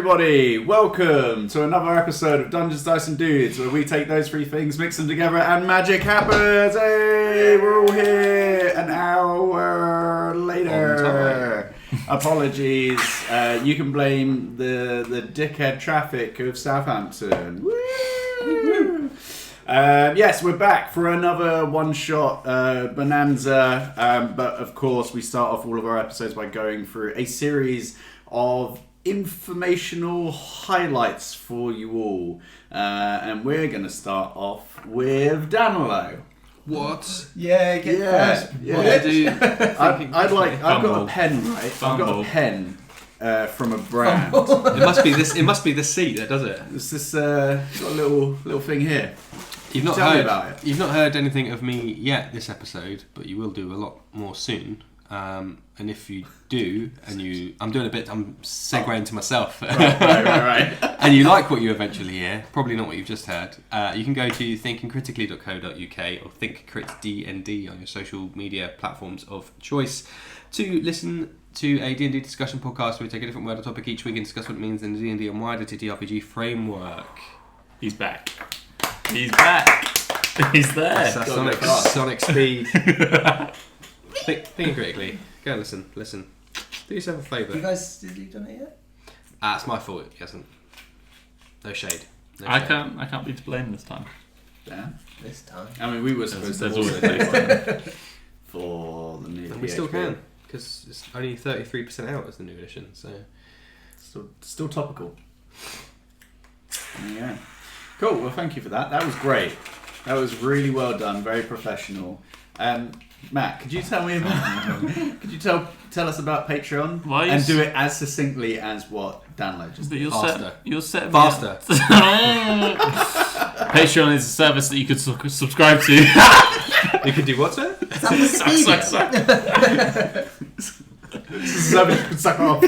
everybody, welcome to another episode of Dungeons, Dice and Dudes, where we take those three things, mix them together, and magic happens! Hey, we're all here an hour later. Apologies, you can blame the dickhead traffic of Southampton. Woo! Yes, we're back for another one-shot bonanza, but of course we start off all of our episodes by going through a series of informational highlights for you all, and we're going to start off with Danilo. What? Yeah, get first. Yeah. What do you I've got a pen, right? I've got a pen from a brand. It must be the seat that does it. It's this got a little thing here. You've not Tell me heard about it. You've not heard anything of me yet this episode, but you will do a lot more soon. And if you do, I'm segueing to myself. Right. And you like what you eventually hear, probably not what you've just heard, you can go to thinkingcritically.co.uk or thinkcritdnd on your social media platforms of choice to listen to a D&D discussion podcast where we take a different word or topic each week and discuss what it means in the D&D and wider TTRPG framework. He's back. He's back. He's there. That's Sonic speed. Thinking critically. Go and listen. Do yourself a favour. Have you done it yet? It's my fault. He hasn't. No shade. I can't be to blame this time. Yeah. This time. I mean, we were supposed to always for the new. And we still can, because it's only 33% out as the new edition. So still topical. Yeah. Cool. Well, thank you for that. That was great. That was really well done. Very professional. Matt, could you tell me about? Could you tell us about Patreon and do it as succinctly as what Danilo just did? You'll set faster. Patreon is a service that you could subscribe to. You could do what, sir? Suck. Suck off.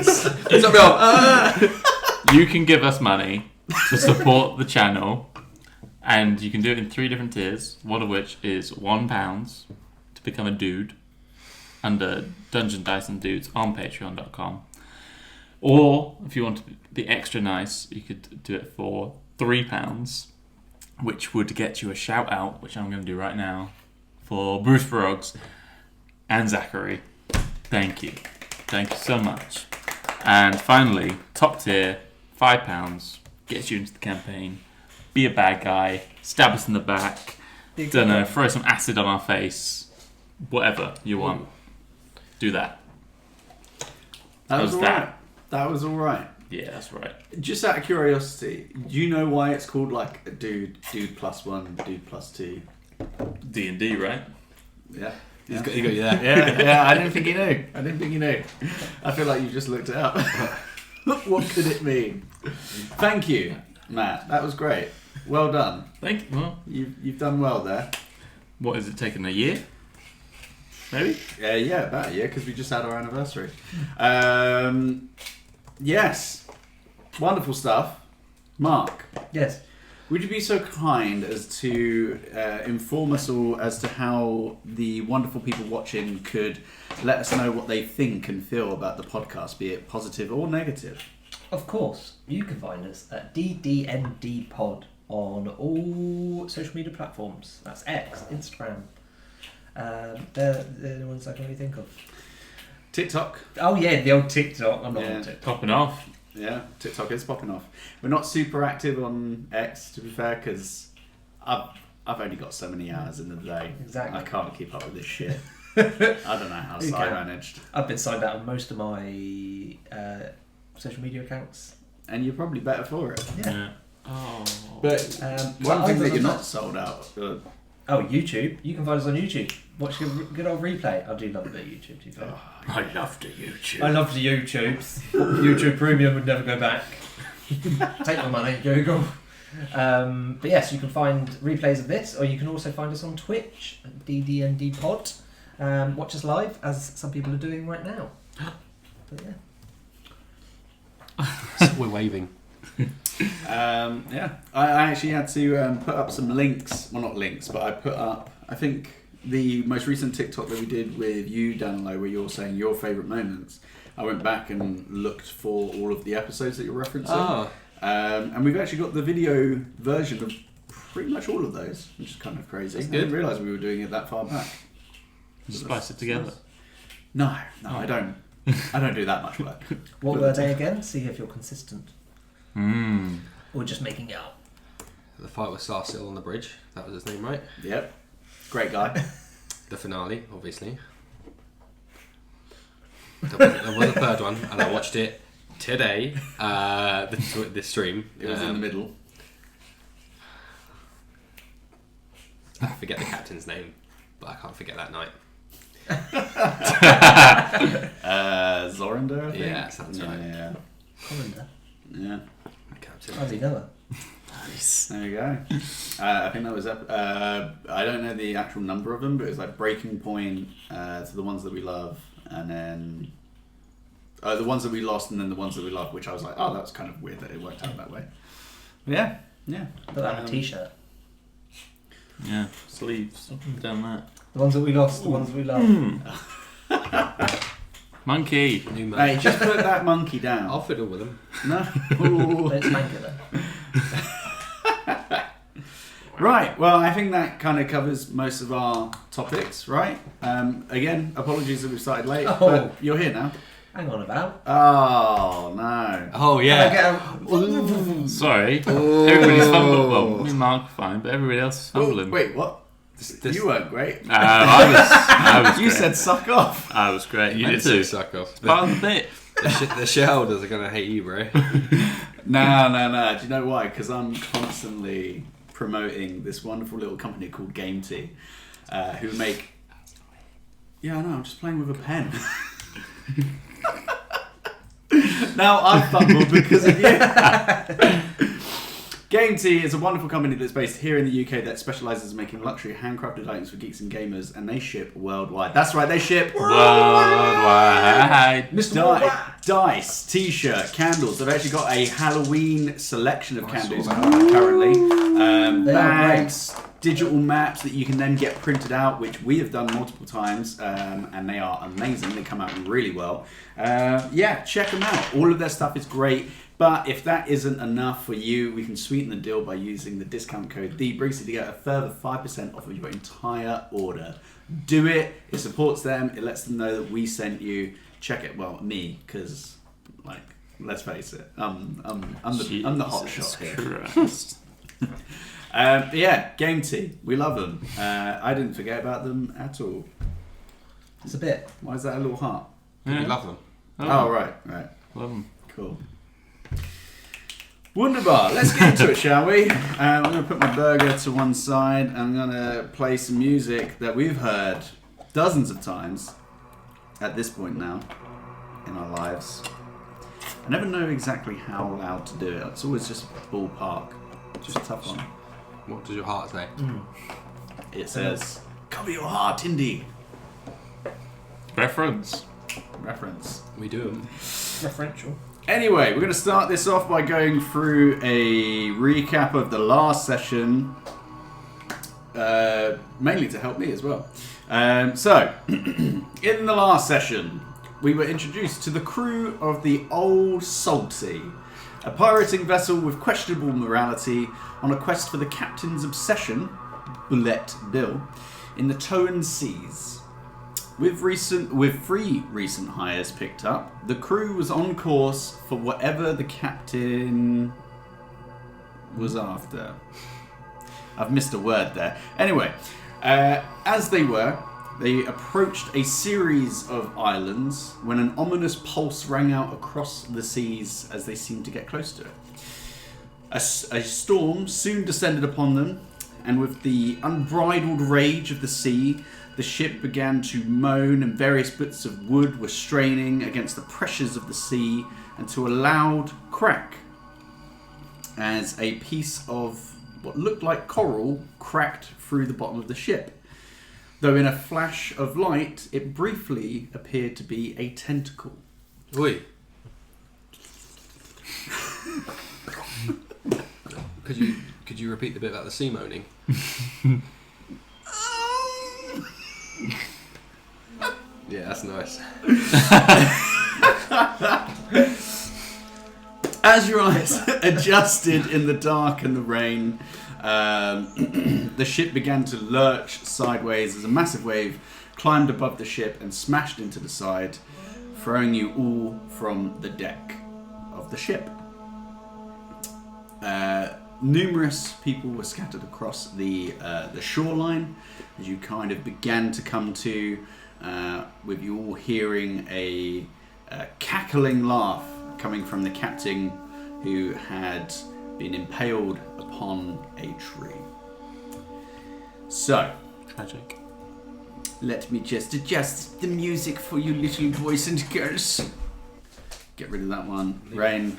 You can give us money to support the channel, and you can do it in 3 different tiers. One of which is £1 to become a dude under Dungeons, Dice and Dudes on Patreon.com. Or if you want to be extra nice, you could do it for £3, which would get you a shout out, which I'm going to do right now, for Bruce Broggs and Zachary. Thank you so much. And finally, top tier, £5, gets you into the campaign. Be a bad guy, stab us in the back, throw some acid on our face, whatever you want. Do that. That was all right. That was all right. Yeah, that's right. Just out of curiosity, do you know why it's called like a dude plus 1, dude plus 2? D&D, right? Yeah. He got you there. Yeah. I didn't think he knew. I feel like you just looked it up. What could it mean? Thank you, Matt. That was great. Well done. Thank you. Well, You've done well there. what has it taken, a year? Maybe? Yeah, about a year, because we just had our anniversary. Yes. Wonderful stuff. Mark. Yes. Would you be so kind as to inform us all as to how the wonderful people watching could let us know what they think and feel about the podcast, be it positive or negative? Of course. You can find us at DDND Pod on all social media platforms. That's X, Instagram. They're the ones I can really think of. TikTok. Oh yeah, the old TikTok. I'm not on TikTok. Popping off. Yeah, TikTok is popping off. We're not super active on X, to be fair, because I've only got so many hours in the day. Exactly. I can't keep up with this shit. I don't know how I managed. I've been signed out on most of my social media accounts. And you're probably better for it. Yeah. Oh. But one thing that you're not that, sold out. YouTube. You can find us on YouTube. Watch a good old replay. I do love a bit of YouTube, to be fair. I love the YouTube. I love the YouTubes. YouTube Premium would never go back. Take my money, Google. But yes, you can find replays of this, or you can also find us on Twitch, DDND Pod. Watch us live, as some people are doing right now. But yeah. We're waving. Yeah, I actually had to put up some links. Well, not links, but I put up, I think, the most recent TikTok that we did with you, Danilo, where you're saying your favourite moments. I went back and looked for all of the episodes that you're referencing. Oh. And we've actually got the video version of pretty much all of those, which is kind of crazy. I didn't realise we were doing it that far back. Spice it together. No, I don't. I don't do that much work. What were they again? See if you're consistent. Or just making it up. The fight with Sarsil on the bridge. That was his name, right? Yep. Great guy. The finale, obviously. There was a third one, and I watched it today. The stream. It was in the middle. I forget the captain's name, but I can't forget that night. Zorinder, I think? Yeah, sounds right. Yeah. Commander. Yeah. Captain. How do you know her? Nice. There you go. I think that was I don't know the actual number of them, but it was like breaking point to the ones that we love, and then the ones that we lost, and then the ones that we love. Which I was like, oh, that's kind of weird that it worked out that way. But yeah. Put that on a t-shirt. Yeah, sleeves. Done that. The ones that we lost, the ones that we love. Monkey. New man. Hey, just put that monkey down. I'll fiddle with him. No. Don't spank it then. Right, well, I think that kind of covers most of our topics, right? Again, apologies that we've started late, but you're here now. Hang on about. Oh, no. Oh, yeah. Sorry. Everybody's fumbling. Well, me and Mark fine, but everybody else is fumbling. Oh, wait, what? You weren't great. I was You great. said suck off. I was great. You did To too. suck off. Part of the bit. The shareholders are going to hate you, bro. No. Do you know why? Because I'm constantly promoting this wonderful little company called Game Tea, who make... Yeah, I know, I'm just playing with a pen. Now I fumbled because of you. Game Tea is a wonderful company that's based here in the UK that specialises in making luxury handcrafted items for geeks and gamers, and they ship worldwide. That's right, they ship Worldwide. dice, t-shirt, candles. They've actually got a Halloween selection of candles currently. Bags, digital maps that you can then get printed out, which we have done multiple times, and they are amazing. They come out really well. Check them out. All of their stuff is great. But if that isn't enough for you, we can sweeten the deal by using the discount code TheBriggsy to get a further 5% off of your entire order. Do it. It supports them. It lets them know that we sent you. Check it. Well, me, because, like, let's face it, I'm the hot shot here. Game Tea. We love them. I didn't forget about them at all. It's a bit. Why is that a little heart? You love them. Oh, right. Love them. Cool. Wunderbar. Let's get into it, shall we? I'm going to put my burger to one side. I'm going to play some music that we've heard dozens of times at this point now in our lives. I never know exactly how loud to do it. It's always just ballpark. Just a tough one. What does your heart say? It says, cover your heart, Indy. Reference. We do them. Referential. Anyway, we're going to start this off by going through a recap of the last session, mainly to help me as well. So, in the last session, we were introduced to the crew of the Old Salty, a pirating vessel with questionable morality on a quest for the captain's obsession, Bullet Bill, in the Toan Seas. With 3 recent hires picked up, the crew was on course for whatever the captain was after. I've missed a word there. Anyway, as they approached a series of islands when an ominous pulse rang out across the seas as they seemed to get close to it. A storm soon descended upon them, and with the unbridled rage of the sea, the ship began to moan, and various bits of wood were straining against the pressures of the sea, and to a loud crack as a piece of what looked like coral cracked through the bottom of the ship. Though in a flash of light, it briefly appeared to be a tentacle. Oi. Could you repeat the bit about the sea moaning? Yeah, that's nice. As your eyes adjusted in the dark and the rain, the ship began to lurch sideways as a massive wave climbed above the ship and smashed into the side, throwing you all from the deck of the ship. Numerous people were scattered across the shoreline as you kind of began to come to, with you all hearing a cackling laugh coming from the captain who had been impaled upon a tree. So, Tragic. let me just adjust the music for you little boys and girls. Get rid of that one. Rain.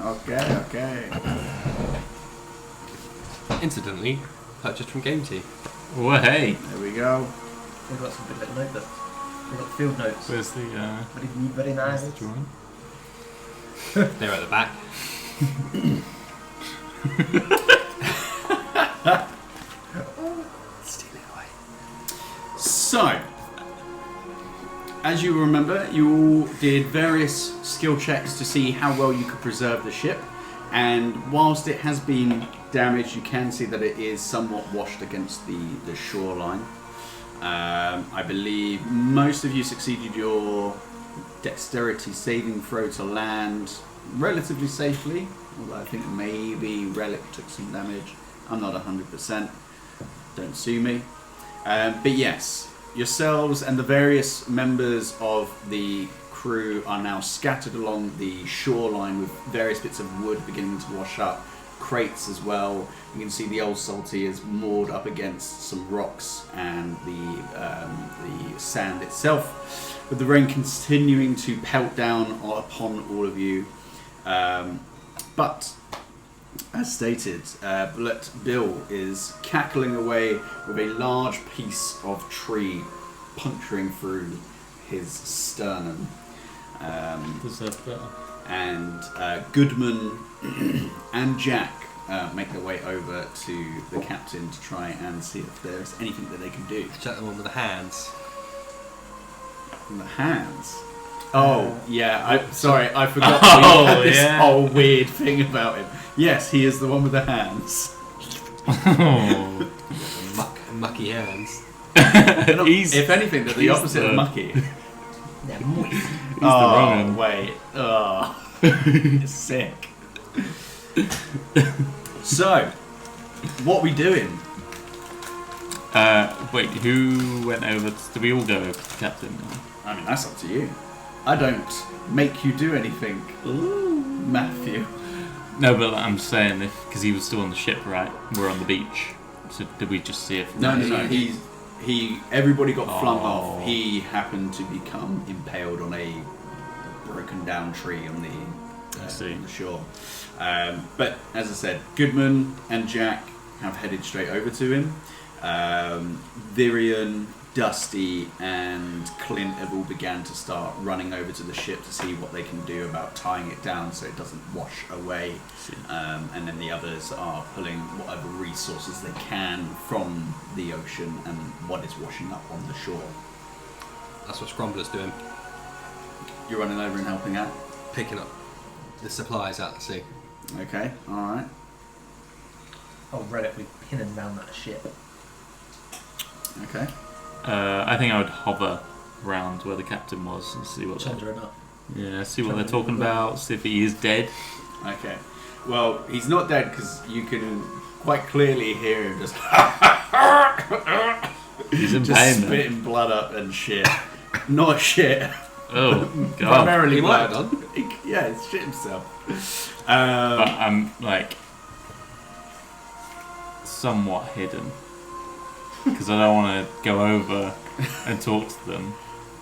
Okay. Incidentally, purchased from Game Tea. Well, hey. There we go. We've got some good little notebooks. We've got field notes. Where's the Very good, very nice. drawing? They're at the back. Steal it away. So, as you remember, you all did various skill checks to see how well you could preserve the ship. And whilst it has been damaged, you can see that it is somewhat washed against the shoreline. I believe most of you succeeded your dexterity saving throw to land relatively safely, although I think maybe Relic took some damage. I'm not 100%. Don't sue me. But yes, yourselves and the various members of the crew are now scattered along the shoreline with various bits of wood beginning to wash up, crates as well. You can see the old salty is moored up against some rocks and the sand itself, with the rain continuing to pelt down upon all of you. But as stated, Bullet Bill is cackling away with a large piece of tree puncturing through his sternum. Deserve better. And Goodman and Jack make their way over to the captain to try and see if there's anything that they can do. Check the one with the hands. And the hands. Oh, yeah. I forgot. Oh, we had this yeah. whole weird thing about him. Yes, he is the one with the hands. Oh. Mucky hands. If anything, they're the he's opposite the- of mucky. Yeah, moist. He's the wrong one. Wait. Oh, it's sick. So, what are we doing? Wait, who went over? Did we all go over to the captain? I mean, that's up to you. I don't make you do anything, Matthew. No, but I'm saying because he was still on the ship, right? We're on the beach. So did we just see it? From No. there? Everybody got flung Oh. off. He happened to become impaled on a broken down tree on I see. the shore. But as I said, Goodman and Jack have headed straight over to him. Virion, Dusty, and Clint have all began to start running over to the ship to see what they can do about tying it down so it doesn't wash away. And then the others are pulling whatever resources they can from the ocean and what is washing up on the shore. That's what Scrumbler's doing. You're running over and helping out? Picking up the supplies out to sea. Okay, alright. Oh, Relic, we're pinning down that ship. Okay. I think I would hover around where the captain was and see what. Chandra up. Yeah, see what they're talking about. See if he is dead. Okay. Well, he's not dead because you can quite clearly hear him just He's in just pain. Then. spitting blood up and shit. Not shit. Oh god! Primarily He might blood. have done. Yeah, it's shit himself. But I'm like somewhat hidden because I don't want to go over and talk to them.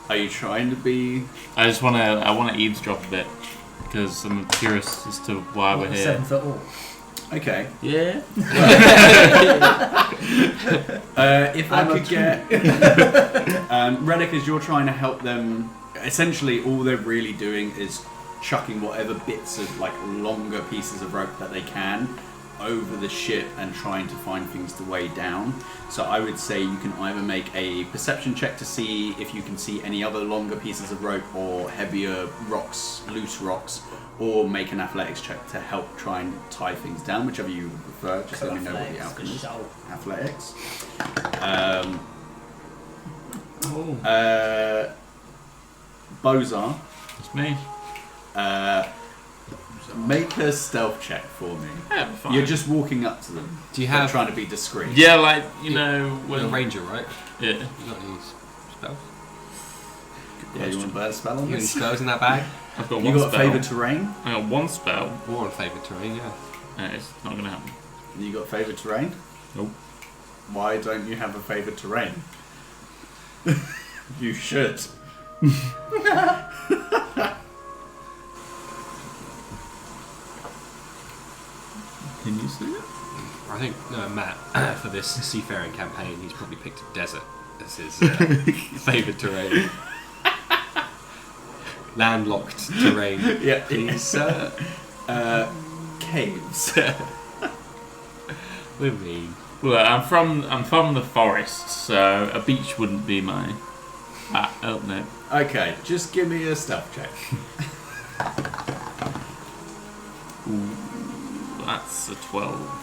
Are you trying to be? I want to eavesdrop a bit because I'm curious as to why we're here. 7 foot all. Okay. Yeah. If I could get Relic, as you're trying to help them, essentially all they're really doing is chucking whatever bits of like longer pieces of rope that they can over the ship and trying to find things to weigh down. So I would say you can either make a perception check to see if you can see any other longer pieces of rope or heavier rocks, loose rocks, or make an athletics check to help try and tie things down, whichever you prefer. Just let me know what the outcome is. Athletics. Bozar. It's me. Make a stealth check for me. Yeah, fine. You're just walking up to them. Do you have trying to be discreet? Yeah, like, you know... You're a when ranger, right? Yeah. You got any spells? Yeah, you want to burn a spell on You got any this? spells in that bag? I've got You one got spell. favoured terrain? I got one spell. More on favoured terrain, yeah. It's not going to happen. You got favoured terrain? Nope. Why don't you have a favoured terrain? You should. Can you see it? I think Matt, for this seafaring campaign, he's probably picked a desert as his favoured terrain. Landlocked terrain. Yeah. Please, sir. Caves. With me. Well, I'm from the forest, so a beach wouldn't be my... oh, no. Okay, just give me a stealth check. Ooh, that's a 12.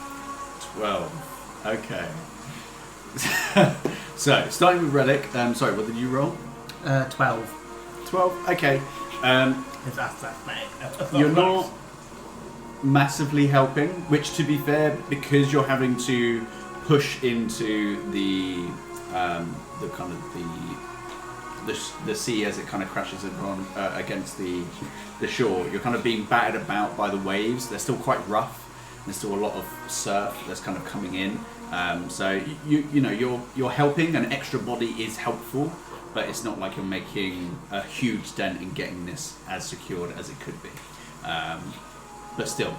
12. Okay. So, starting with Relic. Sorry, what did you roll? 12. 12. Okay. If that's mate. You're not massively helping, which, to be fair, because you're having to push into the kind of the sea as it kind of crashes against the shore, you're kind of being battered about by the waves. They're still quite rough. There's still a lot of surf that's kind of coming in. So you know you're helping. An extra body is helpful, but it's not like you're making a huge dent in getting this as secured as it could be. But still,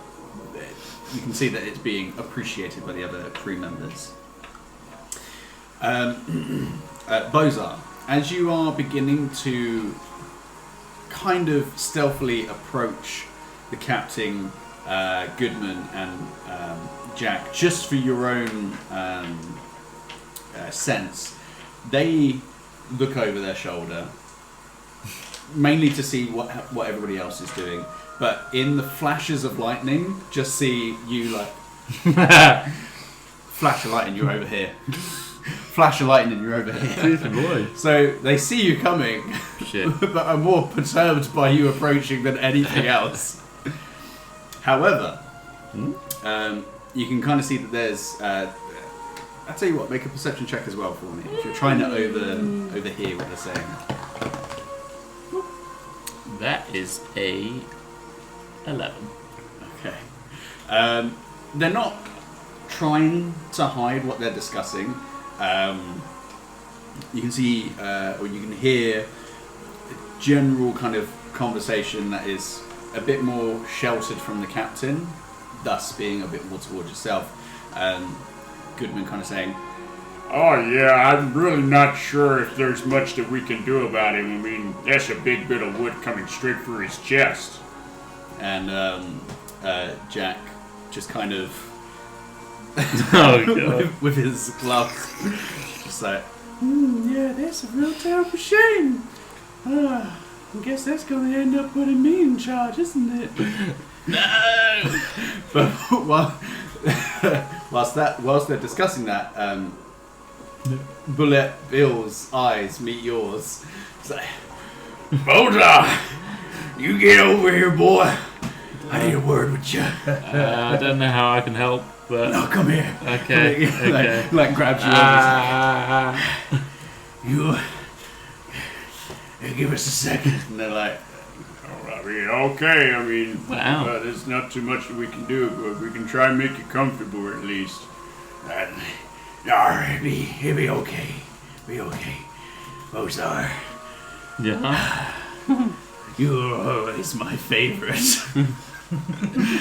you can see that it's being appreciated by the other crew members. Bozar, as you are beginning to kind of stealthily approach the captain, Goodman and Jack, just for your own sense, they look over their shoulder, mainly to see what everybody else is doing. But in the flashes of lightning, just see you like flash of lightning, you're over here. Flash of lightning, you're over here. Boy. So they see you coming, Shit. but are more perturbed by you approaching than anything else. However, you can kind of see that there's. I'll tell you what, make a perception check as well for me. If you're trying to overhear what they're saying. That is a 11. Okay. They're not trying to hide what they're discussing. You can see, or you can hear, a general kind of conversation that is a bit more sheltered from the captain, thus being a bit more towards yourself. Goodman kind of saying, "Oh yeah, I'm really not sure if there's much that we can do about him. I mean, that's a big bit of wood coming straight for his chest." and Jack just kind of Oh, God. with his gloves, just like, yeah, that's a real terrible shame. I guess that's going to end up putting me in charge, isn't it? No! But whilst they're discussing that, Bullet Bill's eyes meet yours. It's like, Boulder, you get over here, boy. I need a word with you. I don't know how I can help, but... No, come here. Okay, okay. Like grabs you over. You give us a second. And they're like, I mean, okay. I mean, Wow. there's not too much that we can do, but we can try and make you comfortable at least. it'll be okay. Be okay. Ozar, Yeah? you're always my favorite.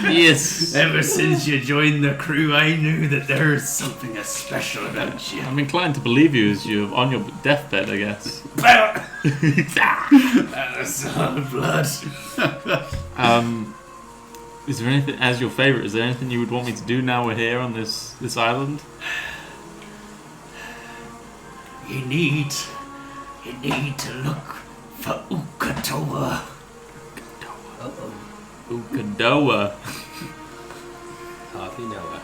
Yes. Ever since you joined the crew, I knew that there was something special about you. I'm inclined to believe you as you're on your deathbed, I guess. Son of blood. Is there anything, as your favourite, is there anything you would want me to do now we're here on this island? You need to look for Ukatoa. Ukadoa. Hardly know her.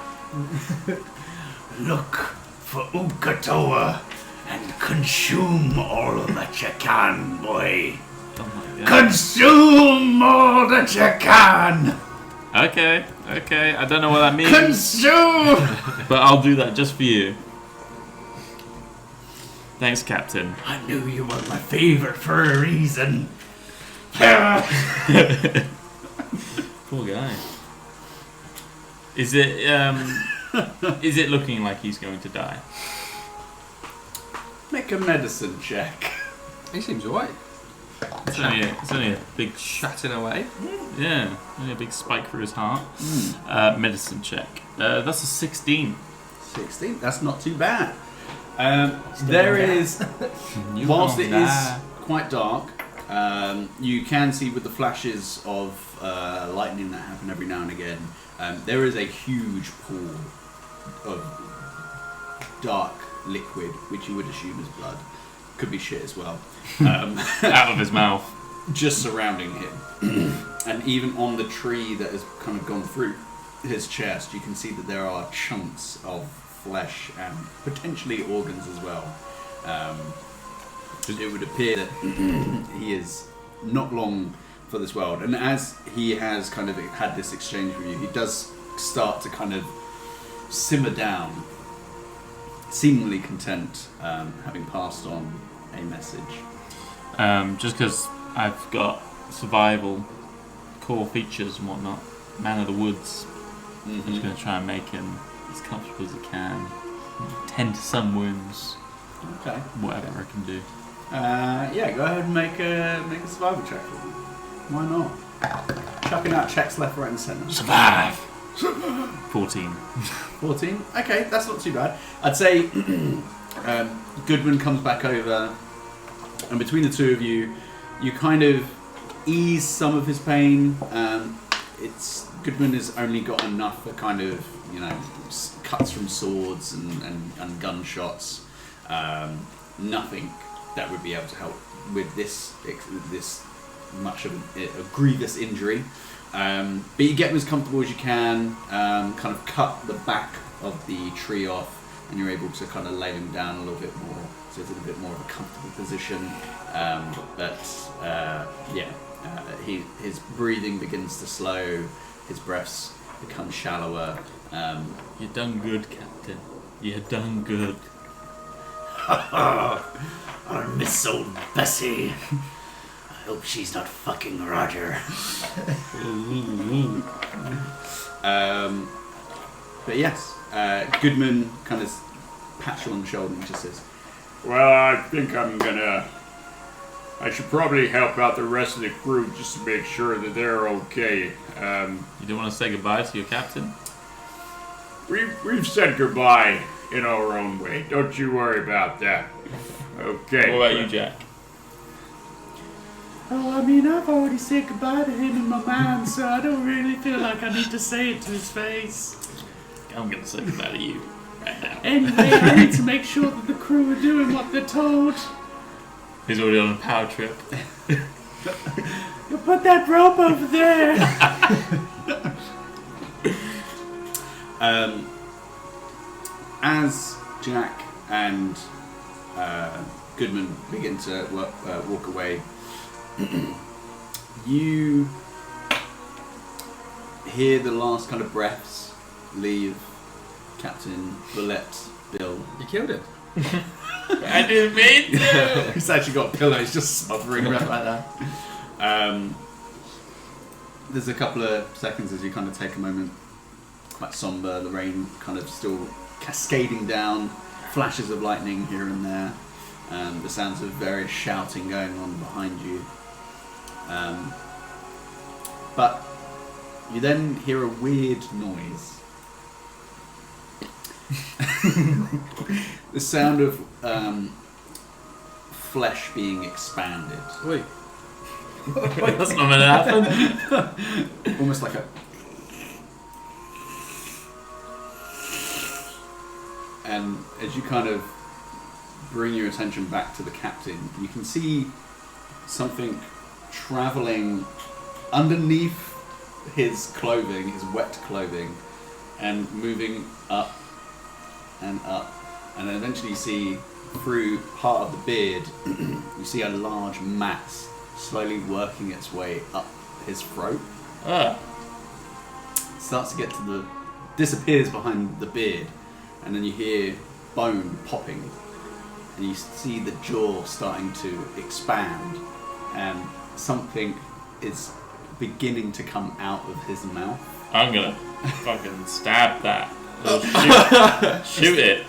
Look for Ukatoa and consume all that you can, boy. Oh my god. Consume all that you can. Okay. I don't know what that means. Consume. But I'll do that just for you. Thanks, Captain. I knew you were my favorite for a reason. Poor guy. Is it looking like he's going to die? Make a medicine check. He seems alright. It's only a big Chatting away. yeah, only a big spike through his heart. Medicine check. That's a 16. 16. That's not too bad. There is, whilst it is quite dark, you can see with the flashes of lightning that happen every now and again, there is a huge pool of dark liquid, which you would assume is blood. Could be shit as well. Out of his mouth. Just surrounding him. And even on the tree that has kind of gone through his chest, you can see that there are chunks of flesh and potentially organs as well. It would appear that he is not long for this world. And as he has kind of had this exchange with you, he does start to kind of simmer down, seemingly content, having passed on a message. Just because I've got survival core features and whatnot, man of the woods, I'm just going to try and make him as comfortable as I can, tend to some wounds, Okay. whatever I can do. Yeah, go ahead and make a survival check for me. Why not? Chucking out checks left, right, and centre. Survive. 14. 14. Okay, that's not too bad. I'd say Goodman comes back over, and between the two of you, you kind of ease some of his pain. Goodman has only got enough for kind of, cuts from swords and gunshots. Nothing that would be able to help with this much of a grievous injury. But you get him as comfortable as you can, kind of cut the back of the tree off, and you're able to kind of lay him down a little bit more, so it's in a bit more of a comfortable position. His breathing begins to slow, his breaths become shallower. You done good, Captain. You done good. I miss old Bessie. I hope she's not fucking Roger. But yes, Goodman kind of pats you on the shoulder and just says, Well, I think I should probably help out the rest of the crew just to make sure that they're okay. You don't want to say goodbye to your captain? We've said goodbye in our own way. Don't you worry about that. Okay. What about you, Jack? "Oh, I mean, I've already said goodbye to him in my mind, so I don't really feel like I need to say it to his face. I'm going to say goodbye to you right now. Anyway, I need to make sure that the crew are doing what they're told. He's already on a power trip. You put that rope over there." As Jack and Goodman begin to walk away, you hear the last kind of breaths leave Captain Bullet Bill. You killed him. I didn't mean to! He's actually got pillows just smothering around like that. There's a couple of seconds as you kind of take a moment, quite somber, the rain kind of still cascading down, flashes of lightning here and there, the sounds of various shouting going on behind you. But you then hear a weird noise. The sound of flesh being expanded. Wait. That's not going to happen. Almost like a and as you kind of bring your attention back to the captain, you can see something travelling underneath his clothing, his wet clothing, and moving up, and then eventually you see through part of the beard, you see a large mass slowly working its way up his throat. Starts to get to the, disappears behind the beard, and then you hear bone popping, and you see the jaw starting to expand, and something is beginning to come out of his mouth. I'm gonna fucking stab that. Shoot it.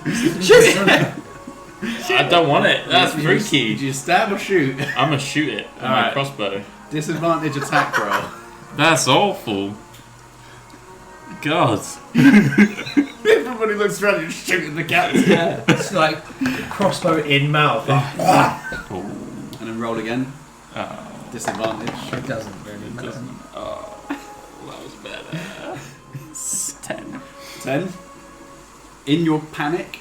I don't want it. That's freaky. Do you stab or shoot? I'm gonna shoot it with my Alright. crossbow. Disadvantage attack roll. That's awful. God. Everybody looks around and shooting the captain. Yeah, it's like crossbow in mouth. And then roll again. Disadvantage. It doesn't really matter. Oh, that was better. 10. 10. In your panic,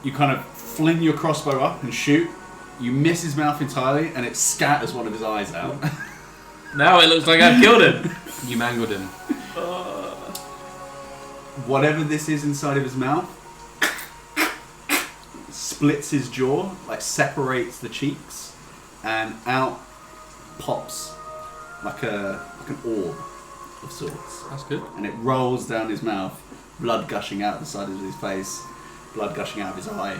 you kind of fling your crossbow up and shoot. You miss his mouth entirely, and it scatters one of his eyes out. Now it looks like I've killed him. You mangled him. Whatever this is inside of his mouth splits his jaw, like separates the cheeks, and out pops like an orb of sorts. That's good. And it rolls down his mouth, blood gushing out the side of his face, blood gushing out of his eye,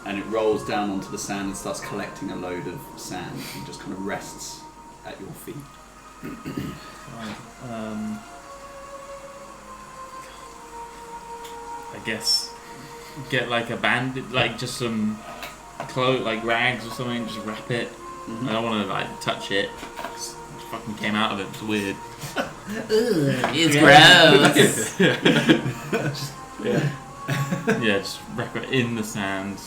and it rolls down onto the sand and starts collecting a load of sand and just kind of rests at your feet. I guess get like a bandage, like just some clothes, like rags or something, just wrap it. I don't want to like touch it. It fucking came out of it. It's weird. It's gross. Yeah, just wrap it in the sand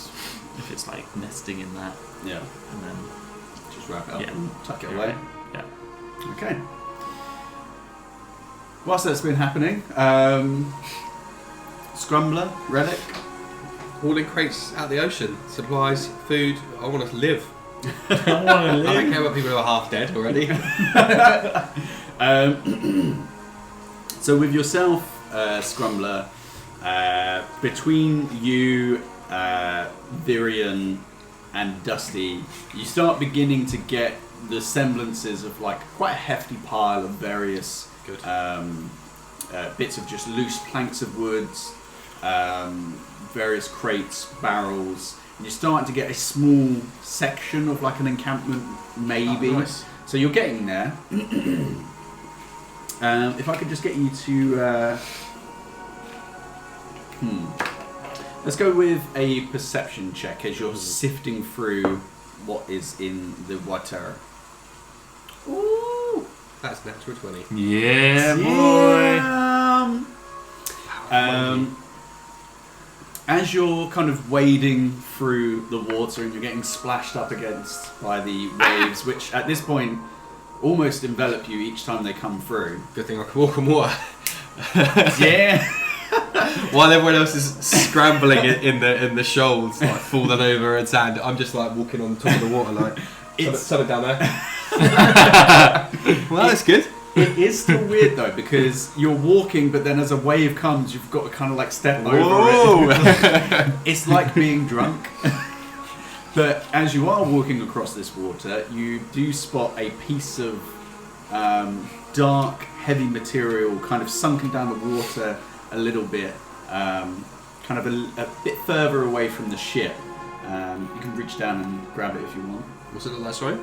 if it's like nesting in that, Yeah, and then just wrap it up Yeah. and tuck it away. yeah. Okay. Whilst that's been happening, Scrumbler, Relic. Hauling crates out the ocean. Supplies, food. I want to live. I want to I don't care about people who are half dead already. So with yourself, Scrumbler, between you, Virion, and Dusty, you start beginning to get the semblances of like quite a hefty pile of various Good. bits of just loose planks of woods, various crates, barrels. And you're starting to get a small section of like an encampment, maybe. Oh, nice. So you're getting there. If I could just get you to... Let's go with a perception check as you're sifting through what is in the water. Ooh, that's natural 20. Yeah, boy. As you're kind of wading through the water and you're getting splashed up against by the waves, which at this point almost envelop you each time they come through. Good thing I can walk on water. Yeah. While everyone else is scrambling in the shoals, like falling over and sand, I'm just like walking on top of the water, like something down there. Well, that's good. It is still weird though because you're walking, but then as a wave comes, you've got to kind of like step over it. It's like being drunk. But as you are walking across this water, you do spot a piece of dark, heavy material, kind of sunken down the water a little bit, kind of a bit further away from the ship. You can reach down and grab it if you want. What's it look like, sorry?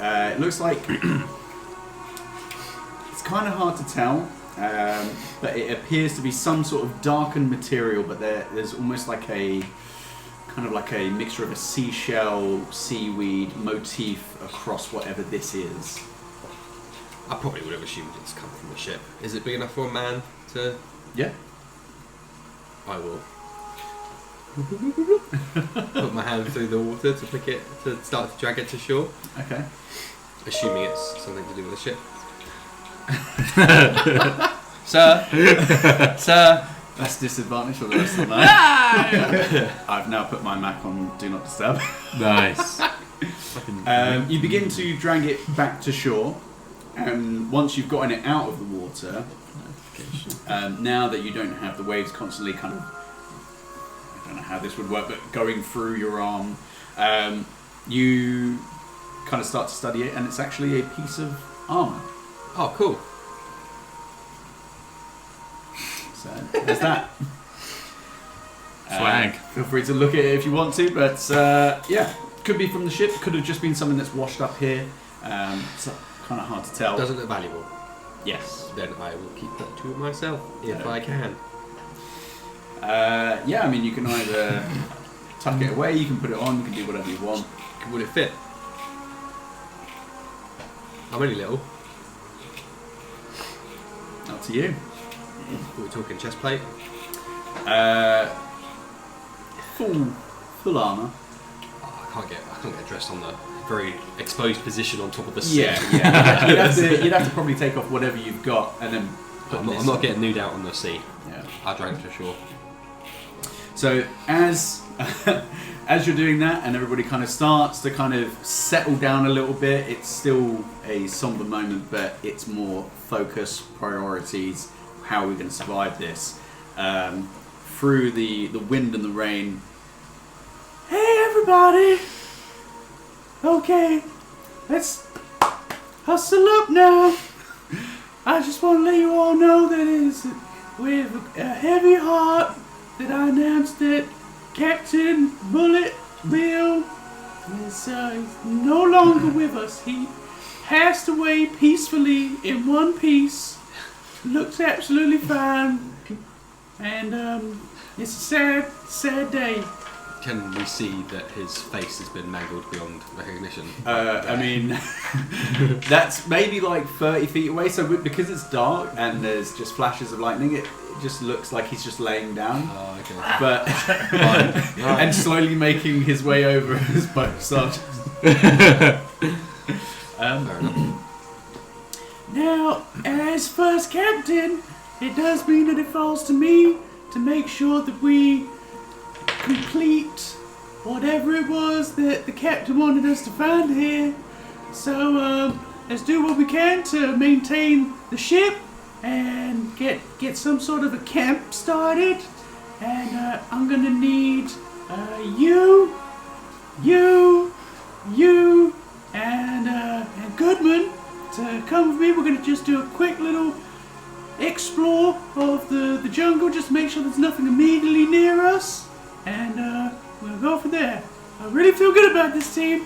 It looks like it's kind of hard to tell, but it appears to be some sort of darkened material. But there's almost like a kind of like a mixture of a seashell, seaweed motif across whatever this is. I probably would have assumed it's come from the ship. Is it big enough for a man to... Yeah. I will. Put my hand through the water to pick it, to start to drag it to shore. Okay. Assuming it's something to do with the ship. Sir, That's disadvantage for the rest of the night. I've now put my Mac on Do Not Disturb. Nice. You begin to drag it back to shore, and once you've gotten it out of the water, now that you don't have the waves constantly kind of, I don't know how this would work, but going through your arm, you kind of start to study it, and it's actually a piece of armour. Oh, cool. So there's that. Swag. Feel free to look at it if you want to, but yeah, could be from the ship, could have just been something that's washed up here. So kind of hard to tell. Does it look valuable? Yes. Then I will keep that to myself if I can. Yeah, I mean, you can either tuck it away, you can put it on, you can do whatever you want. Would it fit? I'm only little. Up to you. We're talking chest plate. Full armour. Oh, I can't get dressed on the very exposed position on top of the seat. Yeah. You'd have to probably take off whatever you've got and then put I'm this not on. getting nude out on the sea. Yeah. I drag it to shore. So as you're doing that and everybody kind of starts to kind of settle down a little bit, it's still a somber moment, but it's more focus, priorities, how are we going to survive this? Through the wind and the rain. Hey everybody! Okay, let's hustle up now. I just want to let you all know that it's with a heavy heart that I announced that Captain Bullet Bill is no longer with us. He passed away peacefully in one piece. Looks absolutely fine. And it's a sad day. Can we see that his face has been mangled beyond recognition? I mean, that's maybe like 30 feet away, so because it's dark and there's just flashes of lightning, it just looks like he's just laying down. Oh, okay. But and slowly making his way over as both sergeants. Fair enough. Now, as first captain, it does mean that it falls to me to make sure that we complete whatever it was that the captain wanted us to find here. So let's do what we can to maintain the ship and get some sort of a camp started. And I'm gonna need you, and Goodman to come with me. We're gonna just do a quick little explore of the jungle, just to make sure there's nothing immediately near us, and we'll go from there. I really feel good about this team.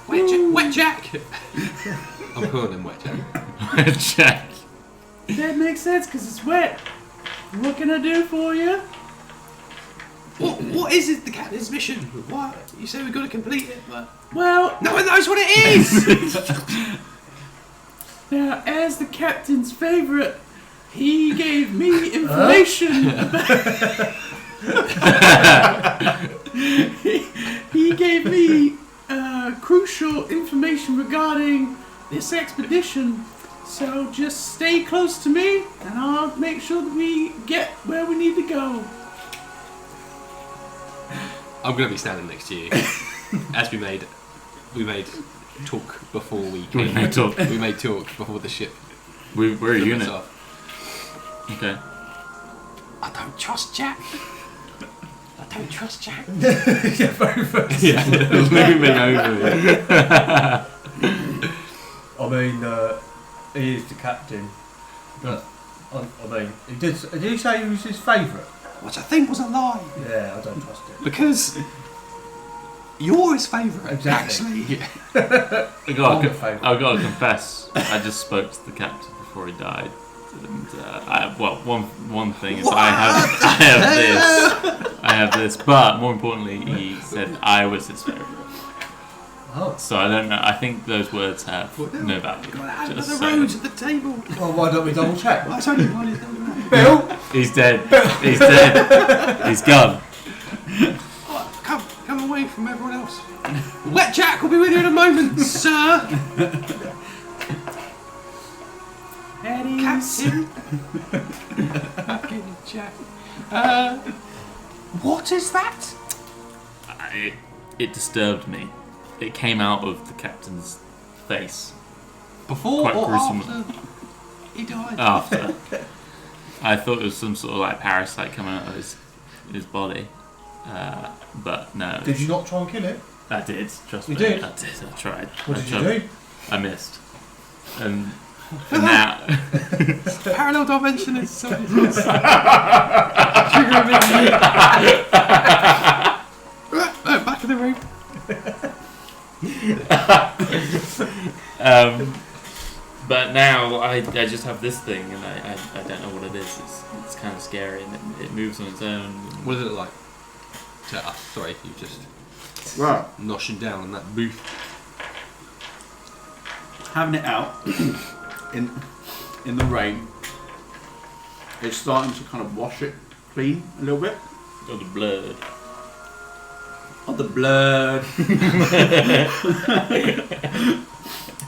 Wet Jack! I'm calling him Wet Jack. Wet Jack. That makes sense because it's wet. What can I do for you? What is it, the captain's mission? What? You say we've got to complete it, but Well, no one knows what it is! now, as the captain's favourite, he gave me information about... he gave me crucial information regarding this expedition. So just stay close to me, and I'll make sure that we get where we need to go. I'm going to be standing next to you. As we made talk before we came. We made talk. We made talk before the ship. We're a took us unit. off. Okay. I don't trust Jack. Yeah, both of us. Yeah. Looming over you. I mean, he is the captain, but I mean, did he say he was his favourite? Which I think was a lie. Yeah, I don't trust it. Because you're his favourite, Exactly. actually. I've got Your favourite. to confess, I just spoke to the captain before he died. And one thing is I have this, but more importantly, he said I was his favourite. Oh. So I don't know. I think those words have no value. Got Just the saying. roads at the table. Well, why don't we double check? It's only one. It's only one. Bill? He's dead. He's dead. He's gone. Oh, come away from everyone else. Wet Jack will be with you in a moment, sir. Eddie's. Captain. Jack. What is that? It disturbed me. It came out of the captain's face. Before Quite or gruesome. after he died? After. I thought it was some sort of like parasite coming out of his body. But no. Did you not try and kill it? I did, trust You me. did? I did, I tried. What I did you tried. do? I missed. And now. Parallel dimension is so back of the room. But now I just have this thing and I don't know what it is. It's kind of scary and it moves on its own. What does it look like? Sorry, you just Right. noshing down in that booth. Having it out in the rain, it's starting to kind of wash it clean a little bit. Got the blood. Oh, the blood.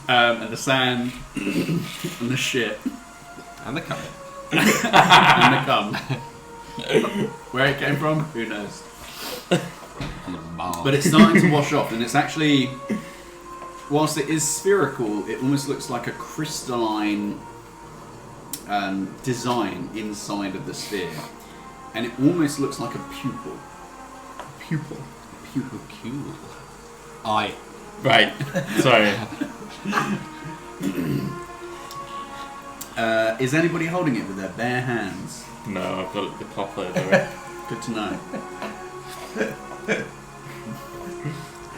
And the sand and the shit And the cup. and the cum. Where it came from, who knows? And the bar. But it's starting to wash off, and it's actually, whilst it is spherical, it almost looks like a crystalline design inside of the sphere, and it almost looks like a pupil. Pupil. Eye. Right. Sorry. Is anybody holding it with their bare hands? No, I've got the cloth over it. Good to know.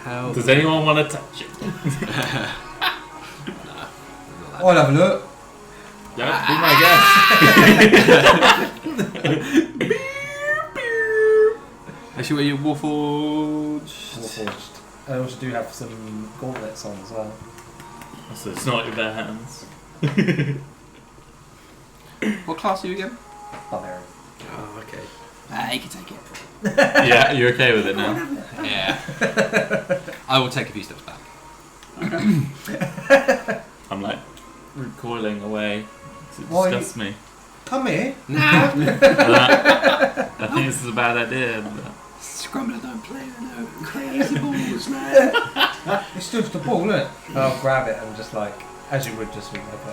How? Does anyone want to touch it? I'll have a look. Don't be my guest. Actually, where you Warforged? Warforged. I also do have some gauntlets on as well. So it's not your bare hands. What class are you again? Barbarian. Oh, okay. You can take it. Yeah, you're okay with it now? Yeah. I will take a few steps back. I'm like recoiling away. 'Cause it Why- disgusts me. Come here. Nah. I think this is a bad idea. But Scrumbler don't play with no crazy balls, man. It's just a ball, isn't it? And I'll grab it and just like, as you would just with like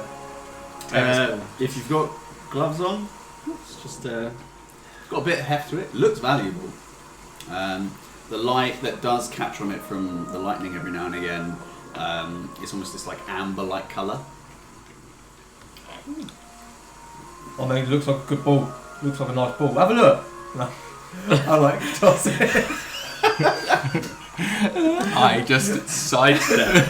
a... If you've got gloves on, it's just got a bit of heft to it. It looks valuable. The light that does catch on it from the lightning every now and again, it's almost this like amber-like colour. I mean, it looks like a good ball. Looks like a nice ball. Have a look. I like to toss it. I just sidestep.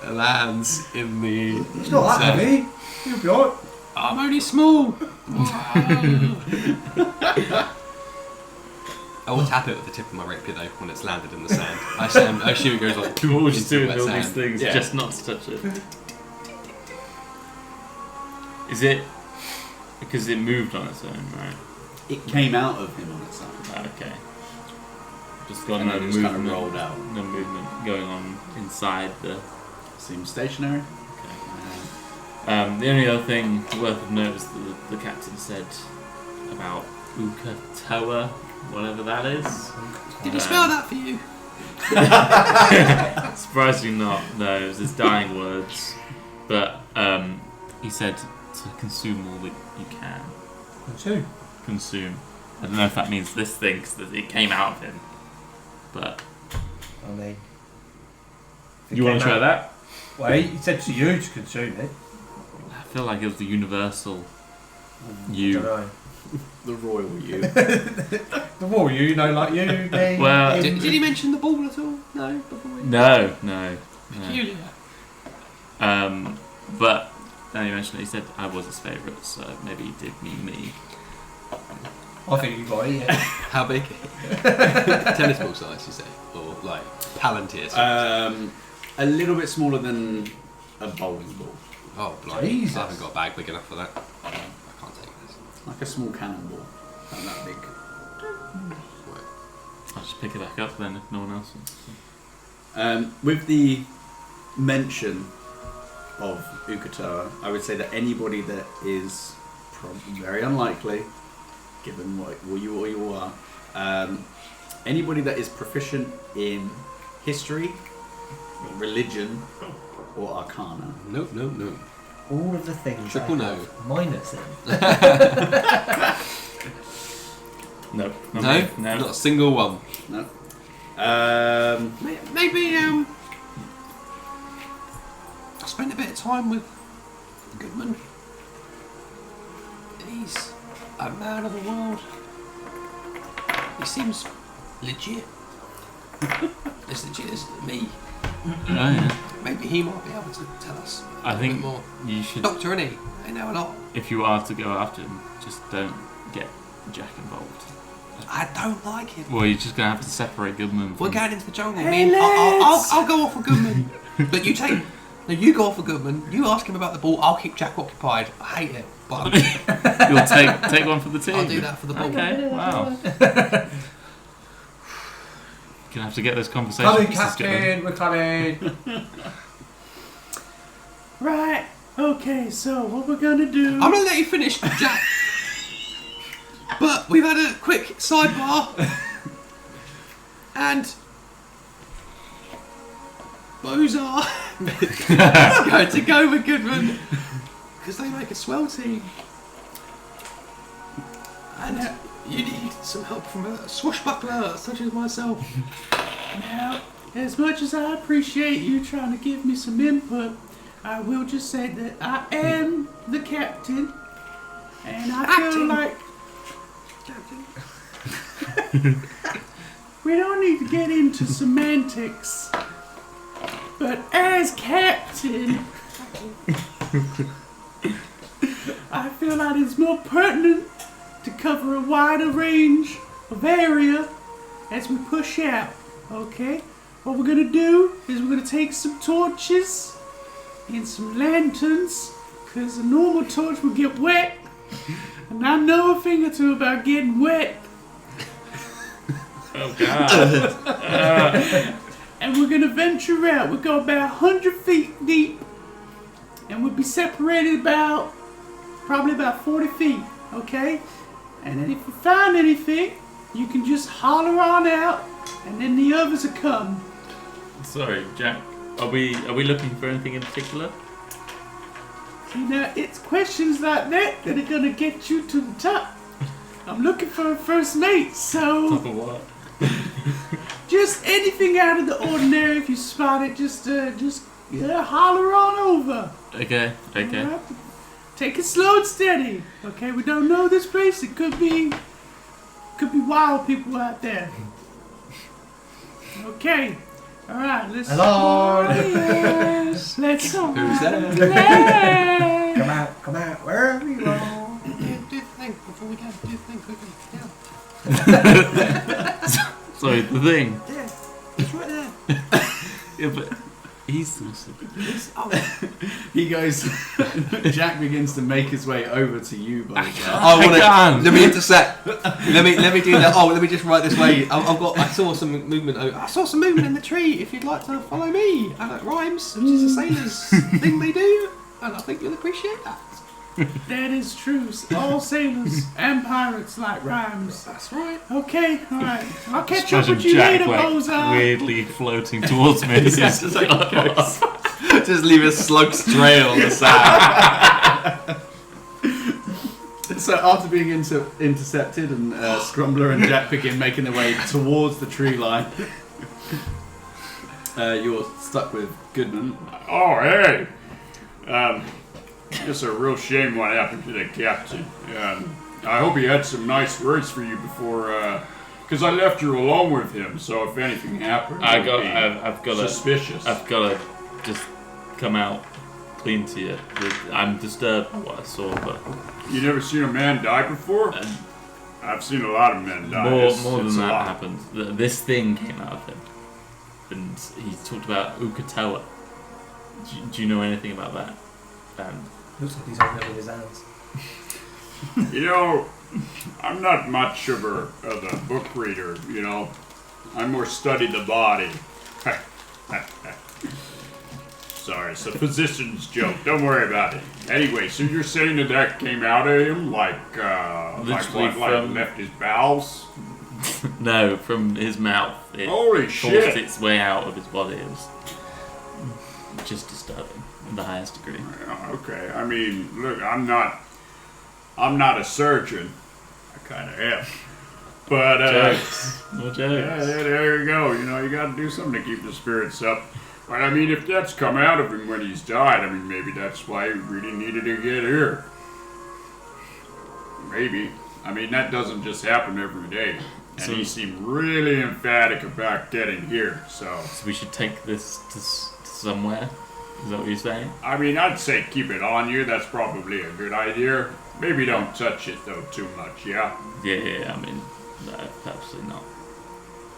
Lands in the. It's not that sand. heavy. You'll be alright. I'm only small. I will tap it with the tip of my rapier though when it's landed in the sand. I assume it goes like. we're all just into doing wet all these sand. things Yeah. just not to touch it. Is it because it moved on its own, right? It came out of him on its own. Okay. Just got And no then it just kind of movement. rolled out. No movement going on inside the. Seems stationary. The only other thing worth of note is that the captain said about Ukatoa, whatever that is. Did he spell that for you? Surprisingly not. No, it was his dying words. But he said to consume all that you can. Two. Consume. I don't know if that means this thing because it came out of him. But I mean... you want to try that? Well, he said to you to consume it. I feel like it was the universal I you. don't know. The royal you. The war, you know, like you, me, Well, him. Did he mention the ball at all? No. Before we... No. Peculiar. But then he mentioned it, he said I was his favourite, so maybe he did mean me. I think you got it, yeah. How big? Tennis ball size, you say, or like Palantir size? A little bit smaller than a bowling ball. Oh, blimey! Jesus. I haven't got a bag big enough for that. I can't take this. Like a small cannonball. Not that big. I'll just pick it back up then if no one else wants to. With the mention of Ukatoa, I would say that anybody that is very unlikely, given what you are. Anybody that is proficient in history, religion, or arcana. Nope. All of the things Triple I no. have minus in. No. No, No. not a single one. No. Maybe I spent a bit of time with Goodman. He's a man of the world. He seems legit. As legit as me. Oh, yeah. Maybe he might be able to tell us a I bit think more. you should, Doctor, innit? They know a lot. if you are to go after him, just don't get Jack involved. I don't like him. Well, you're just going to have to separate Goodman from... We're going into the jungle. I'll go off with Goodman. But you take... No, you go off with Goodman. You ask him about the ball. I'll keep Jack occupied. I hate it. But You'll take one for the team. I'll do that for the ball. Okay, wow. You're going to have to get this conversation. Coming, Mrs. Goodman. Captain, we're coming. Right. Okay. So what we're gonna do? I'm going to let you finish, Jack. But we've had a quick sidebar. And... Bozar is going to go with Goodman. Because they make a swell team. And you need some help from a swashbuckler such as myself. Now, as much as I appreciate you trying to give me some input, I will just say that I am the captain, and I feel like we don't need to get into semantics, but as captain, I feel like it's more pertinent to cover a wider range of area as we push out. Okay? What we're gonna do is we're gonna take some torches and some lanterns, because a normal torch will get wet, and I know a thing or two about getting wet. Oh, God. And we're gonna venture out. We'll go about 100 feet deep, and we'll be separated probably about 40 feet. Okay? And then if you find anything, you can just holler on out, and then the others will come. Sorry, Jack. Are we looking for anything in particular? See, now it's questions like that that are gonna get you to the top. I'm looking for a first mate, so Top of what? just anything out of the ordinary. If you spot it, just holler on over. Okay. Alright? Take it slow and steady. Okay, we don't know this place. It could be wild people out there. Okay. Alright, let's Hello. Yes, let's go. Who's that? Hey. Come out, wherever you go. Do the thing before we go. Do the thing quickly. Yeah. Sorry, the thing. Yeah. It's right there. Yeah, but he's... He goes. Jack begins to make his way over to you, buddy. I want can't. to. Let me intercept. Let me do that. Oh, let me just right this way. I saw some movement. I saw some movement in the tree. If you'd like to follow me, it rhymes, which is a sailor's thing they do, and I think you'll appreciate that. That is true. All sailors and pirates like rhymes. That's right. Okay, alright. I'll catch Just up with you Jack, later, like, Bozar. weirdly floating towards me. Just leave a slug's trail on the sand. So after being intercepted and Scrumbler and Jack begin making their way towards the tree line, you're stuck with Goodman. Oh, hey! It's a real shame what happened to the captain. I hope he had some nice words for you before, because I left you alone with him. So if anything happened, I've got suspicious. I've got to just come out clean to you. I'm disturbed by what I saw, but You never seen a man die before? I've seen a lot of men die. more It's than a that lot. happened. This thing came out of him, and he talked about Ukatela. Do you know anything about that? Looks like he's holding it with his hands. You know, I'm not much of a book reader, you know. I more study the body. sorry. It's a physician's joke. Don't worry about it. Anyway, so you're saying that came out of him like left his bowels? No, from his mouth. It Holy forced shit! its way out of his body. It was just disturbing in the highest degree. Okay, I mean, look, I'm not a surgeon. I kind of am. But, Jokes. No jokes. yeah, there you go. You know, you got to do something to keep the spirits up. But, I mean, if that's come out of him when he's died, I mean, maybe that's why he really needed to get here. Maybe. I mean, that doesn't just happen every day. And he seemed really emphatic about getting here, so we should take this to somewhere? Is that what you're saying? I mean, I'd say keep it on you. That's probably a good idea. Maybe don't touch it, though, too much, yeah? Yeah, I mean, no, absolutely not.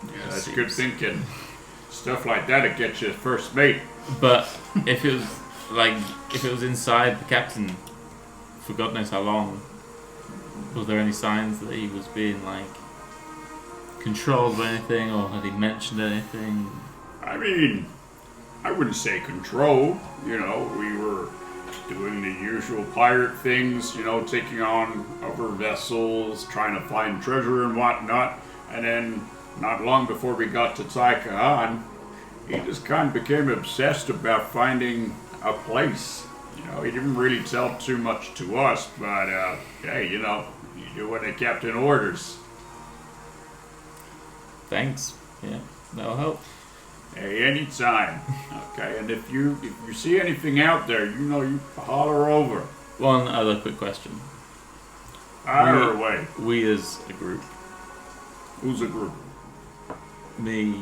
Yeah, that's good thinking. Stuff like that'll get you first mate. But if it was inside the captain for God knows how long, was there any signs that he was being, like, controlled by anything, or had he mentioned anything? I mean, I wouldn't say control. You know, we were doing the usual pirate things, you know, taking on other vessels, trying to find treasure and whatnot. And then, not long before we got to Taikahan, he just kind of became obsessed about finding a place. You know, he didn't really tell too much to us, but, hey, you know, you do what the captain orders. Thanks. Yeah, that'll help. Hey, anytime. Okay, and if you see anything out there, you know, you holler over. One other quick question. Fire away. We as a group, Who's a group? me,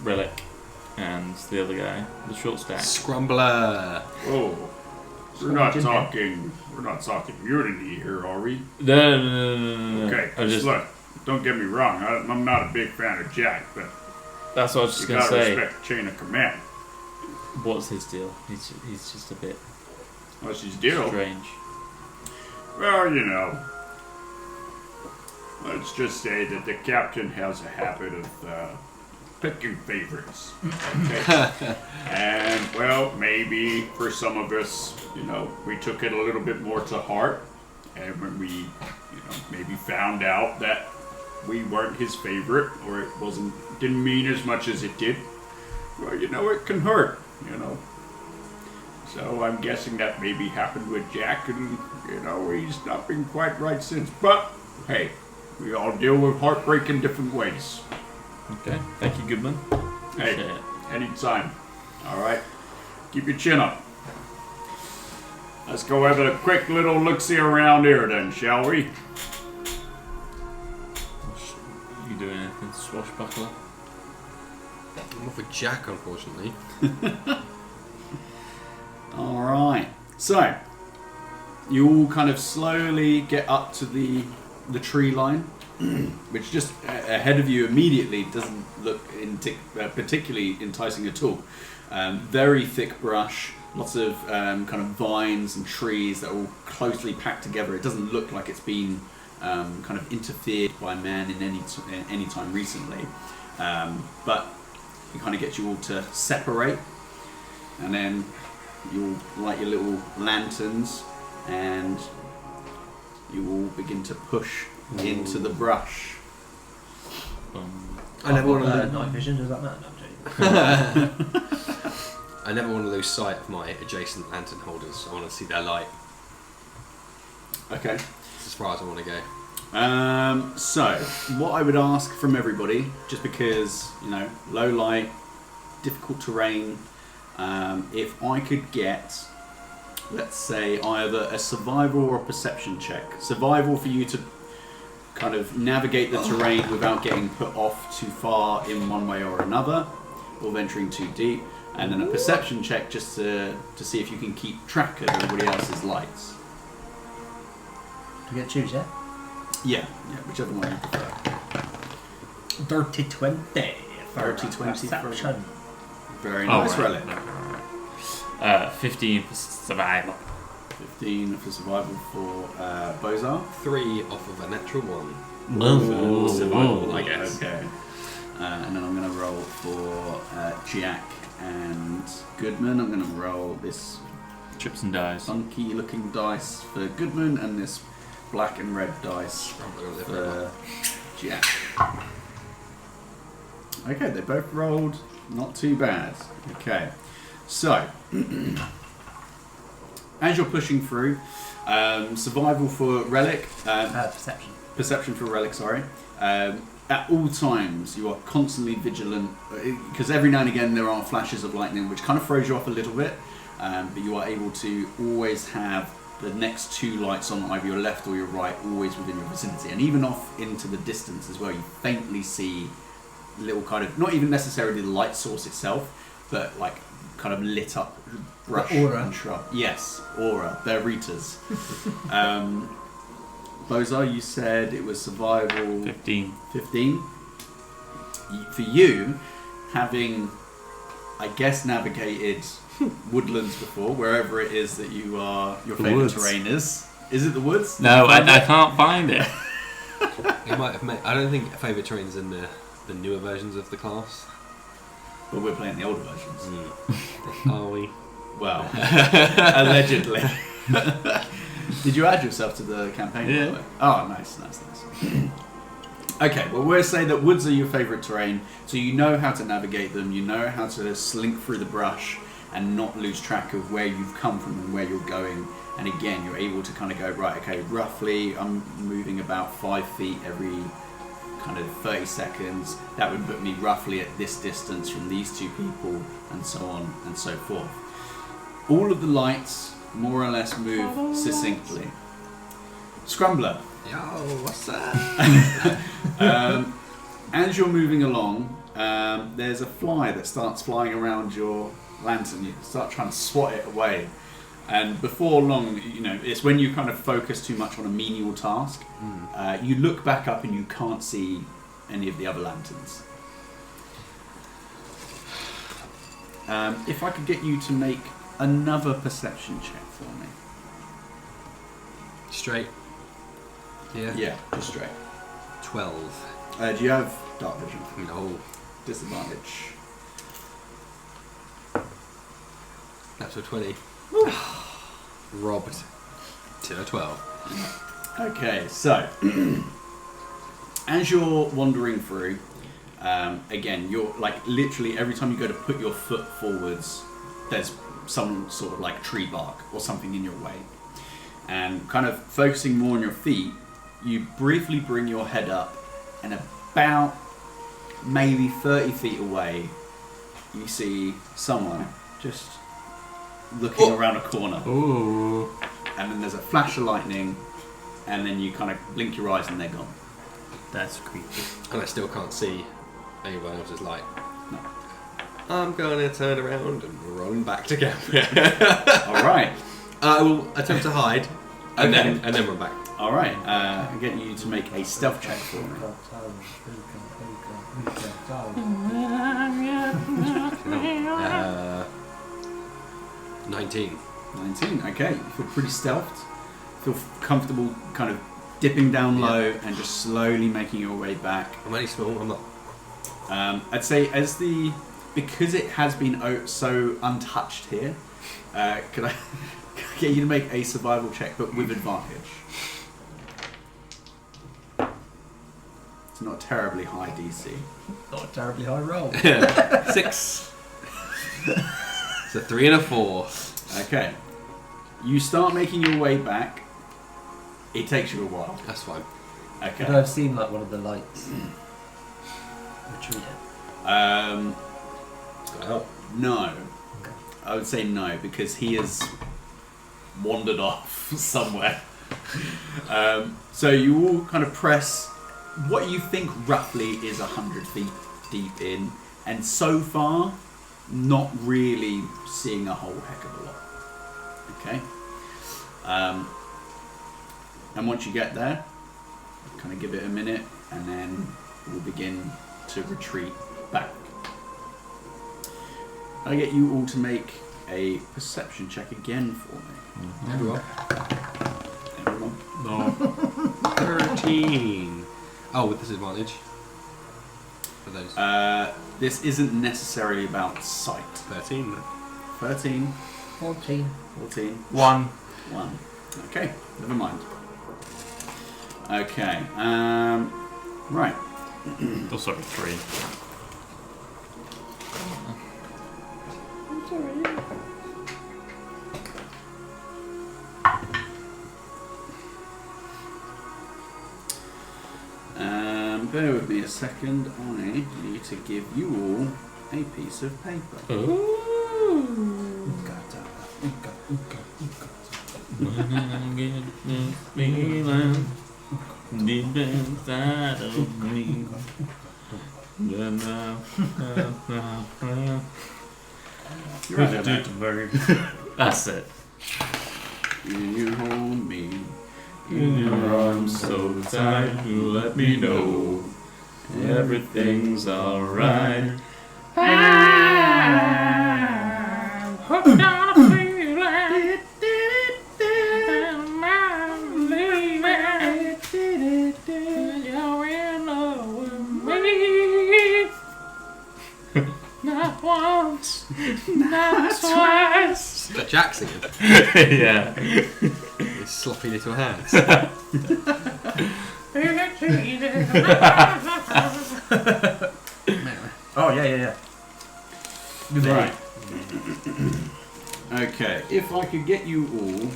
Relic, and the other guy, the short stack. Scrumbler. Whoa. We're not talking unity here, are we? No. Okay, I just, look, don't get me wrong. I'm not a big fan of Jack, but that's what I was just you going to gotta say. respect the chain of command. What's his deal? He's just a bit What's his deal? strange. Well, you know, let's just say that the captain has a habit of picking favorites. Okay? And, well, maybe for some of us, you know, we took it a little bit more to heart. And when we, you know, maybe found out that we weren't his favorite, or it didn't mean as much as it did, well, you know, it can hurt, you know. So I'm guessing that maybe happened with Jack, and, you know, he's not been quite right since. But, hey, we all deal with heartbreak in different ways. Okay, thank you, Goodman. Hey, Appreciate it. anytime. All right? Keep your chin up. Let's go have a quick little look-see around here then, shall we? You doing anything, swashbuckler? I'm off with Jack, unfortunately. Alright. So, you all kind of slowly get up to the tree line, which just ahead of you immediately doesn't look particularly enticing at all. Very thick brush, lots of kind of vines and trees that are all closely packed together. It doesn't look like it's been kind of interfered by man in any time recently. But it kind of gets you all to separate, and then you'll light your little lanterns, and you all begin to push into the brush. I never want to lose. Night vision, does that matter? No, I'm joking. I never want to lose sight of my adjacent lantern holders. I want to see their light. Okay. That's as far as I want to go. So, what I would ask from everybody, just because, you know, low light, difficult terrain, if I could get, let's say, either a survival or a perception check. Survival for you to kind of navigate the terrain without getting put off too far in one way or another, or venturing too deep, and then a perception check just to see if you can keep track of everybody else's lights. Do we get to choose, yeah? Yeah, whichever one you prefer. Dirty 20. Dirty 20 for perception. Very nice, right. Relic. 15 for survival. 15 for survival for Bozar. 3 off of a natural 1. Survival, I guess. Okay. And then I'm going to roll for Jack and Goodman. I'm going to roll this Chips and dice. funky looking dice for Goodman and this black and red dice for Jack. Okay, they both rolled not too bad. Okay, so as you're pushing through, survival for Relic, Perception. perception for Relic, sorry. At all times, you are constantly vigilant, because every now and again there are flashes of lightning which kind of throws you off a little bit, but you are able to always have the next two lights on either your left or your right, always within your vicinity. And even off into the distance as well, you faintly see little kind of, not even necessarily the light source itself, but like kind of lit up brush Aura. and shrub. Yes, aura. They're Ritas. Bozar, you said it was survival 15. 15. For you, having, I guess, navigated woodlands before, wherever it is that you are, your The favourite woods. terrain is. Is it the woods? No, Did you I find can't find it. It might have made, I don't think favourite terrain's in the newer versions of the class. it? But we're playing the older versions. Are we? Well, allegedly. Did you add yourself to the campaign? by the Yeah. way? Oh, nice. Okay, well, we'll say that woods are your favourite terrain, so you know how to navigate them, you know how to slink through the brush and not lose track of where you've come from and where you're going. And again, you're able to kind of go, right, okay, roughly I'm moving about 5 feet every kind of 30 seconds. That would put me roughly at this distance from these two people, and so on and so forth. All of the lights more or less move succinctly. Scrumbler, Yo, what's that? as you're moving along, there's a fly that starts flying around your lantern. You start trying to swat it away. And before long, you know, it's when you kind of focus too much on a menial task, you look back up and you can't see any of the other lanterns. If I could get you to make another perception check for me. Straight. Yeah. Yeah, just straight. 12. Do you have dark vision? No. Disadvantage. That's a 20. Robbed. To a 12. Okay, so as you're wandering through, again, you're like literally every time you go to put your foot forwards, there's some sort of like tree bark or something in your way. And kind of focusing more on your feet, you briefly bring your head up, and about maybe 30 feet away, you see someone just looking around a corner. Ooh. And then there's a flash of lightning, and then you kind of blink your eyes and they're gone. That's creepy. And I still can't see anyone else's light. No. I'm gonna turn around and run back to camp. Alright. I will attempt to hide and then run back. Alright. I get you to make a stealth check for me. 19. 19. Okay. You feel pretty stealthed. Feel comfortable kind of dipping down low and just slowly making your way back. I'm only small, I'm not. I'd say because it has been so untouched here, could I get you to make a survival check but with advantage? It's not a terribly high DC. Not a terribly high roll. 6. It's a 3 and a 4. Okay. You start making your way back. It takes you a while. That's fine. Okay. Could I have seen like one of the lights retreating? It's gonna help. No. I would say no, because he has wandered off somewhere. So you all kind of press what you think roughly is 100 feet deep in, and so far, not really seeing a whole heck of a lot. Okay? And once you get there, kind of give it a minute, and then we'll begin to retreat back. I get you all to make a perception check again for me. Everyone. Everyone. No. 13. Oh, with disadvantage. for those? This isn't necessarily about sight. 13. 13, 14. 14, 1. 1. Okay, never mind. Okay, right. Oh, sorry, 3. Bear with me a second. I need to give you all a piece of paper. Deep inside of me. That's it. You hold me In your arms so tight, you let me know everything's alright. I'm hooked on a feeling. You're in love with me. Not once, not twice. Is that Jack singing? Yeah. His sloppy little hands. Oh, yeah. Good Right. Okay, if I could get you all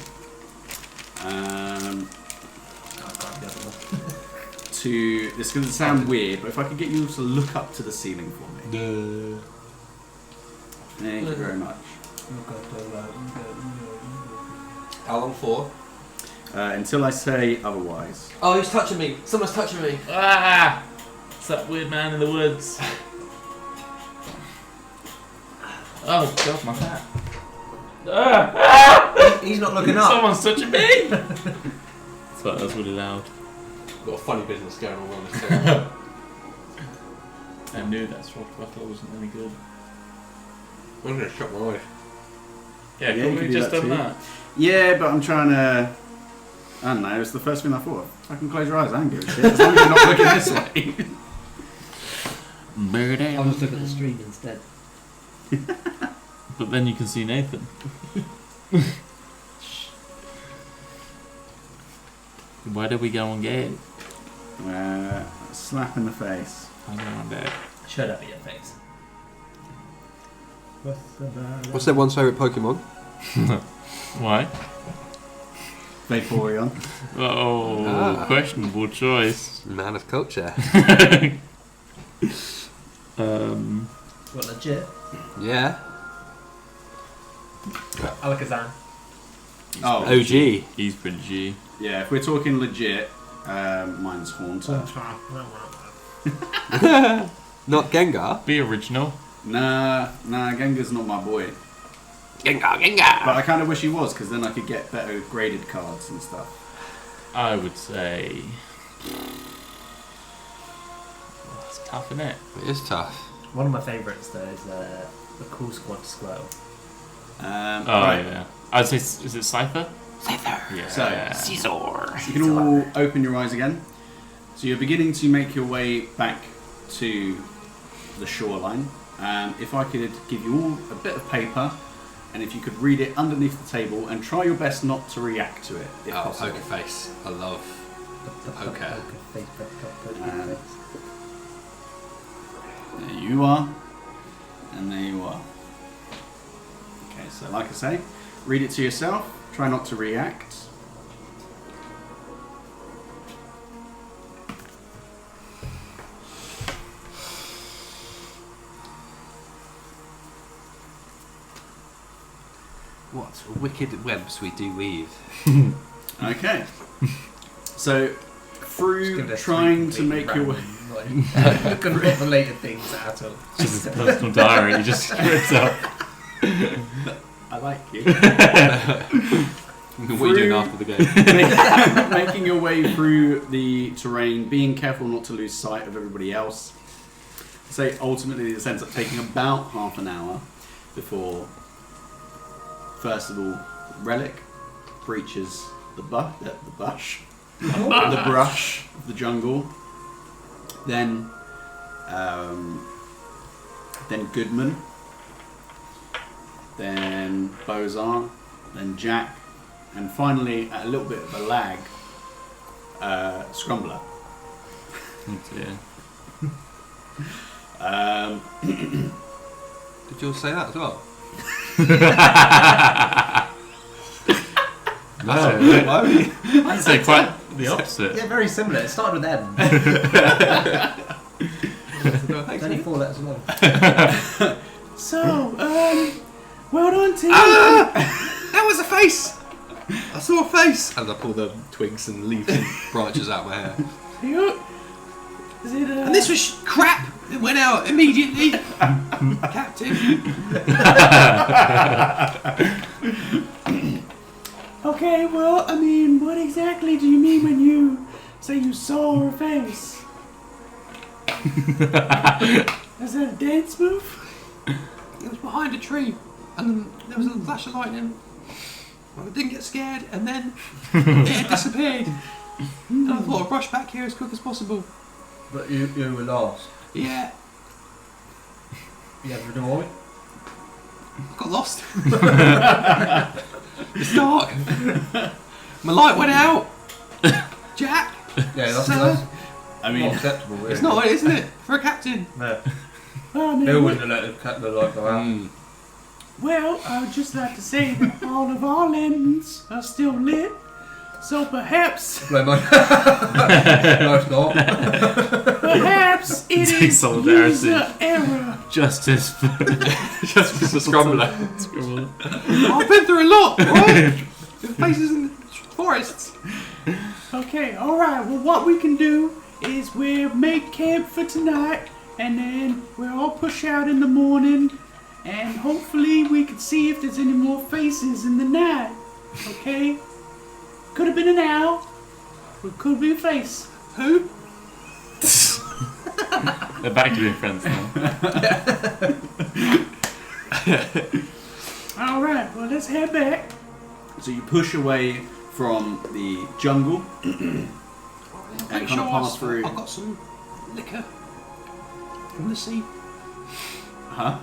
to... This is going to sound weird, but if I could get you all to look up to the ceiling for me. Thank you very much. How long for? Until I say otherwise. Oh, he's touching me. Someone's touching me. Ah! It's that weird man in the woods. Oh god, my hat. He's not looking up. Someone's touching me! That was really loud. Got a funny business going on this table. I knew that soft buckle wasn't any good. I'm going to shut my eyes. Yeah, Yeah, you could can we do just that done too. that? Yeah, but I'm trying to... I don't know, it's the first thing I thought. I can close your eyes, I don't give a shit. As long as you're not looking this way. I'll just look at the stream instead. But then you can see Nathan. Why did we go on game? Slap in the face. I don't want that. Shut up, your face. What's everyone's favourite Pokemon? Why? Vaporeon. Oh, questionable choice. Man of culture. What, legit? Yeah. Alakazam. Oh, OG. He's pretty G. yeah, if we're talking legit, mine's Haunter. Not Gengar. Be original. Nah, Gengar's not my boy. Gengar. But I kind of wish he was, because then I could get better graded cards and stuff. I would say. It's tough, isn't it? It is tough. One of my favourites, though, is the Cool Squad Squirtle. Right. Yeah. I'd say, is it Cypher? Cypher. Yeah. So, Caesar. you can all open your eyes again. So you're beginning to make your way back to the shoreline. If I could give you all a bit of paper, and if you could read it underneath the table, and try your best not to react to it, if Oh, possible. poker face. I love. Okay. There you are, and there you are. Okay, so like I say, read it to yourself. Try not to react. What wicked webs we do weave. Okay. So, through trying to make your way... Couldn't get related things at all. Just his personal diary, he just scripts up. I like you. What are you doing after the game? Making your way through the terrain, being careful not to lose sight of everybody else. So ultimately this ends up taking about half an hour before, first of all, Relic breaches the brush of the jungle. Then then Goodman, then Bozar, then Jack, and finally, at a little bit of a lag, Scrumbler. Oh dear. Did you all say that as well? No, Why would you- I'd say quite the opposite. Yeah, very similar. It started with M. It's only 4 letters long. So, well done, team. That was a face! I saw a face! And I pull the twigs and leaves and branches out my hair. Is it, And this was crap! It went out immediately! Captain! Okay, well, I mean, what exactly do you mean when you say you saw her face? Is that a dance move? It was behind a tree, and then there was a flash of lightning. I didn't get scared, and then it had disappeared. And I thought I'd rush back here as quick as possible. But you were lost. Yeah, You ever do all? I got lost. It's dark. My light went out. Jack. Yeah, that's Sir? I not mean, acceptable, really. It's not, isn't it? For a captain. No. oh, man, Bill wouldn't have let the light go out. well, I would just like to say that all of our lanterns are still lit, so perhaps Blow my... No, it's not. Perhaps it Take is solidarity. user error. Justice for Scrumbler. Scrumbler. I've been through a lot, right? Places in the forests. Okay, alright, well what we can do is we'll make camp for tonight and then we'll all push out in the morning and hopefully we can see if there's any more faces in the night. Okay? Could have been an owl, or it could be a face. Who? They're back to being friends now. Alright, well let's head back. So you push away from the jungle and Make kind of pass through. I've got some liquor from the sea. Huh?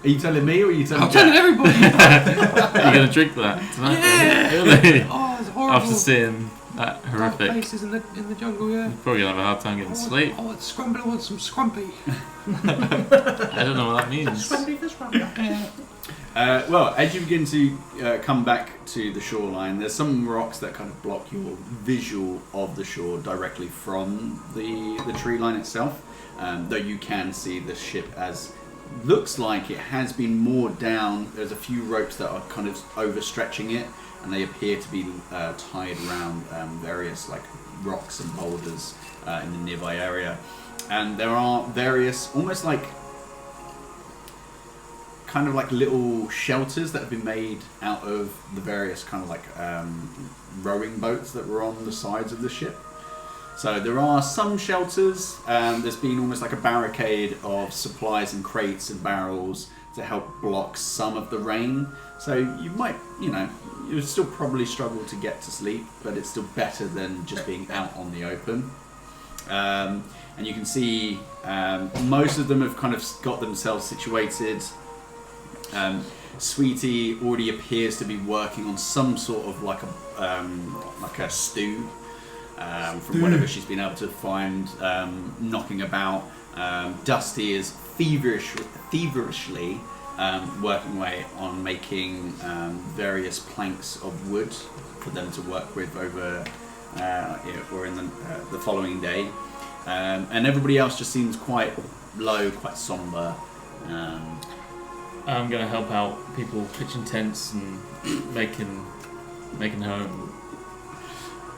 Are you telling me or are you telling I'm telling everybody. You're going to drink that tonight? Yeah. Really? Oh, it's horrible. After seeing that Dark horrific, places in the jungle, yeah. you're probably going to have a hard time getting sleep. I want scrumpy. I want some scrumpy. I don't know what that means. Scrumpy for scrumpy. Well, as you begin to come back to the shoreline, there's some rocks that kind of block your visual of the shore directly from the tree line itself. Though you can see the ship as looks like it has been moored down. There's a few ropes that are kind of overstretching it, and they appear to be tied around various like rocks and boulders in the nearby area. And there are various, almost like kind of like little shelters that have been made out of the various kind of like rowing boats that were on the sides of the ship. So there are some shelters. There's been almost like a barricade of supplies and crates and barrels to help block some of the rain. So you might, you would still probably struggle to get to sleep, but it's still better than just being out on the open. And you can see most of them have kind of got themselves situated. Sweetie already appears to be working on some sort of like a stew from whatever she's been able to find, knocking about. Dusty is feverishly working away on making various planks of wood for them to work with over or in the following day. And everybody else just seems quite low, quite somber. I'm going to help out people pitching tents and making home.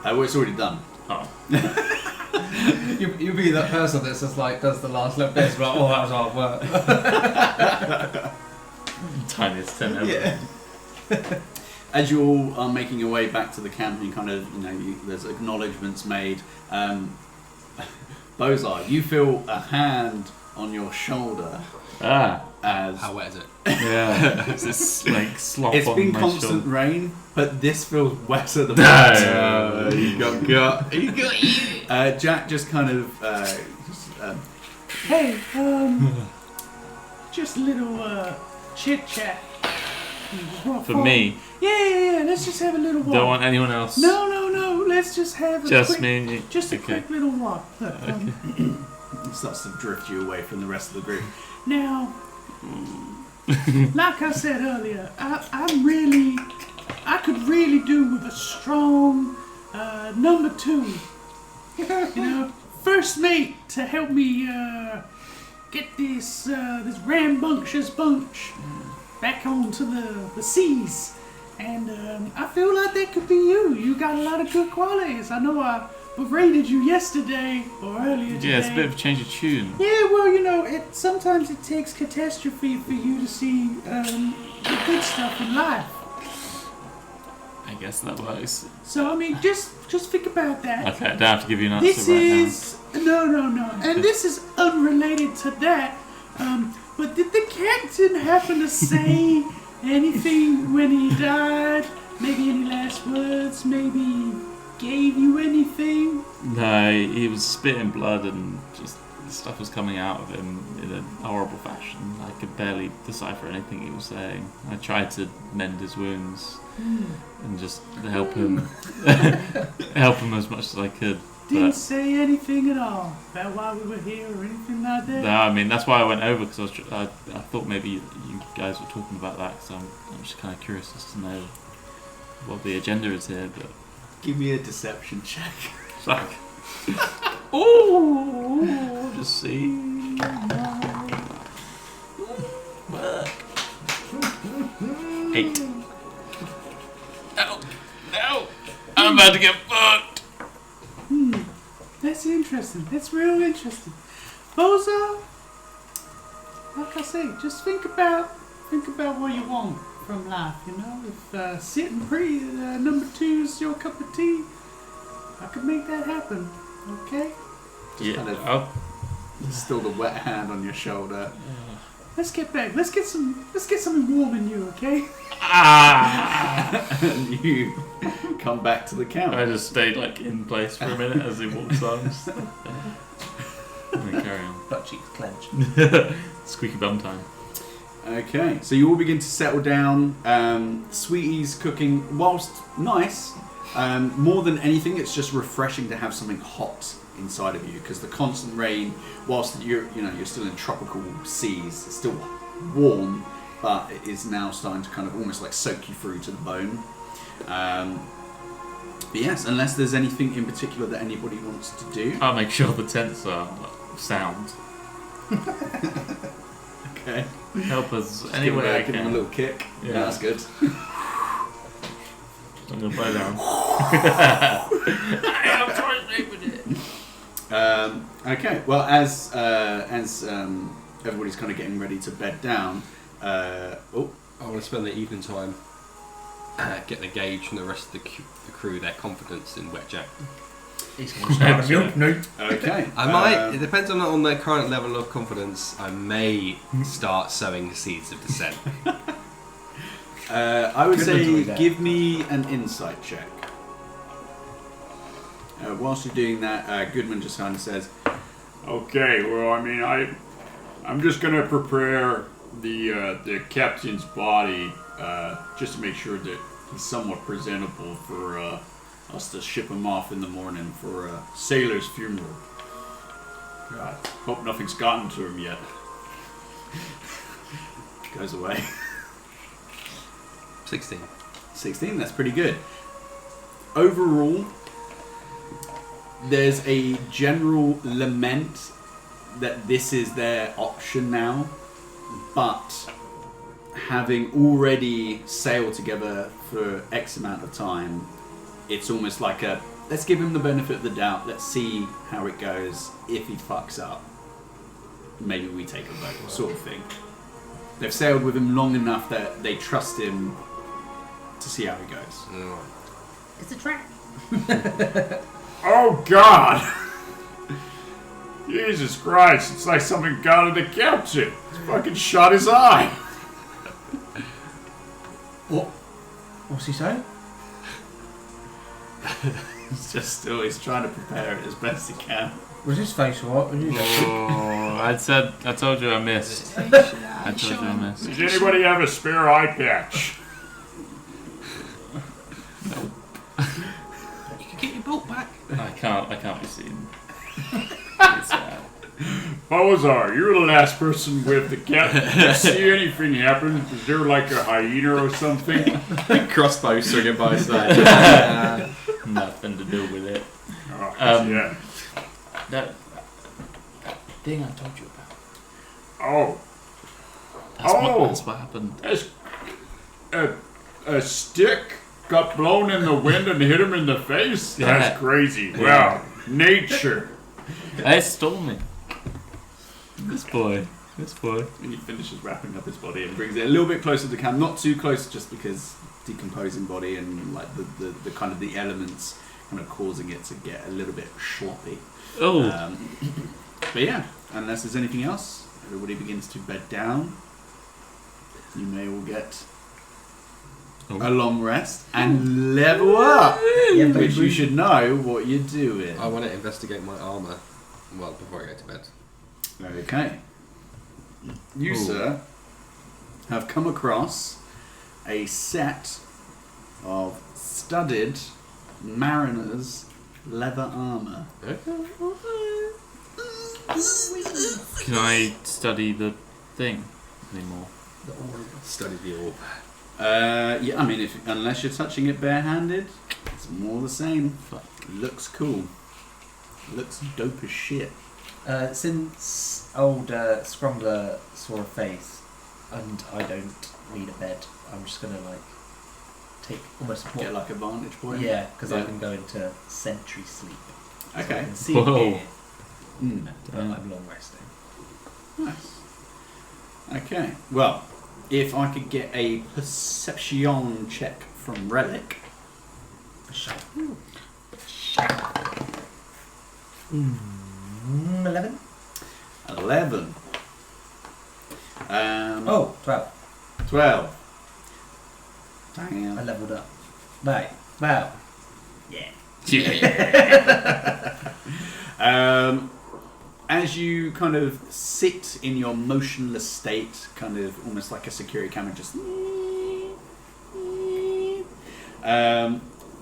Well, it's already done. Oh. You'll be that person that's just like does the last little bits, like, oh, that was hard work. Tiniest tent ever. Yeah. As you all are making your way back to the camp, you kind of, there's acknowledgements made. Bozar, you feel a hand on your shoulder. Ah. As How wet is it? Yeah. It's this like slop it's on been my constant shoulder. rain, but this feels wetter than No. you got. Jack just kind of Hey, just a little chit chat. For me, Yeah. Let's just have a little walk. don't want anyone else. No. Let's just have a Just quick, me and you. just a Okay. quick little walk. Look, It starts to drift you away from the rest of the group. now, like I said earlier, I could really do with a strong number 2. You know, first mate to help me get this rambunctious bunch back onto the seas. And I feel like that could be you. You got a lot of good qualities. I know I berated you yesterday or earlier today. Yeah, it's a bit of a change of tune. Yeah, well, you know, sometimes it takes catastrophe for you to see the good stuff in life. I guess that works. So I mean, just think about that. Okay, I don't have to give you an answer This right is no, and this is unrelated to that. But did the captain happen to say anything when he died? Maybe any last words? Maybe he gave you anything? now. No, he was spitting blood and just stuff was coming out of him in a horrible fashion. I could barely decipher anything he was saying. I tried to mend his wounds and just help him, as much as I could. Didn't say anything at all about why we were here or anything like that? No, I mean that's why I went over because I thought maybe you guys were talking about that because I'm just kind of curious as to know what the agenda is here. But Give me a deception check. fuck. Oh, just see. 8. No, I'm about to get fucked. That's interesting. That's real interesting. Bozo, like I say, just think about what you want from life, you know? If sitting pretty, number 2 is your cup of tea, I could make that happen, okay? Yeah. kind of- Oh. Still the wet hand on your shoulder. Let's get back. Let's get something warm in you, okay? And you come back to the camp. I just stayed like in place for a minute as he walks on. And then carry on. Butt cheeks clench. Squeaky bum time. Okay, so you all begin to settle down. Sweetie's cooking, whilst nice, more than anything, it's just refreshing to have something hot inside of you because the constant rain, whilst you're still in tropical seas, it's still warm, but it is now starting to kind of almost like soak you through to the bone. But yes, unless there's anything in particular that anybody wants to do. I'll make sure the tents are sound. Okay. Help us Just any give way I him a can. little kick. Yeah. Yeah, that's good. I'm gonna play down. I'm trying to open it. Okay, well, as everybody's kind of getting ready to bed down, I want to spend the evening time getting a gauge from the rest of the crew their confidence in Wet Jack. He's going to start a milk note. okay. I might. It depends on their current level of confidence. I may start sowing the seeds of dissent. I would Goodman's say always there. give me an insight check. Whilst you're doing that, Goodman just kind of says, Okay, well, I mean, I'm just gonna prepare the captain's body just to make sure that he's somewhat presentable for us to ship him off in the morning for a sailor's funeral. God, hope nothing's gotten to him yet. goes away. 16. 16, that's pretty good. Overall, there's a general lament that this is their option now, but having already sailed together for X amount of time, it's almost like a, let's give him the benefit of the doubt, let's see how it goes. If he fucks up, maybe we take a vote, sort of thing. They've sailed with him long enough that they trust him to see how he goes. It's a trap. Oh God! Jesus Christ! It's like something got into the captain. It's fucking shot his eye. What's he saying? He's just still, he's trying to prepare it as best he can. Was his face alright when you left? Oh, I told you I missed. I told you I missed. Does anybody have a spare eye patch? You can get your boat back. I can't be seen. It's sad. Balazar, you're the last person with the captain. Did you see anything happen? Is there like a hyena or something? Crossbow swinging by his side. Nothing to do with it. Oh, Yeah. That thing I told you about. Oh, That's what happened. that's a stick got blown in the wind and hit him in the face? Yeah. That's crazy. Yeah. Wow. Nature. It's stormy. This boy. And he finishes wrapping up his body and brings it a little bit closer to camp, not too close, just because decomposing body and like the kind of the elements kind of causing it to get a little bit sloppy. Oh. But yeah, unless there's anything else, everybody begins to bed down. You may all get a long rest and level up, which you should know what you're doing. I want to investigate my armour. Well, before I go to bed. Okay. You, sir, have come across a set of studded mariner's leather armour. Can I study the thing anymore? Study the orb. Yeah, I mean, unless you're touching it barehanded, it's more the same. Looks cool. Looks dope as shit. Since old Scrumbler saw a face, and I don't need a bed, I'm just gonna like take almost Get like a vantage point. yeah, because I can go into sentry sleep. So I Okay. can see Whoa. here, Mm. but I'm long resting. Nice. Okay. Well, if I could get a perception check from Relic. 11? 11. 12. 12. I Damn. leveled up. Right. Wow. Yeah. As you kind of sit in your motionless state, kind of almost like a security camera, just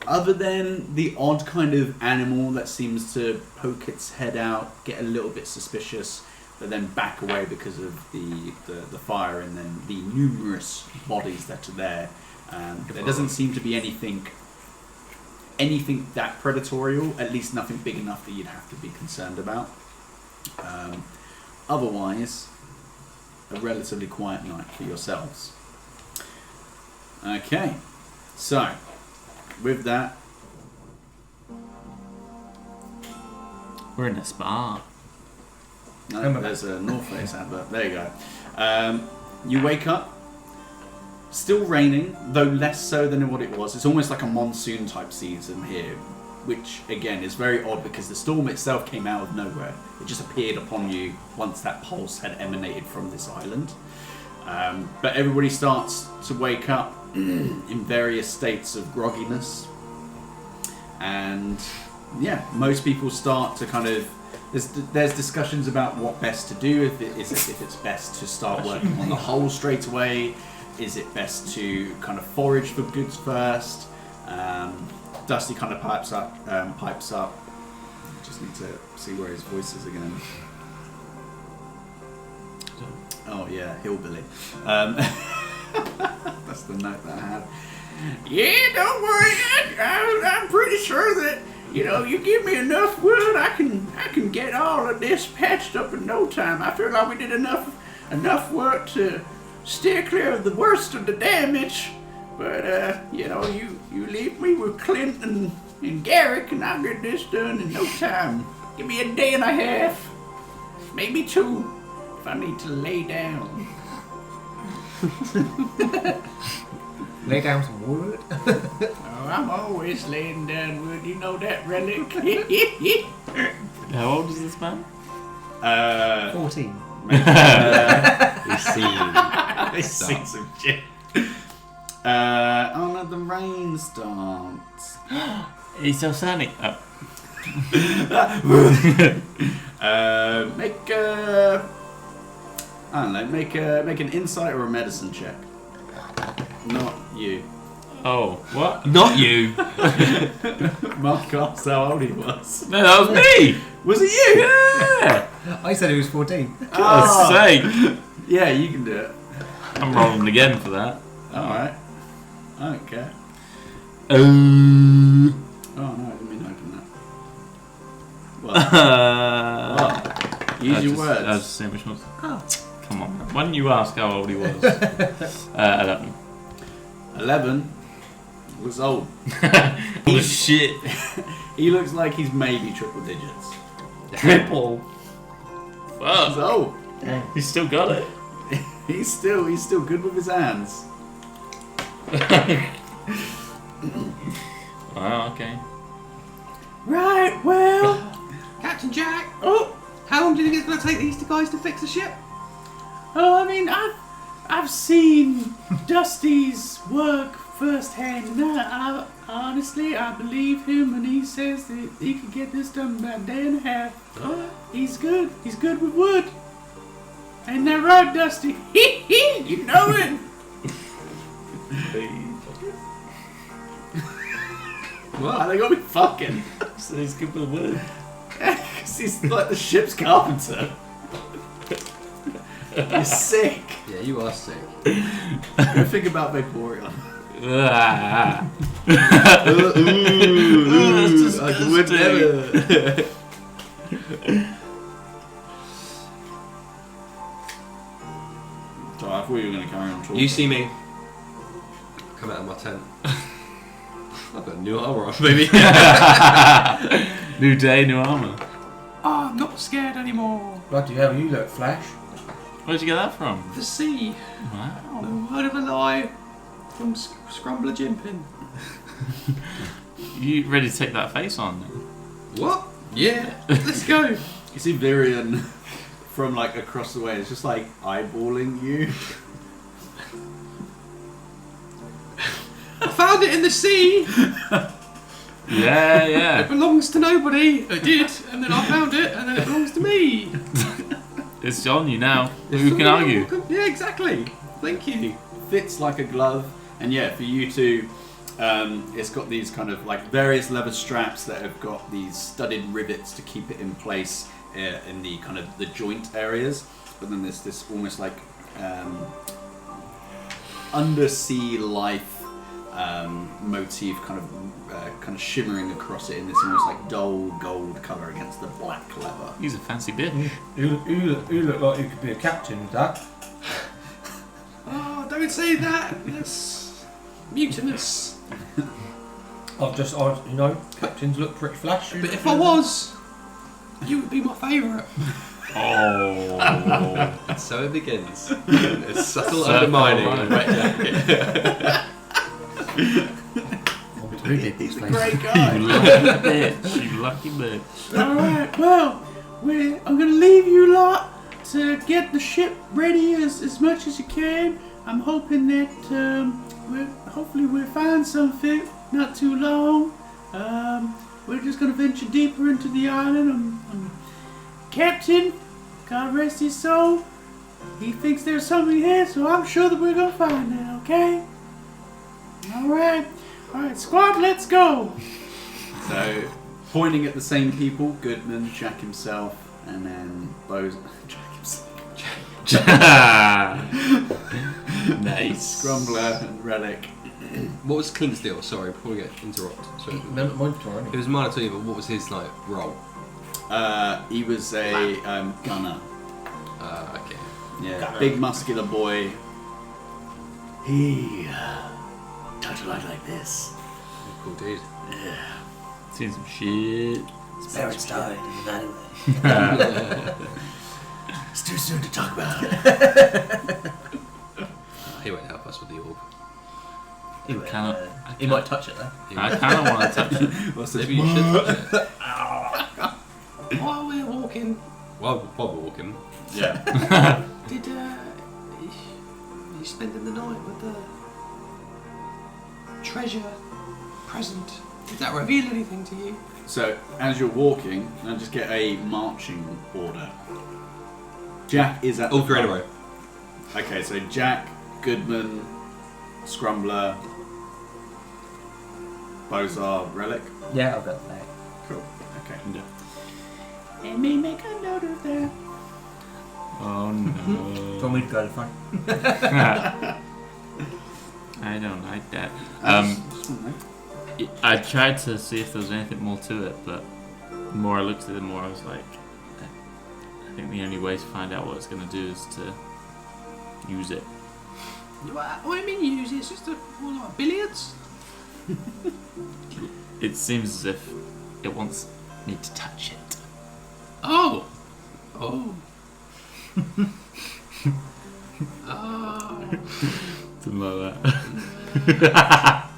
other than the odd kind of animal that seems to poke its head out, get a little bit suspicious, but then back away because of the fire and then the numerous bodies that are there. There doesn't seem to be anything that predatorial, at least nothing big enough that you'd have to be concerned about. Otherwise, a relatively quiet night for yourselves. Okay, so with that, We're in a spa. no, there's a North Face advert. There you go. You wake up. Still raining, though less so than what it was. It's almost like a monsoon type season here, which again is very odd because the storm itself came out of nowhere. It just appeared upon you once that pulse had emanated from this island. But everybody starts to wake up in various states of grogginess. And yeah, most people start to kind of... There's discussions about what best to do, if it's best to start working on the hole straight away. Is it best to kind of forage for goods first? Dusty kind of pipes up. Just need to see where his voice is again. Oh yeah, hillbilly. That's the note that I had. Yeah, don't worry. I'm pretty sure that you give me enough wood, I can get all of this patched up in no time. I feel like we did enough work to steer clear of the worst of the damage, but you leave me with Clint and Garrick, and I'll get this done in no time. Give me a day and a half, maybe 2, if I need to lay down. Lay down some wood. Oh, I'm always laying down wood. You know that, Relic. How old is this man? 14. He's seen. They see some shit. Oh no, the rain starts. He's still standing. Oh. Make I don't know. Make an insight or a medicine check. Not you. Oh, what? Not you. Mark asked how old he was. No, that was me! Was it you? Yeah! I said he was 14. God's sake! Yeah, you can do it. I'm rolling again for that. Alright. I don't care. Oh Oh no, I didn't mean to open that. What? Use your words. I was just saying which ones. Oh, come on. Why didn't you ask how old he was? 11. 11 looks old. Oh shit. He looks like he's maybe triple digits. Triple. He's Fuck. old. He's still got it. He's still good with his hands. Wow, okay. Right, well, Captain Jack. oh, How long do you think it's going to take these two guys to fix the ship? I mean, I've seen Dusty's work firsthand, and I honestly, I believe him when he says that he could get this done in about a day and a half. He's good. He's good with wood. Ain't that right, Dusty? You know it. What? They got me fucking. So he's good with wood. Because he's like the ship's carpenter. You're sick. Yeah, you are sick. Go think about Vaporeon. Ah. Ooh, I would never. Sorry, I thought you were going to carry on talking. You see me come out of my tent. I've got a new armor on, baby. New day, new armour. Oh, I'm not scared anymore. Bloody hell, you look Flash. Where'd you get that from? The sea. Wow. Oh, word of a lie from Scrumbler Jimpin. You ready to take that face on? What? Yeah. Let's go. You see Virion from like across the way. It's just like eyeballing you. I found it in the sea. Yeah, yeah. It belongs to nobody. It did, and then I found it, and then it belongs to me. It's on you now. Who can argue? Yeah, exactly. Thank you. Fits like a glove, and yeah, for you to, it's got these kind of like various leather straps that have got these studded rivets to keep it in place in the kind of the joint areas. But then there's this almost like undersea life motif kind of shimmering across it in this almost like dull gold colour against the black leather. He's a fancy bitch. You look like you could be a captain with that. Oh, don't say that. That's mutinous. Captains look pretty flashy. But if I was, you would be my favourite. Oh. So it begins. A subtle undermining of the red jacket. He's a great guy. You lucky bitch. You lucky bitch. Alright, well, I'm going to leave you lot to get the ship ready as much as you can. I'm hoping that hopefully we'll find something not too long. We're just going to venture deeper into the island. I'm Captain, God rest his soul. He thinks there's something here, so I'm sure that we're going to find it, okay? Alright, squad, let's go. So, pointing at the same people, Goodman, Jack himself, and then Bose. Jack himself. Nice. Scrumbler and Relic. What was Clint's deal? Sorry, before we get interrupted. Sorry. Mine It was minor to you, but what was his like role? He was a gunner. Okay. Yeah, Gunner. big muscular boy. He talked a lot like this. Cool dude. Seen some shit. His parents died in the valley. It's too soon to talk about it. He won't help us with the orb. He might touch it though. I kind of want to touch it. What's this? Maybe you should touch it. While we're walking, While we're walking. Yeah. did you spending the night with the treasure present? Did that reveal anything to you? So, as you're walking, I'll just get a marching order. Jack is at All the three in a front. row. Okay, so Jack, Goodman, Scrumbler, Bozar, Relic. Yeah, I'll go there. Cool. Okay. Let me make a note of that. Oh Do you want me to go to the front? no. I don't like that. Just one minute. I tried to see if there was anything more to it, but the more I looked at it, the more I was like, I think the only way to find out what it's going to do is to use it. What do you mean use it? It's just like billiards? It seems as if it wants me to touch it. Oh. Oh. Oh. Something like that.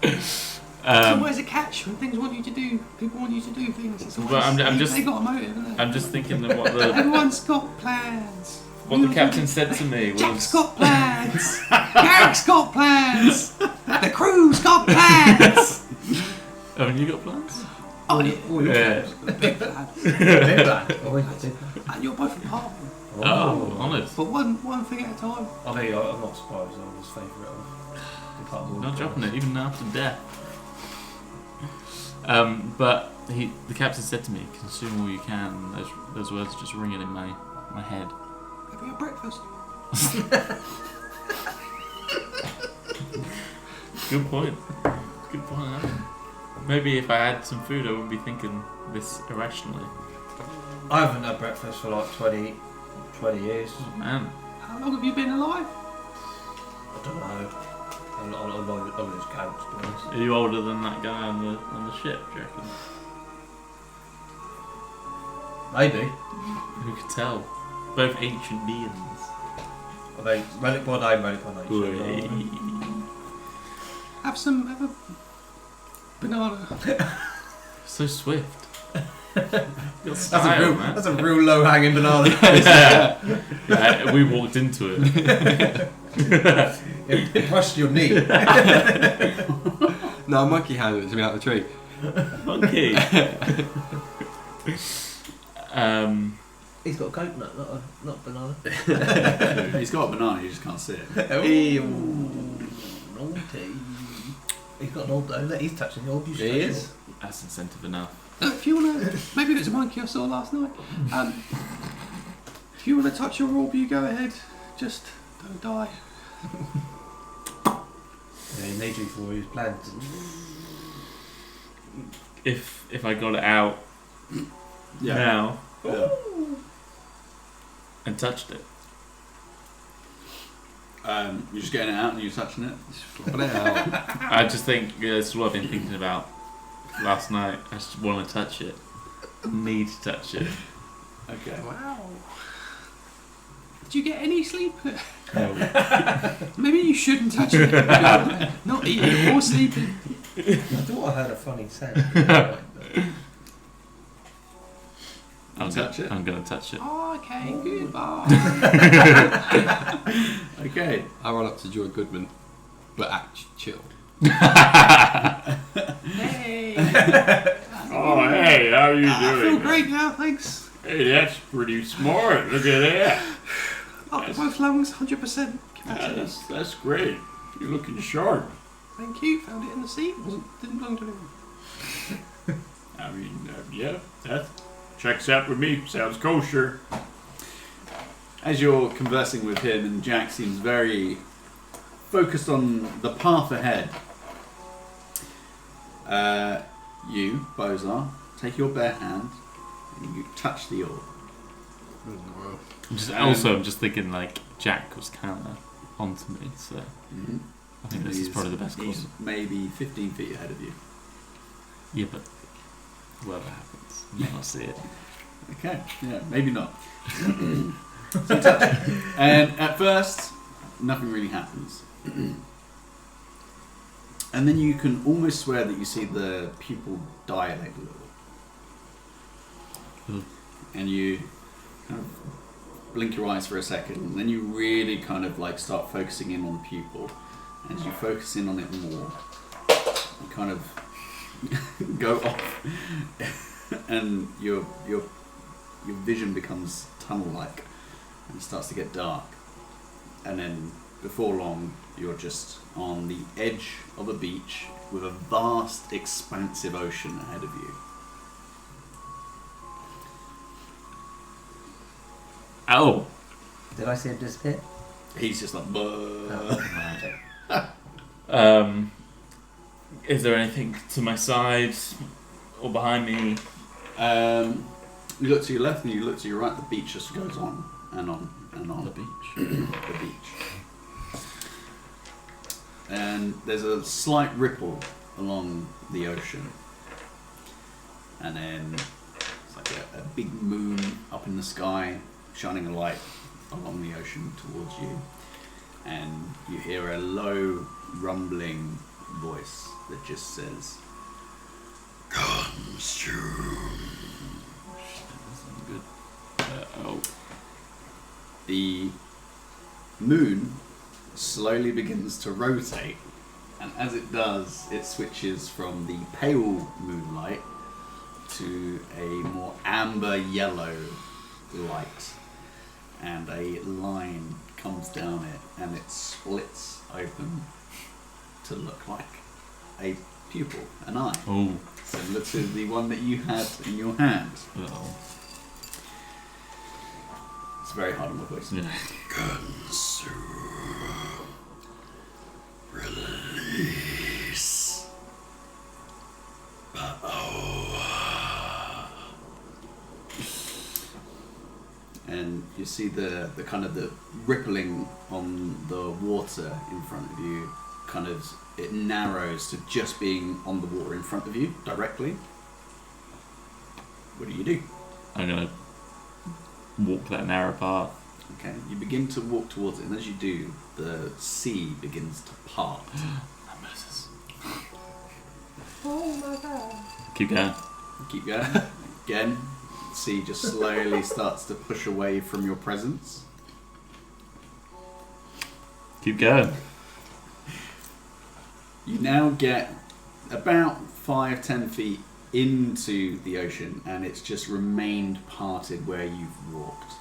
There's always a catch when things want you to do. People want you to do things. It's always, But I'm just- they got a motive, haven't they? I'm just thinking of what the Everyone's got plans. what the captain said to me was. Jack's got plans. Garrick's got plans. The crew's got plans. Haven't you got plans? Oh, yeah. Yeah. Big plans. Big black. Always got big black. And you're both from Harvard. Oh, honest. But one thing at a time. I mean, I'm not surprised. I'm his favourite of the couple. Not dropping it, even after death. But the captain said to me, "Consume all you can." Those words just ringing in my head. Having a breakfast. Good point. Good point. Maybe if I had some food, I wouldn't be thinking this irrationally. I haven't had breakfast for like 20 years. Man, How long have you been alive? I don't know. I'm on his couch, to be honest. are you older than that guy on the ship? Do you reckon? Maybe. Who could tell? Both ancient beings. I mean, relic by name, relic by nature. Have a banana. So swift. Your That's style, man. a real low hanging banana. We walked into it. It brushed your knee. No, a monkey handed it to me out of the tree. Monkey. He's got a coconut, not a banana. He's got a banana, you just can't see it. Naughty. He's got an old donut. He's touching the orb. You should He touch is. it. That's incentive enough. If you wanna, maybe it was a monkey I saw last night. If you wanna touch your orb, you go ahead. Just don't die. Yeah, he needs you for his plans. If I got it out Yeah. now Yeah. and touched it. You're just getting it out and you're touching it. Just flopping it out. I just think this is what I've been thinking about last night. I just want to touch it. Need to touch it. Okay. Wow. Did you get any sleep? No. Maybe you shouldn't touch it. Not eating or sleeping. I thought I heard a funny sound. I'm gonna touch it. Okay, goodbye. Okay. I run up to Joy Goodman, but act chill. Hey. Oh, hey, how are you I feel doing? great now, thanks. Hey, that's pretty smart. Look at that. After both lungs, 100% Yeah, capacity. that's great. You're looking sharp. Thank you. Found it in the sea. Didn't belong to anyone. I mean, yeah, that checks out with me. Sounds kosher. As you're conversing with him, and Jack seems very focused on the path ahead, you, Bozar, take your bare hand and you touch the orb. I'm just thinking like Jack was kind of onto me, so Mm-hmm. I think this is probably the best He's course. maybe 15 feet ahead of you. Yeah, but whatever happens, you might not see it. Okay, yeah, maybe not. So you touch it. And at first, nothing really happens. And then you can almost swear that you see the pupil dilate a little. And you kind of blink your eyes for a second, and then you really kind of like start focusing in on the pupil. And as you focus in on it more, you kind of go off, and your vision becomes tunnel-like, and it starts to get dark, and then before long you're just on the edge of a beach with a vast, expansive ocean ahead of you. Oh. Did I see him disappear? He's just like, Is there anything to my side or behind me? You look to your left and you look to your right. The beach just goes on and on and on. The beach. The beach. And there's a slight ripple along the ocean, and then it's like a big moon up in the sky, shining a light along the ocean towards you, and you hear a low rumbling voice that just says, "Consume." Good. The moon slowly begins to rotate, and as it does, it switches from the pale moonlight to a more amber yellow light, and a line comes down it, and it splits open to look like a pupil, an eye, Oh. similar to the one that you had in your hand. Oh. It's very hard on my voice. Yeah. Consume. Release. And you see the kind of the rippling on the water in front of you, kind of it narrows to just being on the water in front of you directly. What do? I'm gonna walk that narrow path. Okay, you begin to walk towards it, and as you do, the sea begins to part. Moses. Oh my god. Keep going. Keep going. Again, the sea just slowly starts to push away from your presence. Keep going. You now get about 5-10 feet into the ocean, and it's just remained parted where you've walked.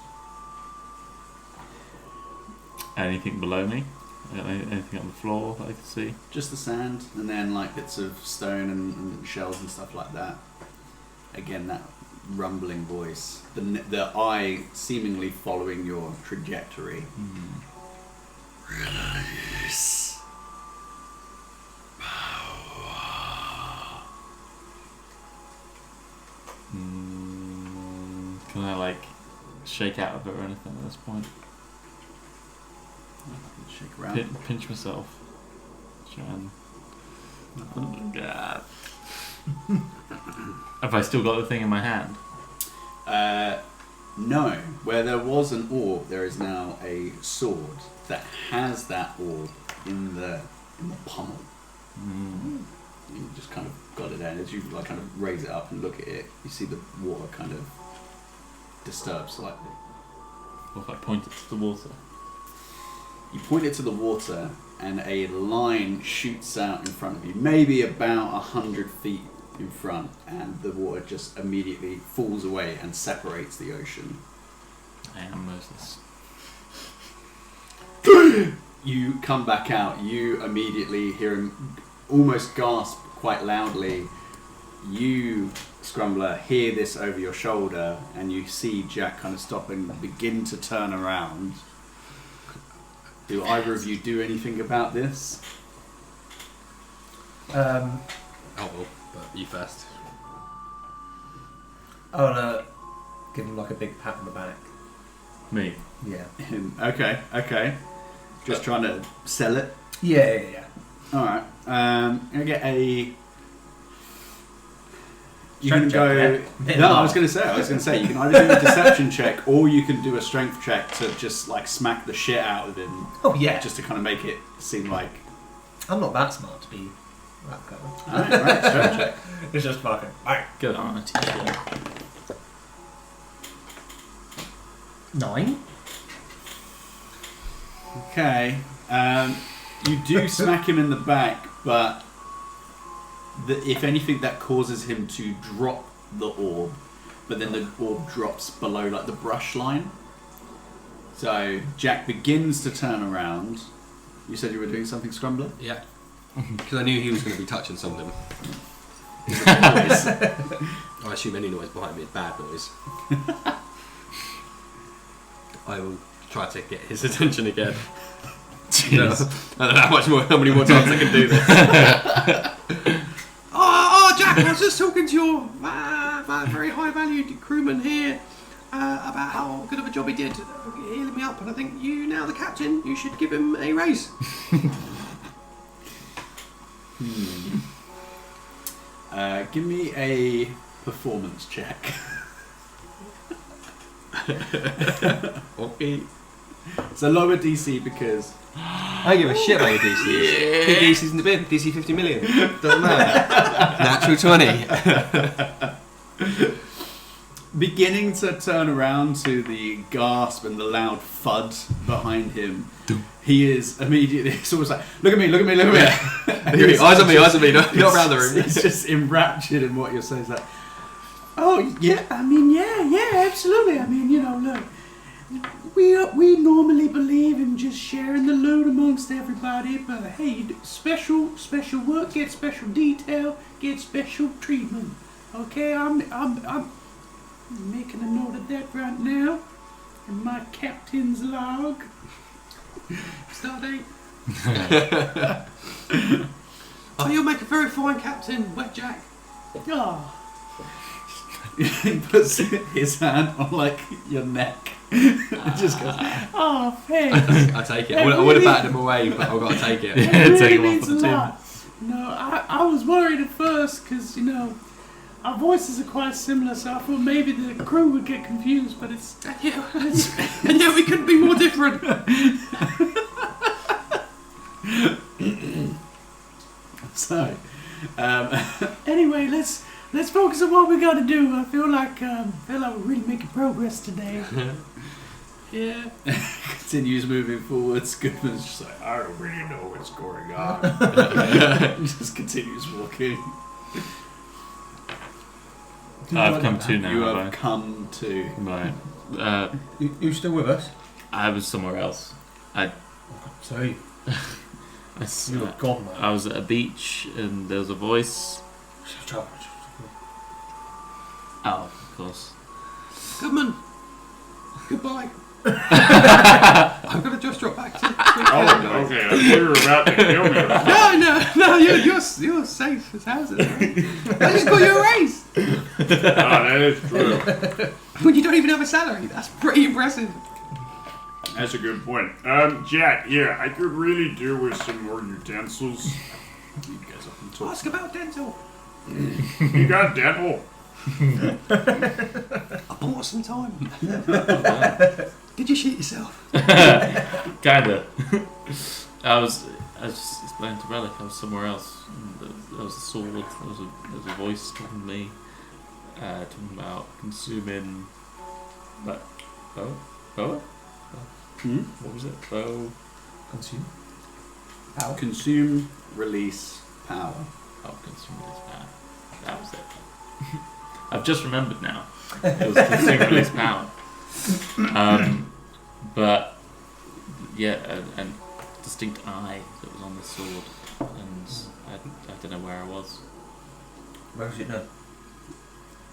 Anything below me? Anything on the floor that I can see? Just the sand, and then like bits of stone and shells and stuff like that. Again, that rumbling voice, the eye seemingly following your trajectory. Release power. Can I like shake out of it or anything at this point? Shake around. Pinch myself. Try and... Oh my god. Have I still got the thing in my hand? No. Where there was an orb, there is now a sword that has that orb in the pommel. You just kind of got it there, and as you like kind of raise it up and look at it, you see the water kind of disturb slightly. What if I point it to the water? You point it to the water, and a line shoots out in front of you, maybe about 100 feet in front, and the water just immediately falls away and separates the ocean. I am Moses. You come back out, you immediately hear him almost gasp quite loudly. You, Scrumbler, hear this over your shoulder, and you see Jack kind of stop and begin to turn around. Do either of you do anything about this? Oh well, but you first. I wanna give him like a big pat on the back. Me? Yeah. Okay. Just trying to sell it. Yeah. Alright. I'm going to get a... You can Strength go... check, yeah? No, I was going to say, you can either do a deception check, or you can do a strength check to just like smack the shit out of him. Oh yeah. Just to kind of make it seem like... I'm not that smart to be that clever. Alright, strength check. It's just fucking. Bang. Good on a teacher. 9. Okay. You do smack him in the back, but if anything, that causes him to drop the orb, but then the orb drops below like the brush line. So Jack begins to turn around. You said you were doing something, Scrumbler? Yeah. Because I knew he was going to be touching something. I assume any noise behind me is bad noise. I will try to get his attention again. Jeez. I don't know how many more times I can do this. oh, Jack, I was just talking to your very high valued crewman here about how good of a job he did healing me up, and I think you, now the captain, you should give him a raise. Give me a performance check. Okay. It's a lower DC because I give a shit about your DCs. Big DCs in the bin. DC 50 million. Doesn't matter. Natural 20. beginning to turn around to the gasp and the loud thud behind him. He is immediately, it's almost like, look at me. Eyes on me, not around the room. He's just enraptured in what you're saying. It's like, oh, yeah, yeah, absolutely. I mean, look, we normally believe in just sharing the loot amongst everybody, but hey, special work gets special detail, gets special treatment. Okay, I'm making a note of that right now in my captain's log. Stardate. Oh, you'll make a very fine captain, Wet Jack. Oh. He puts his hand on like your neck. Just goes, oh, thanks. I take it. I would have batted him away, but I've got to take it. It Take really him off means the a team. lot. I was worried at first because, our voices are quite similar, so I thought maybe the crew would get confused, but it's... And yet we couldn't be more different. So, anyway, let's focus on what we got to do. I feel like we're really making progress today. Yeah. Continues moving forwards. Goodman's just like, I don't really know what's going on. just continues walking. I've come to now. You have have I? come to. Right. You still with us? I was somewhere else. Sorry. I s- You were gone, man. I was at a beach and there was a voice. Oh, of course. Goodman. Goodbye. I'm going to just drop back to Oh, okay. I thought you were about to kill me. No, you're safe as houses. I just got you a raise. That is true. When you don't even have a salary, that's pretty impressive. That's a good point. Jack, yeah, I could really do with some more utensils. You guys up and talk. Ask about dental. You got dental? I bought some time. Did you shoot yourself? Kinda. I was just explaining to Relic. I was somewhere else. There was a sword. There was a voice talking to me, talking about consuming. But bow. What was it? Bow. Consume. Consume, release, power. Oh, consume release power. That was it. I've just remembered now. It was consume release power. But yeah, and distinct eye that was on the sword, and I don't know where I was. Where is it now?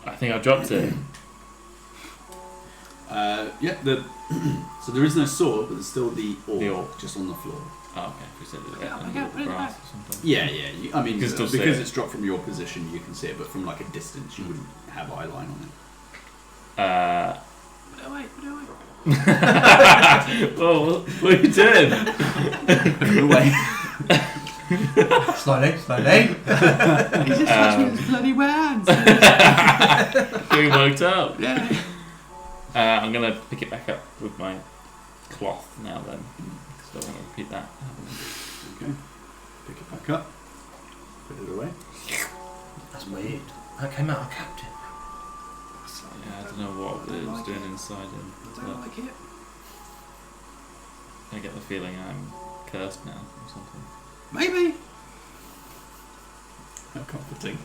I think I dropped it. So there is no sword, but there's still the The orb orb. just on the floor. Oh, okay. We said it was Yeah, on I the can't put it grass back. or something. Yeah. I mean, You can still see because it. it's dropped from your position, you can see it, but from like a distance, you wouldn't have eye line on it. Put it away. Oh, what are you doing? Away. Slowly. He's just touched me with his bloody hands. Getting worked up. Yeah. I'm gonna pick it back up with my cloth now then, because I don't want to repeat that. Okay. Pick it back up. Put it away. That's weird. That came out of Captain. Yeah, I don't know what it was doing inside him. I don't like it. I get the feeling I'm cursed now or something. Maybe. How comforting.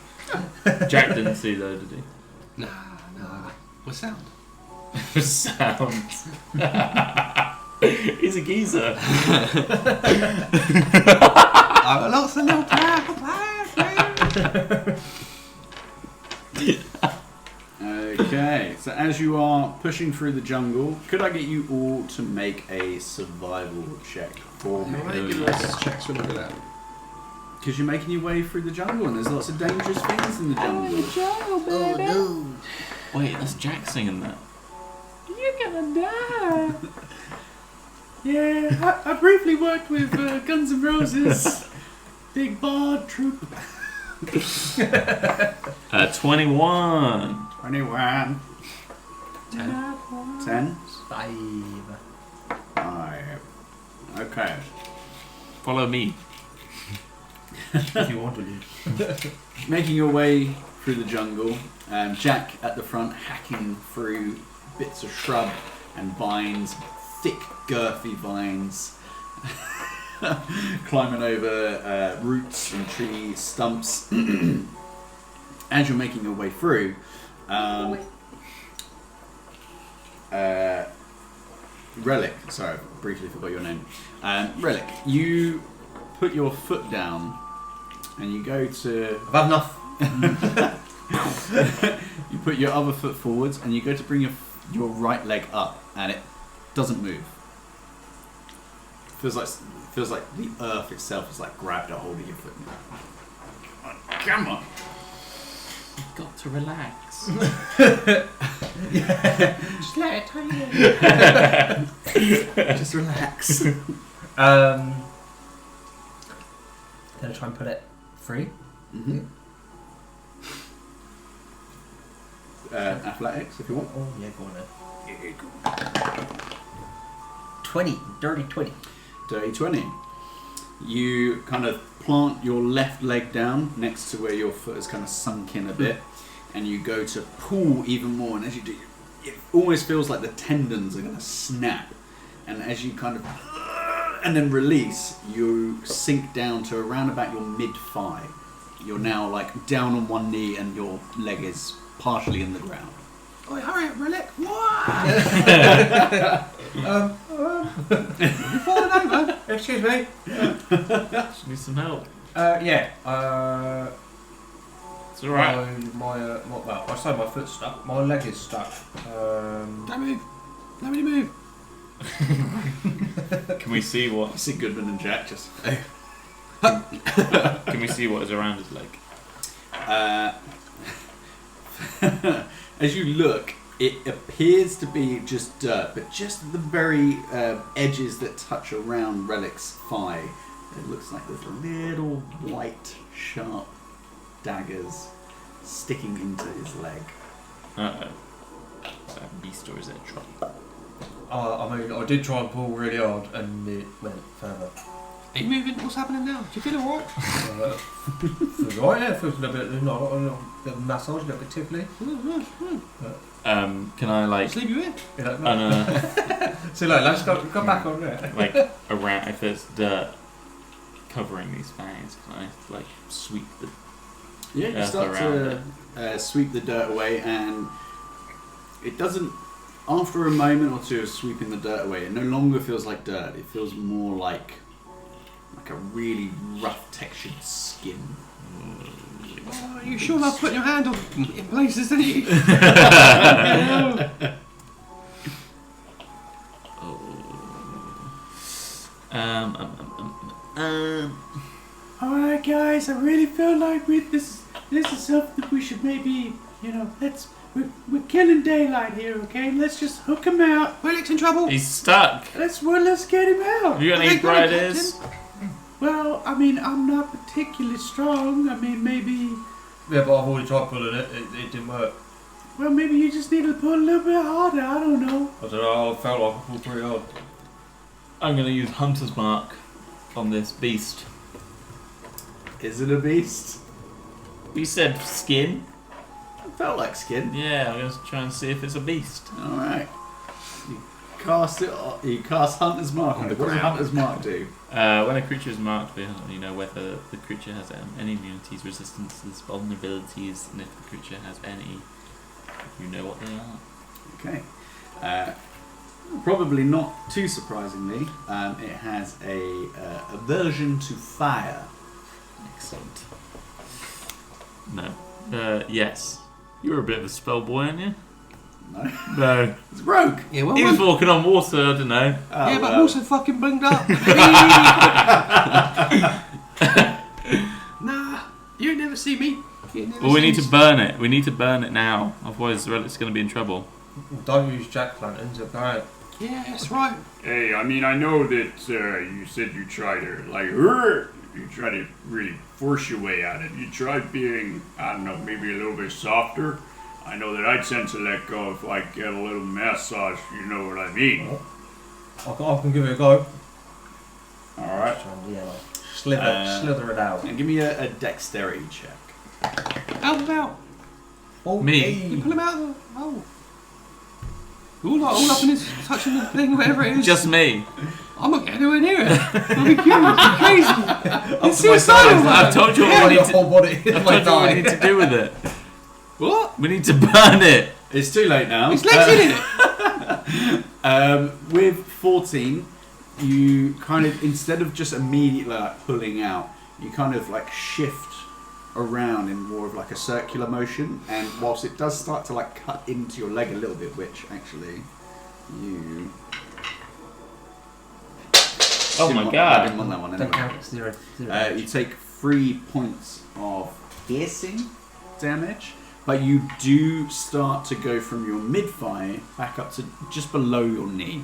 Jack didn't see though, did he? Nah. What sound? Sound. He's a geezer. I've got lots of little plans. Okay, so as you are pushing through the jungle, could I get you all to make a survival check for me? Checks for that. Because you're making your way through the jungle and there's lots of dangerous things in the jungle. Oh no. Wait, that's Jack singing that. You're gonna die. Yeah, I briefly worked with Guns N' Roses. Big bard troop. 21. 21. 10. 10. 5. 5. Okay. Follow me. If you want to leave. Making your way through the jungle, Jack at the front hacking through bits of shrub and vines, thick, girthy vines, climbing over roots and tree stumps. As you're making your way through, Relic, sorry, I briefly forgot your name. Relic, you put your foot down and you go to... I've had enough. You put your other foot forwards and you go to bring your right leg up and it doesn't move. Feels like the earth itself has like grabbed a hold of your foot. Come on. You've got to relax. Just let it tell you. Just relax. Gonna try and put it free. Mm-hmm. Athletics, if you want. Oh yeah, go on then. 20, dirty 20. Dirty 20. You kind of plant your left leg down next to where your foot is kind of sunk in a bit, and you go to pull even more. And as you do, it almost feels like the tendons are going to snap. And as you kind of and then release, you sink down to around about your mid-thigh. You're now like down on one knee, and your leg is partially in the ground. Oh, hurry up, Relic! What? You falling over? Excuse me. Just need some help. Yeah. It's alright. Well, I say my foot's stuck. My leg is stuck. Don't move. Nobody move. Can we see You what? see Goodman and Jack just... Can we see what is around his leg? As you look, it appears to be just dirt, but just the very edges that touch around Relic's thigh, it looks like there's little white, sharp daggers sticking into his leg. Uh-oh. Is that a beast or is it a trap? I mean, I did try and pull really hard, and it went further. Are you moving? What's happening now? Do you feel alright? Feels right, yeah. Feels a little bit, a little bit of massage, a little bit tickly. Can I like... Just leave you in. So like, let's go back on there. like around, if there's dirt covering these fangs, can I like sweep the... Yeah, you start to sweep the dirt away, and it doesn't... After a moment or two of sweeping the dirt away, it no longer feels like dirt. It feels more like a really rough textured skin. Oh, you sure love putting your hand in places, don't you? Alright guys, I really feel like this is something that we should maybe, we're killing daylight here, okay? Let's just hook him out. Relic's in trouble. He's stuck. Let's get him out. Have you got any bright ideas? Well, I mean, I'm not particularly strong. I mean, maybe... Yeah, but I've already tried pulling it. It didn't work. Well, maybe you just need to pull a little bit harder. I don't know. I don't know. I felt like I pulled pretty hard. I'm going to use Hunter's Mark on this beast. Is it a beast? You said skin? It felt like skin. Yeah, I'm going to try and see if it's a beast. Alright. You cast it. You cast Hunter's Mark. On the What does ground. Hunter's Mark do? When a creature is marked, you know whether the creature has any immunities, resistances, vulnerabilities, and if the creature has any, you know what they are. Okay. Probably not too surprisingly, it has a aversion to fire. Excellent. No. Yes. You were a bit of a spell boy, aren't you? No, No. it's a rogue. Yeah, well, He was walking on water, I don't know. Oh, yeah, but well. I'm also fucking bunged up. Nah, you never see me. Well, we need to burn it. We need to burn it now. Otherwise, the relic's going to be in trouble. Don't use jack-o'-lanterns, okay? Yeah, that's right. Hey, I mean, I know that you said you try to, like, you try to really force your way out of it. You tried being, I don't know, maybe a little bit softer. I know that I'd tend to let go if I get a little massage, you know what I mean. I can give it a go. Alright. Yeah, like, slither it out. And give me a dexterity check. Out and out. Me. You pull him out of the hole. All up in his touching the thing, whatever it is. Just me. I'm not getting anywhere near it. I'll be curious. It's crazy. It's suicidal, man. I've told you what we need to. whole body. I've told you what we need to do with it. What? We need to burn it. It's too late now. His legs in it. With 14, you kind of, instead of just immediately like pulling out, you kind of like shift around in more of like a circular motion, and whilst it does start to like cut into your leg a little bit, which actually you... Oh Didn't my want- God. I didn't want that one Don't anyway. count, it's zero. You take 3 points of piercing damage, but you do start to go from your mid-thigh back up to just below your knee.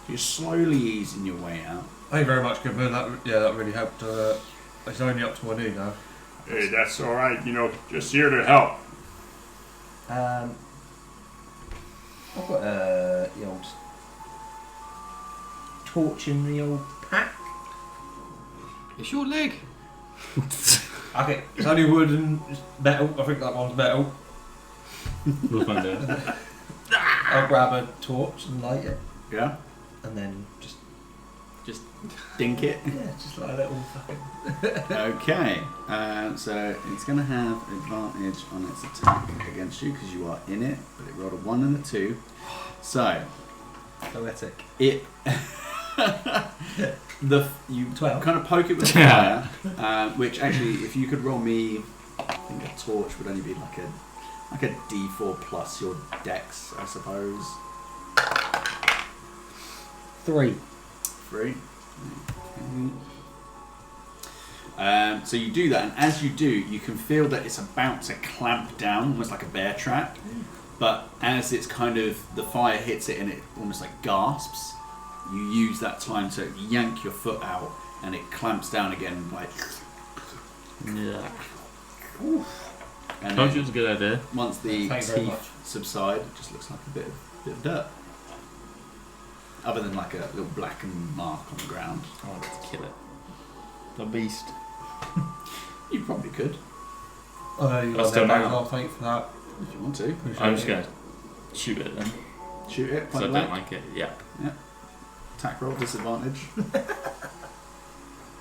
You're slowly easing your way out. Thank you very much, Goodman. That really helped. It's only up to my knee now. Hey, that's alright, you know, just here to help. I've got the old torch in the old pack. It's your leg. Okay, it's only wood and it's metal. I think that one's metal. We'll find out. I'll grab a torch and light it, Yeah? and then just Dink it. just like a little fucking. Okay. So it's going to have advantage on its attack against you because you are in it, but it rolled a 1 and a 2. So, Poetic. it... you 12. kind of poke it with fire, which actually, if you could roll me, I think a torch would only be like a D4 plus your dex, I suppose. 3. 3. Okay. So you do that, and as you do, you can feel that it's about to clamp down, almost like a bear trap. But as it's kind of the fire hits it and it almost like gasps, you use that time to yank your foot out, and it clamps down again, like. Yeah. And Told you it then was a good idea. once the Thank you very much. teeth subside, it just looks like a bit of dirt, other than like a little blackened mark on the ground. I want to kill it. The beast. You probably could I'll still now. Thank you for that. if you want to I'm just going to shoot it then. shoot it. Because Point I blank. don't like it. Yeah. Attack roll disadvantage.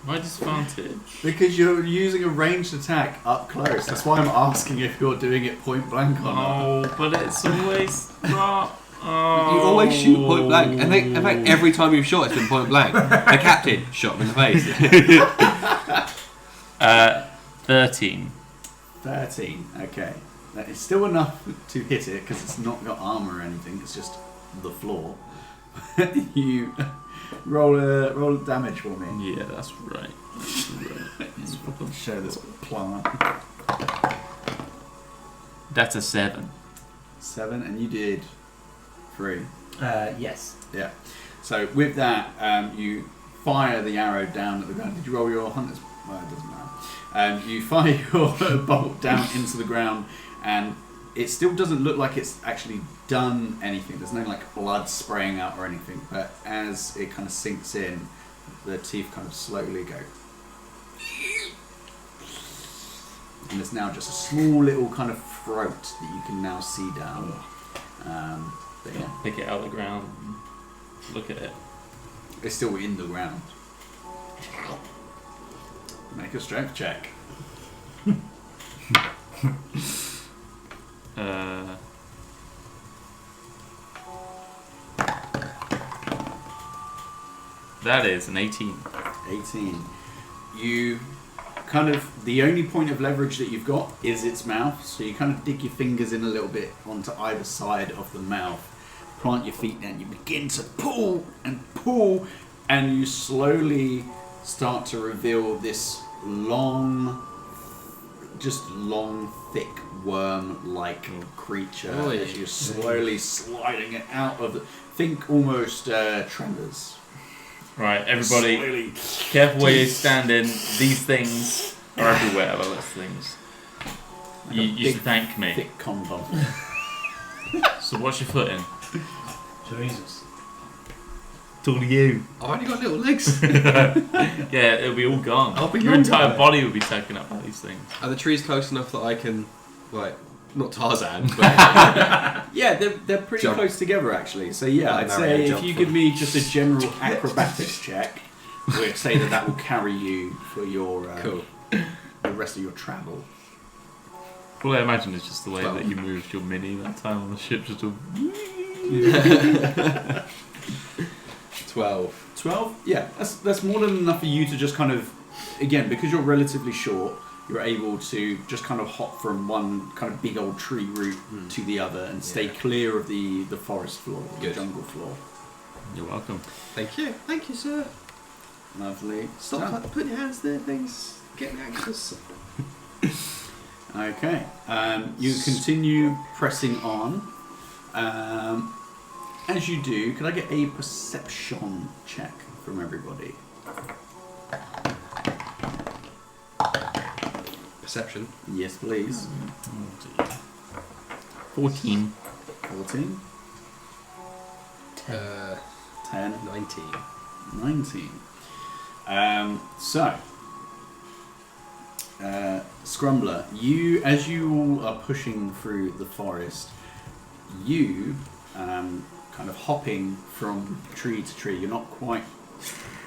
My disadvantage. Because you're using a ranged attack up close. That's why I'm asking if you're doing it point blank or not. Oh, but it's always not. Oh. You always shoot point blank. I think, in fact, every time you've shot, it's been point blank. The captain shot him in the face. 13. 13. Okay. That is still enough to hit it because it's not got armor or anything. It's just the floor. You roll a damage for me. Yeah, that's right. Show this plant. That's a 7. 7, and you did 3. Yes. Yeah. So with that, you fire the arrow down at the ground. Did you roll your hunter's? Well, it doesn't matter. You fire your bolt down into the ground, and it still doesn't look like it's actually done anything. There's no like blood spraying out or anything. But as it kind of sinks in, the teeth kind of slowly go. And there's now just a small little kind of throat that you can now see down. But yeah, Pick it out of the ground. And look at it. it's still in the ground. Make a strength check. That is an 18. 18. You kind of, the only point of leverage that you've got is its mouth, so you kind of dig your fingers in a little bit onto either side of the mouth, plant your feet down, you begin to pull, and you slowly start to reveal this long, thick worm-like creature as you're slowly sliding it out of the, think almost tremors. Right, everybody, Slowly. careful where you're standing. These things are everywhere. Well, those things. Like You a should big, thank me. thick condom. So what's your foot in? Jesus. It's all you. I've only got little legs. Yeah, it'll be all gone. I'll be Your long entire gone. body will be taken up by these things. Are the trees close enough that I can, like, not Tarzan, but Yeah, they're pretty Jump. close together actually. So yeah, Oh, I'd no, say yeah, if jump you for give it. me just a general acrobatics check, we'll say that will carry you for your cool. the rest of your travel. All I imagine is just the way Well. that you moved your mini that time on the ship. Just all... 12. 12? Yeah, that's more than enough for you to just kind of, again, because you're relatively short, you're able to just kind of hop from one kind of big old tree root to the other and stay clear of the forest floor, the Good. jungle floor. You're welcome. Thank you, sir. Lovely. Stop stuff. putting your hands there, things. Get me anxious. Okay, you continue pressing on. As you do, could I get a perception check from everybody? Perception. Yes, please. 14. 14, 10, 19. 19. Scrumbler, you, as you all are pushing through the forest, you kind of hopping from tree to tree. You're not quite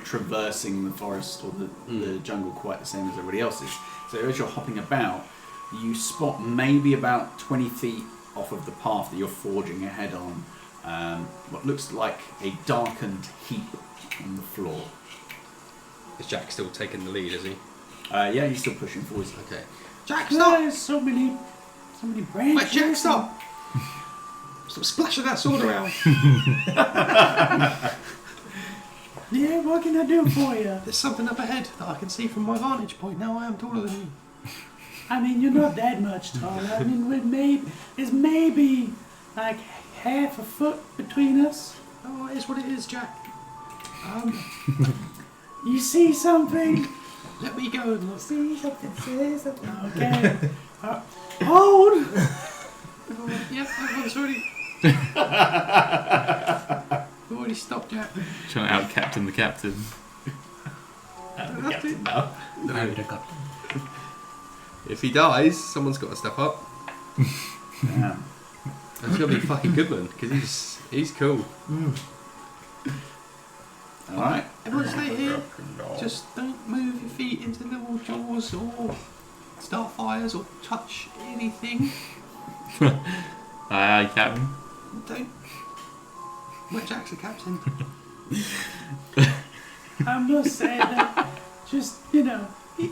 traversing the forest or the jungle quite the same as everybody else is. So as you're hopping about, you spot maybe about 20 feet off of the path that you're forging ahead on what looks like a darkened heap on the floor. Is Jack still taking the lead, is he? Yeah, he's still pushing forward. Okay. Jack, stop! There's so many branches. Wait, Jack, stop! Stop splashing that sword around. Yeah, what can I do for you? There's something up ahead that I can see from my vantage point. Now I am taller than you. I mean, you're not that much taller. I mean, there's maybe like half a foot between us. Oh, it is what it is, Jack. You see something? Let me go and look. See something? Say something. Okay. Hold. Yeah, everyone's already... already stopped, Jack. Trying to out-captain the captain. If he dies, someone's got to step up. Yeah. That's gonna be fucking Goodman because he's cool. All right. Everyone stay here. Just don't move your feet into little jaws or start fires or touch anything. Aye, captain. Don't. Well, Jack's the captain. I must say that just,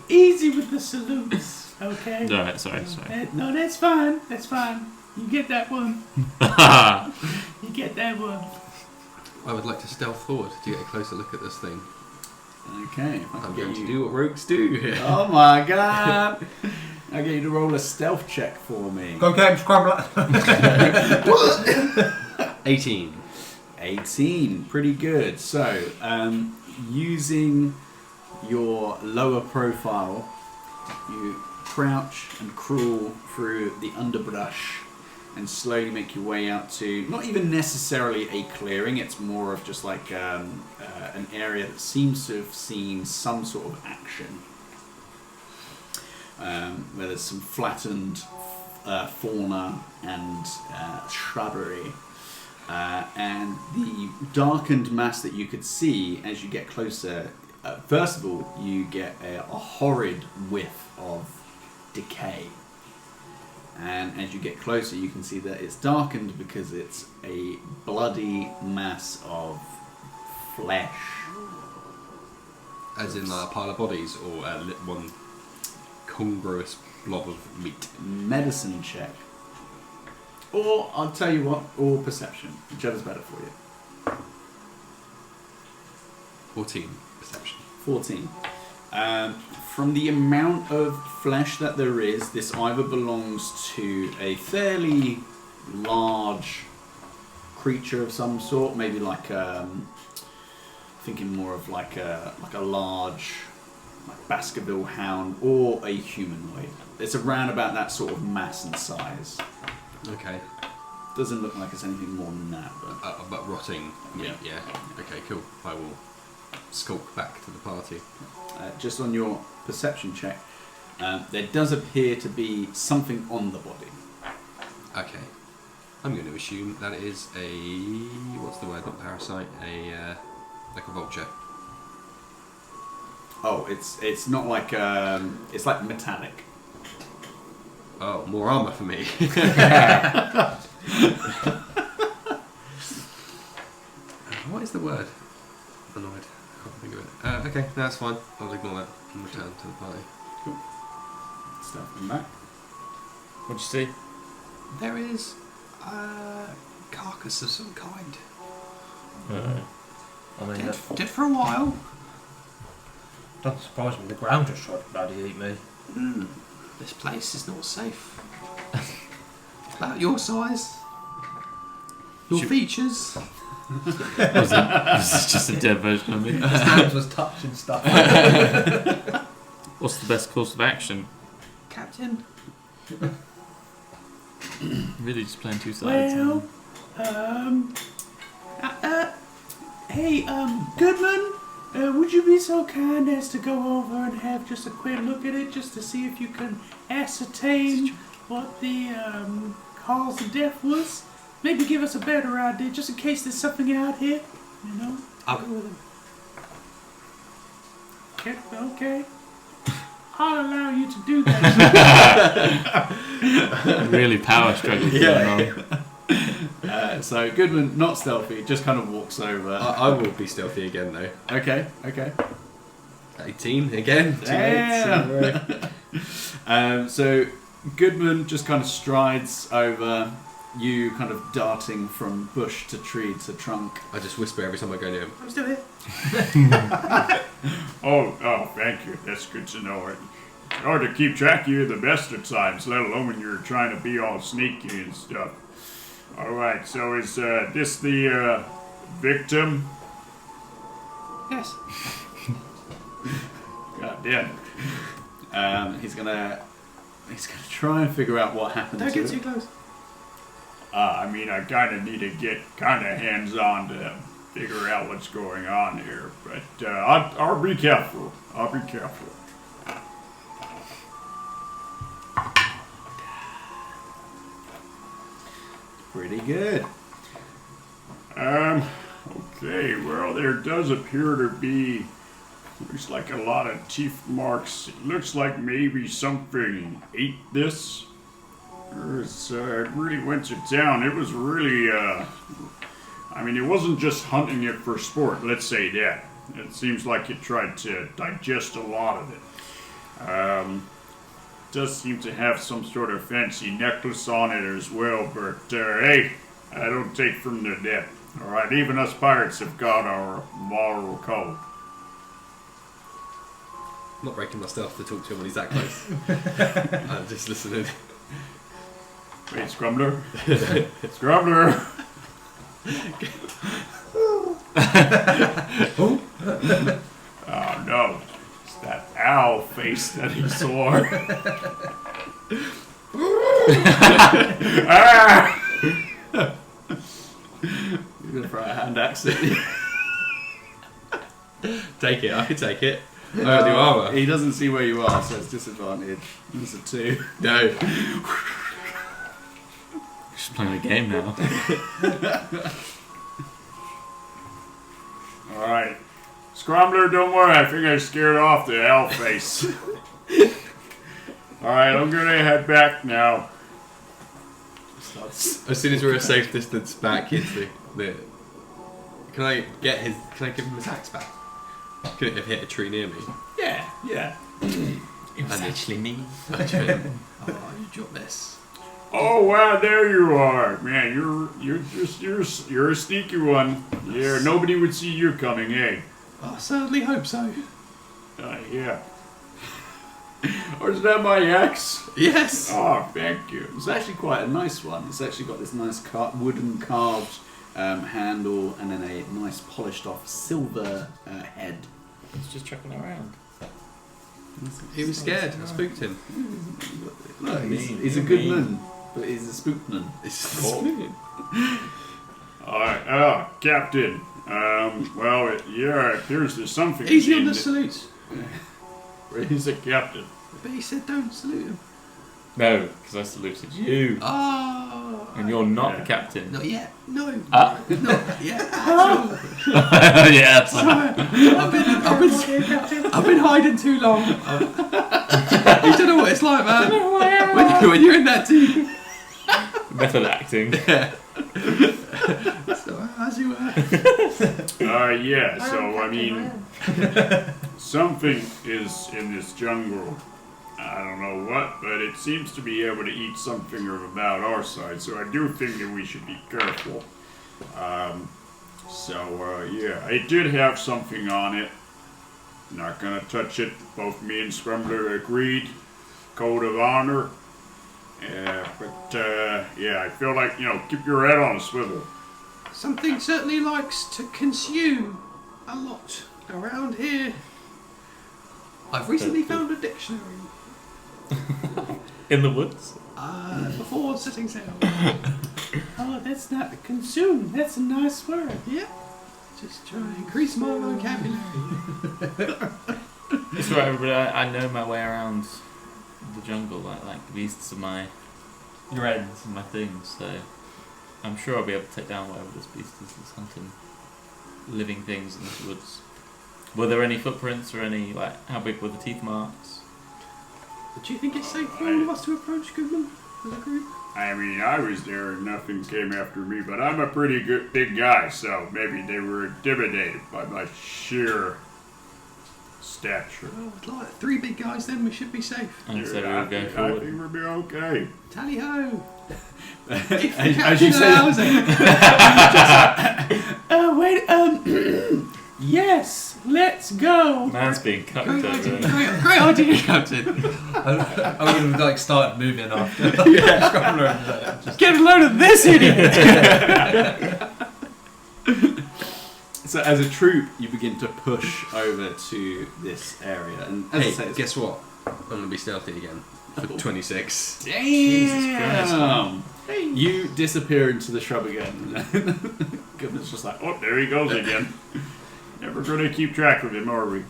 easy with the salutes, okay? Alright, sorry. No, that's fine. That's fine. You get that one. You get that one. I would like to stealth forward to get a closer look at this thing. Okay. I'm going to do what rogues do. Oh my god! I get you to roll a stealth check for me. Go get him, Scrumbler. 18. 18, pretty good. So, using your lower profile, you crouch and crawl through the underbrush and slowly make your way out to not even necessarily a clearing. It's more of just like an area that seems to have seen some sort of action, where there's some flattened fauna and shrubbery. and the darkened mass that you could see as you get closer, first of all, you get a horrid whiff of decay. And as you get closer, you can see that it's darkened because it's a bloody mass of flesh. As in like a pile of bodies, or one congruous blob of meat? Medicine check. Or, I'll tell you what, or perception. Whichever's better for you. 14 perception. 14. From the amount of flesh that there is, this either belongs to a fairly large creature of some sort, maybe like thinking more of like a large Baskerville hound, or a humanoid. It's around about that sort of mass and size. Okay. Doesn't look like it's anything more than that, But rotting meat, Yeah. yeah. Okay, cool. I will skulk back to the party. just on your perception check, there does appear to be something on the body. Okay. I'm going to assume that it is a... what's the word? Not parasite. Like a vulture. Oh, it's not like it's like metallic. Oh, more armour for me. What is the word? Annoyed. I can't think of it. Okay, no, that's fine. I'll ignore that and return to the party. Cool. Stuff them back. What'd you see? There is a carcass of some kind. I mean, Dead for a while. doesn't surprise me. The ground just tried to bloody eat me. This place is not safe. About your size. Your features. Was it just a dead version of me? His hands was touching stuff. What's the best course of action? Captain. Really just playing two sides. Well, hey, Goodman, would you be so kind as to go over and have just a quick look at it, just to see if you can ascertain what the cause of death was? Maybe give us a better idea, just in case there's something out here, you know? I'll go with him. Okay. I'll allow you to do that. Really power struggle going on. So Goodman, not stealthy, just kind of walks over. I will be stealthy again though. Okay. 18 again. Yeah. So Goodman just kind of strides over, you kind of darting from bush to tree to trunk. I just whisper every time I go near him. I'm still here. Oh, thank you. That's good to know. It's hard to keep track of you the best of times, let alone when you're trying to be all sneaky and stuff. Alright, so is this the victim? Yes. God damn. He's gonna try and figure out what happened Don't to get it. too close. I mean, I kind of need to get kind of hands-on to figure out what's going on here, but I'll be careful. Pretty good. Okay, well, there does appear to be, looks like a lot of teeth marks. It looks like maybe something ate this. It really went to town. It was really, I mean, it wasn't just hunting it for sport, let's say that. It seems like it tried to digest a lot of it. Does seem to have some sort of fancy necklace on it as well, but hey, I don't take from the dead. Alright, even us pirates have got our moral code. I'm not breaking my stealth to talk to him when he's that close. I'm just listening. Wait, Scrumbler? Scrumbler! Oh no, it's that owl face that he saw. Ah! You're gonna throw a hand axe at you. Take it, I can take it. I got the armour. He doesn't see where you are, so it's disadvantage. It's a 2. No. playing a game now. Alright. Scrambler, don't worry. I think I scared off the owl face. Alright, I'm gonna head back now. As soon as we're a safe distance back into the... Can I give him his axe back? Could it have hit a tree near me? Yeah. It was actually me. Oh, you dropped this. Oh wow, there you are, man. You're a sneaky one. Yeah, nobody would see you coming, eh? I certainly hope so. Yeah. Or is that my axe? Yes. Oh, thank you. It's actually quite a nice one. It's actually got this nice wooden carved handle and then a nice polished off silver head. It's just chucking it around. He was scared. I spooked him. Look, he's a good man, but he's a spookman. Alright, Captain. Well, it appears there's something. Easy on the salutes. He's a captain. But he said don't salute him. No, because I saluted you. Oh. And you're not the captain. Not yet. No. Ah. Not yet. Yeah, that's I've been hiding too long. You don't know what it's like, man. When you're in that team. method acting. So, as you were. Yeah, so, I mean, something is in this jungle. I don't know what, but it seems to be able to eat something of about our size, so I do think that we should be careful. Yeah, I did have something on it. Not gonna touch it. Both me and Scrumbler agreed. Code of honor. I feel like, keep your head on a swivel. Something certainly likes to consume a lot around here. I've recently found a dictionary. In the woods? Before setting sail. Oh, that's not consume. That's a nice word. Yeah. Just trying to increase my vocabulary. It's right, everybody. I know my way around the jungle. Like beasts are my Friends. my things, so I'm sure I'll be able to take down whatever this beast is that's hunting living things in the woods. Were there any footprints or any, how big were the teeth marks? Do you think it's safe for all of us to approach Goodman as a group? I mean, I was there and nothing came after me, but I'm a pretty good big guy, so maybe they were intimidated by my sheer stature. Well, with like 3 big guys, then we should be safe. And so we'll go I forward. think we'll be okay. Tally ho! As you say, Wait, yes, let's go. Man's being cut over. Great idea, Captain. I would have started moving after. Get a load of this idiot! So as a troop, you begin to push over to this area, and as I say, it's guess what? I'm going to be stealthy again for 26. Damn! You disappear into the shrub again. Goodness, just like, Oh, there he goes again. Never going to keep track of him, are we?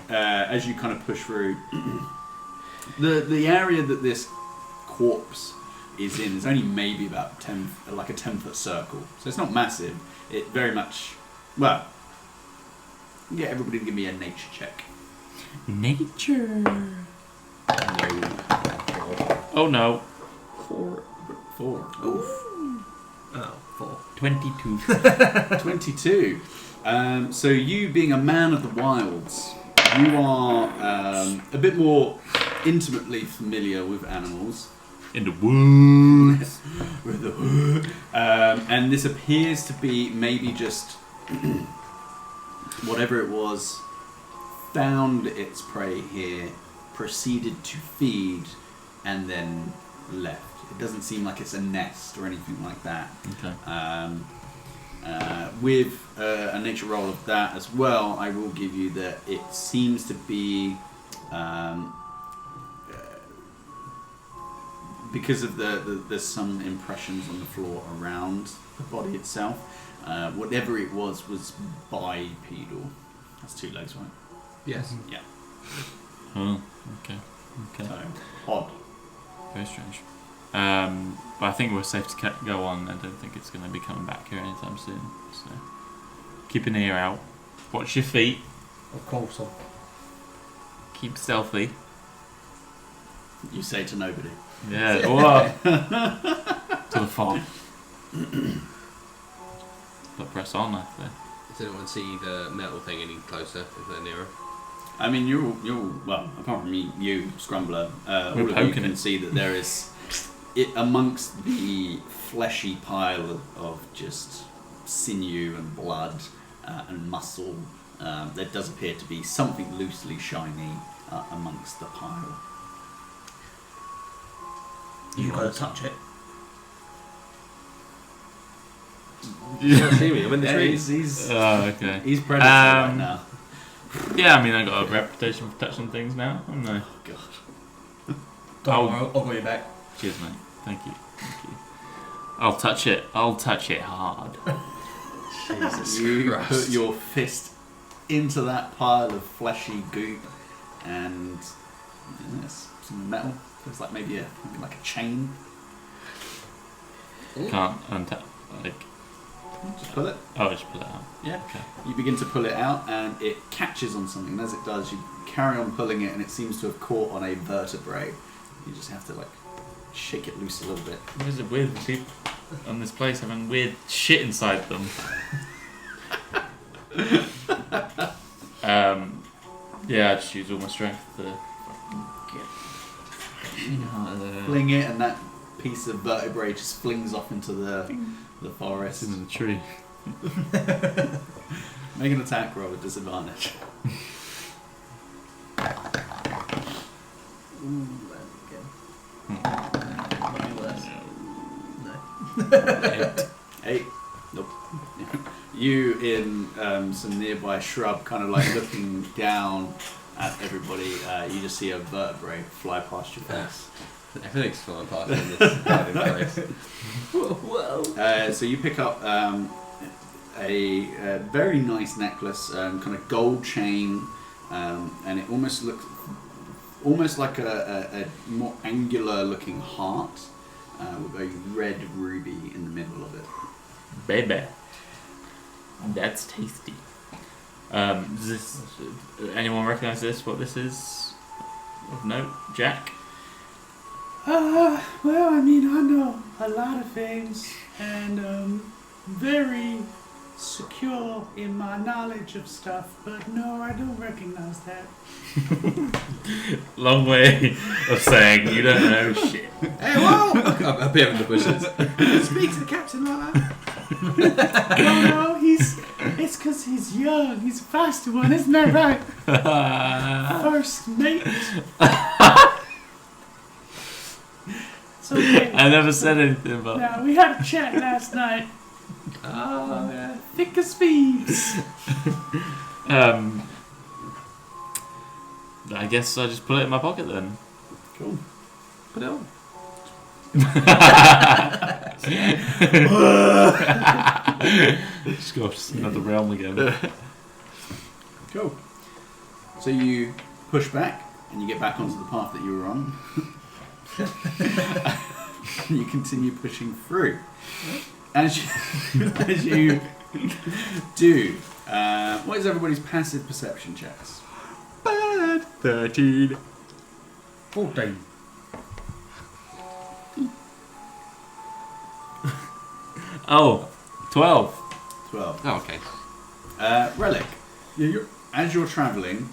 As you kind of push through, the area that this corpse is in is only maybe about 10, like a 10-foot circle. So it's not massive. It very much, well, yeah. Everybody give me a nature check. Nature. Oh no. 4. Oh, 4. 22. 22. So you being a man of the wilds, you are a bit more intimately familiar with animals. In the woods. And this appears to be maybe just whatever it was found its prey here, proceeded to feed, and then left. It doesn't seem like it's a nest or anything like that. Okay. With a nature roll of that as well, I will give you that it seems to be because of there's some impressions on the floor around the body itself. Whatever it was bipedal. That's 2 legs, right? Yes. Yeah. Oh, okay. So odd. Very strange. But I think we're safe to go on. I don't think it's going to be coming back here anytime soon. So keep an ear out. Watch your feet. Of course. Keep stealthy. You say to nobody. Yeah. Whoa. To the fog. But press on, I think. Does anyone see the metal thing any closer if they're nearer? I mean, you're well, apart from me, you, Scrumbler, all of you poking can it. see that there is, amongst the fleshy pile of just sinew and blood and muscle, there does appear to be something loosely shiny amongst the pile. You gotta touch it. You can't see me. I'm in the Yeah, trees. he's Okay. he's predator right now. Yeah, I mean, I got a reputation for touching things now, haven't I? Oh god. Don't worry, I'll go you back. Cheers, mate. Thank you. I'll touch it. I'll touch it hard. Jesus You Christ. put your fist into that pile of fleshy goop, and there's some metal. Looks like maybe like a chain. Can't untap. Like, Just pull it. oh, just pull it out. Yeah. Okay. You begin to pull it out, and it catches on something. And as it does, you carry on pulling it, and it seems to have caught on a vertebrae. You just have to like shake it loose a little bit. What is it with people on this place having weird shit inside them? Yeah, I just use all my strength to Fling it, and that piece of vertebrae just flings off into the forest. in the tree. Make an attack roll with disadvantage. Ooh, might be worse. No. 8. Nope. You in some nearby shrub, kind of like looking down at everybody. You just see a vertebrae fly past your face. Everything's flying past in this guiding place. Whoa. So you pick up a very nice necklace, kind of gold chain, and it almost looks like a more angular looking heart with a red ruby in the middle of it. Baby. That's tasty. Does this, anyone recognise this? What this is? Of note, Jack? Well, I mean, I know a lot of things, and very secure in my knowledge of stuff, but no, I don't recognize that. Long way of saying you don't know shit. Hey, whoa! I'll be in the bushes. Speak to the captain like that. No, it's because he's young. He's a faster one, isn't that right? First mate. It's okay. I never said anything about Now, we had a chat last night. Thick as thieves. I guess I just put it in my pocket then. Cool. Put it on. Just go off to another realm again. Cool. So you push back, and you get back onto the path that you were on. You continue pushing through. As you do, what is everybody's passive perception checks? Bad. 13. 14. Oh, 12. 12. Oh, okay. Relic, as you're travelling,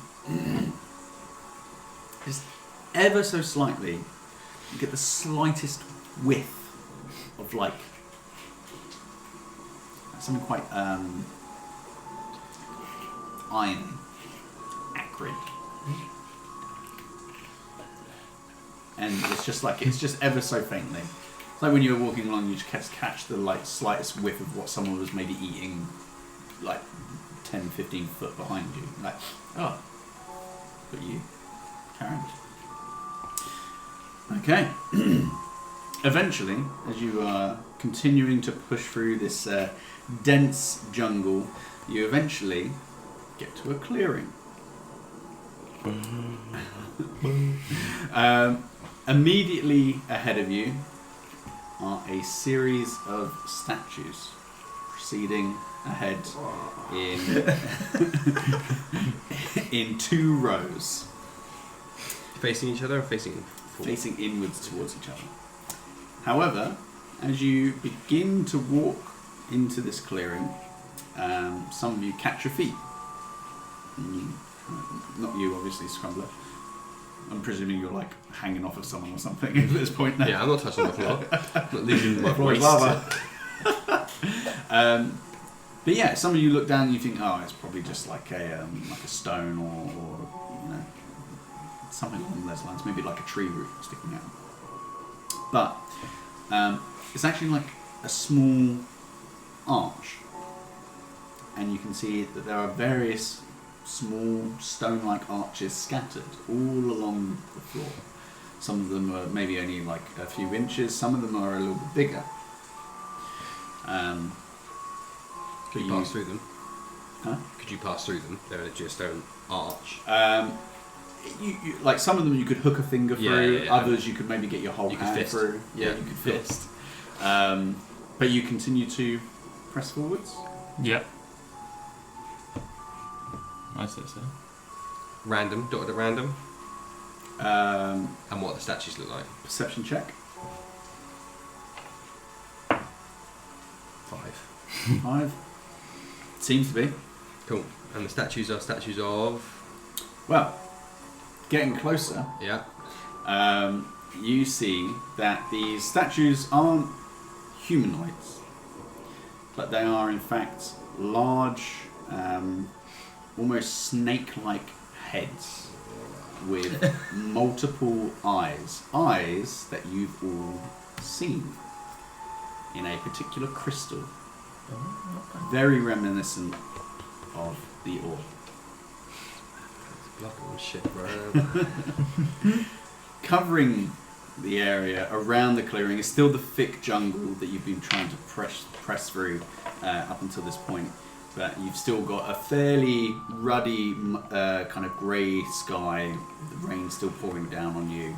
just ever so slightly, you get the slightest whiff of like something quite irony, acrid, and it's just ever so faintly. It's like when you were walking along, you just catch the like slightest whiff of what someone was maybe eating, like 10, 15 foot behind you. Like, oh, but you carry on. Okay. Eventually, as you are continuing to push through this dense jungle, you eventually get to a clearing. Immediately ahead of you, are a series of statues proceeding ahead in 2 rows, Facing each other or facing forward? facing inwards towards each other. However, as you begin to walk into this clearing, some of you catch your feet. Not you, obviously, Scrumbler. I'm presuming you're like hanging off of someone or something at this point now. Yeah, I'm not touching the floor. I'm not leaving my Floor is waist. lava. But yeah, some of you look down and you think, oh, it's probably just like a stone or you know, something along those lines. Maybe like a tree root sticking out. But it's actually like a small arch, and you can see that there are various small stone-like arches scattered all along the floor. Some of them are maybe only like a few inches. Some of them are a little bit bigger. Could you pass through them? Huh? Could you pass through them? They're a geostone arch. You like some of them you could hook a finger through. Yeah. Others you could maybe get your whole You could hand fist. through. Yeah. You could fist. But you continue to press forwards. Yep. I say so. Random, dotted at random. And what the statues look like. Perception check. 5. 5. Seems to be. Cool. And the statues are statues of... Well, getting closer, Yeah. you see that these statues aren't humanoids, but they are in fact large, almost snake-like heads with multiple eyes. Eyes that you've all seen in a particular crystal. Very reminiscent of the orb. Blood and shit, bro. Covering the area around the clearing is still the thick jungle that you've been trying to press through up until this point. But you've still got a fairly ruddy, kind of grey sky. The rain's still pouring down on you.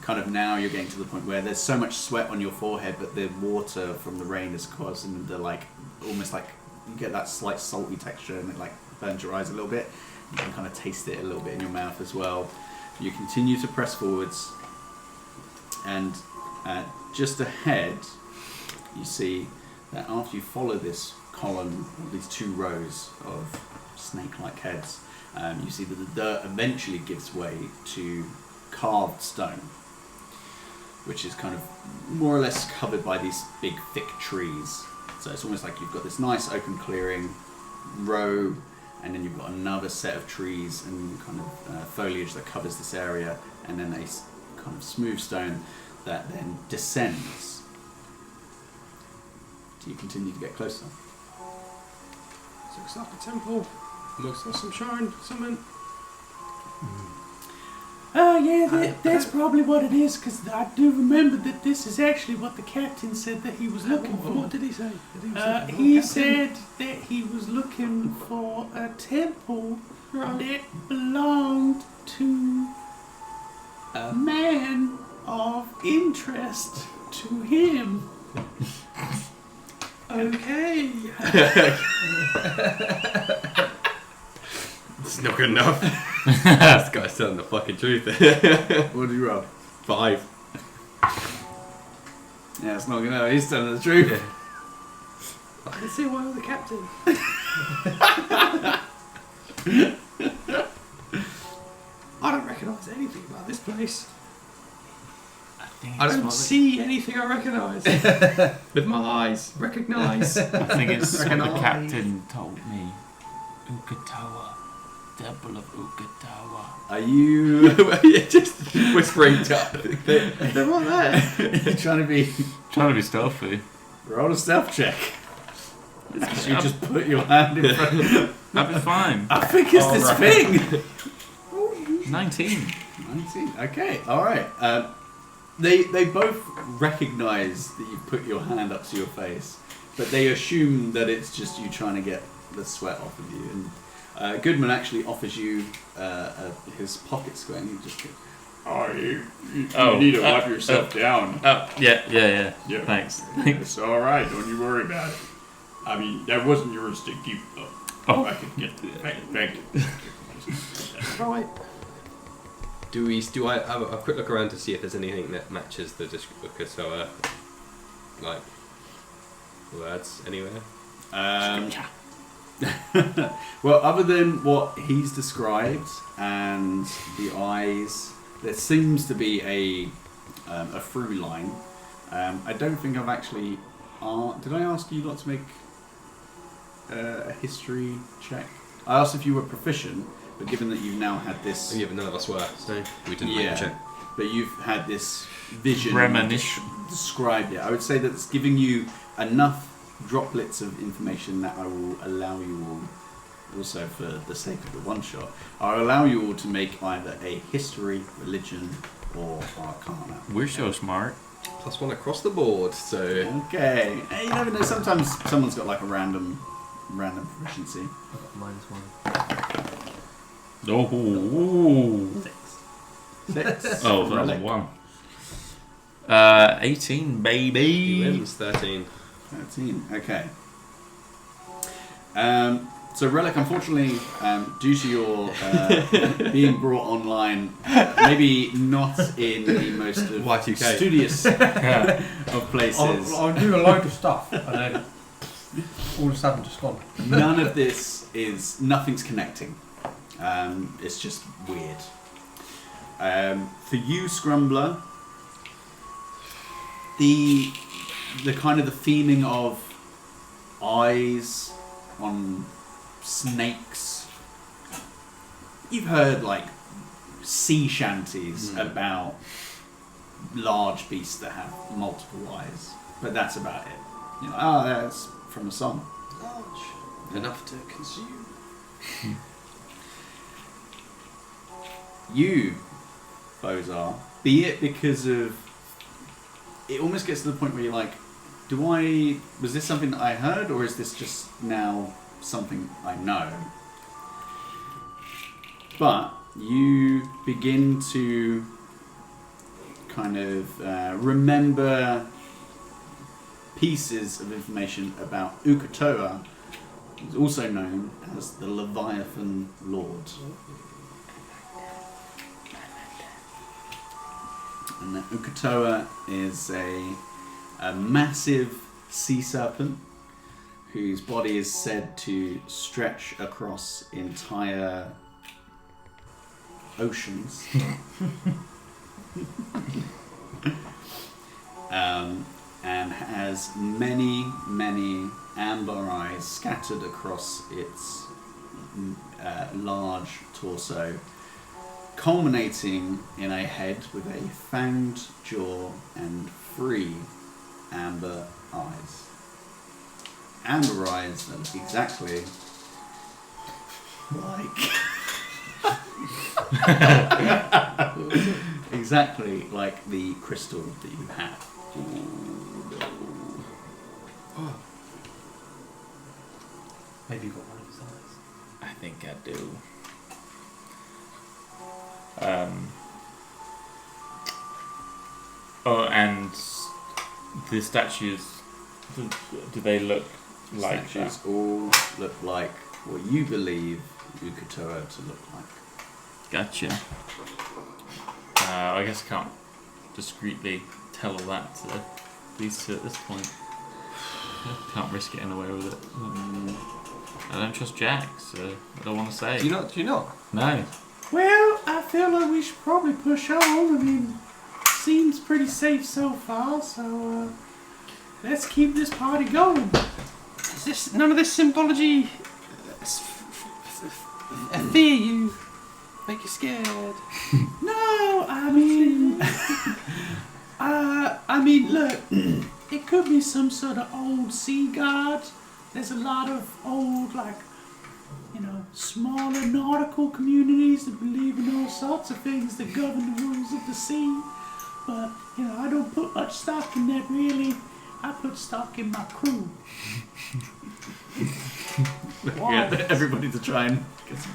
Kind of now you're getting to the point where there's so much sweat on your forehead, but the water from the rain is causing the like, almost like you get that slight salty texture, and it like burns your eyes a little bit. You can kind of taste it a little bit in your mouth as well. You continue to press forwards, and just ahead, you see that after you follow this column, these 2 rows of snake-like heads, you see that the dirt eventually gives way to carved stone, which is kind of more or less covered by these big, thick trees. So it's almost like you've got this nice open clearing row, and then you've got another set of trees and kind of foliage that covers this area, and then a kind of smooth stone that then descends. Do you continue to get closer? Looks like a temple. Looks like some shrine, something. Oh, yeah, that's probably what it is, because I do remember that this is actually what the captain said that he was looking for. What did he say? He said that he was looking for a temple that belonged to a man of interest to him. Okay. It's not good enough. This guy's telling the fucking truth. What did you roll? 5. Yeah, it's not gonna. He's telling the truth. Yeah. I can see why I'm the captain. I don't recognise anything about this place. I I don't see anything I recognise. With my eyes, recognise. I think it's what the Recognize. captain told me. Ukatawa. Temple of Ukatawa. Are you You're just whispering to They're right there. you're trying to be Trying to be stealthy. roll a stealth check? It's 'cause you just put your hand in front. I'll be fine. I think it's this thing. 19. 19. Okay. All right. They both recognise that you put your hand up to your face, but they assume that it's just you trying to get the sweat off of you. And Goodman actually offers you his pocket square, and you just Oh, you Oh, need to wipe yourself down. Oh, yeah. Yeah. Thanks. It's all right. Don't you worry about it. I mean, that wasn't yours to keep. Oh. I could get that. Thank you. Right. Do I have a quick look around to see if there's anything that matches the Ukatoa, like words anywhere? Well, other than what he's described and the eyes, there seems to be a through line. I don't think I've actually. Did I ask you lot to make a history check? I asked if you were proficient, but given that you've now had this, Yeah, but none of us were, so we didn't make a check. but you've had this vision Premonition. described it. I would say that it's giving you enough droplets of information that I will allow you all, also for the sake of the one shot, I'll allow you all to make either a history, religion, or arcana. We're so smart. +1 across the board, so... Okay. Hey, you never know, sometimes someone's got like a random proficiency. I've got -1. Oh. 6. Oh, that was a 1. 18, baby. He wins 13. 13. Okay. So Relic, unfortunately, due to your being brought online, maybe not in the most Y2K. studious of places. I'll do a load of stuff, and then all of a sudden just gone. None of this is, nothing's connecting. It's just weird. For you, Scrumbler, the kind of the theming of eyes on snakes. You've heard like sea shanties about large beasts that have multiple eyes, but that's about it. You know, that's from a song. Large. Enough to consume. You, Bozar, be it because of, it almost gets to the point where you're like, was this something that I heard, or is this just now something I know? But you begin to kind of remember pieces of information about Ukatoa, who's also known as the Leviathan Lord. And that Ukatoa is a massive sea serpent whose body is said to stretch across entire oceans. And has many, many amber eyes scattered across its large torso, culminating in a head with a fanged jaw and 3 amber eyes. Amber eyes that look exactly like the crystal that you have. Maybe you got one of his eyes. I think I do. Oh, and the statues, do they look like Statues that? all look like what you believe Ukatoa to look like. Gotcha. I guess I can't discreetly tell all that to these two at this point. Can't risk getting away with it. I don't trust Jack, so I don't want to say. Do you not? No. Well, I feel like we should probably push on. I mean, seems pretty safe so far, so let's keep this party going. Is this none of this symbology fear you? Make you scared? No, I mean, look, it could be some sort of old sea god. There's a lot of old, like, smaller nautical communities that believe in all sorts of things that govern the rules of the sea. But, I don't put much stock in that, really. I put stock in my crew. Yeah, everybody to try and get some.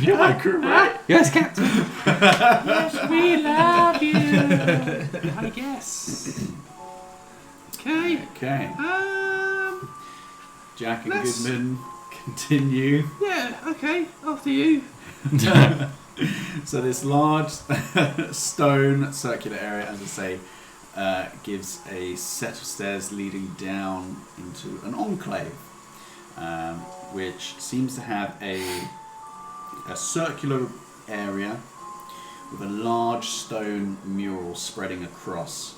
You're my crew, right? Yes, Captain. Yes, we love you. I guess. Okay. Okay. Jack and Let's- Goodman continue. Yeah. Okay. After you. So this large stone circular area, as I say, gives a set of stairs leading down into an enclave, which seems to have a circular area with a large stone mural spreading across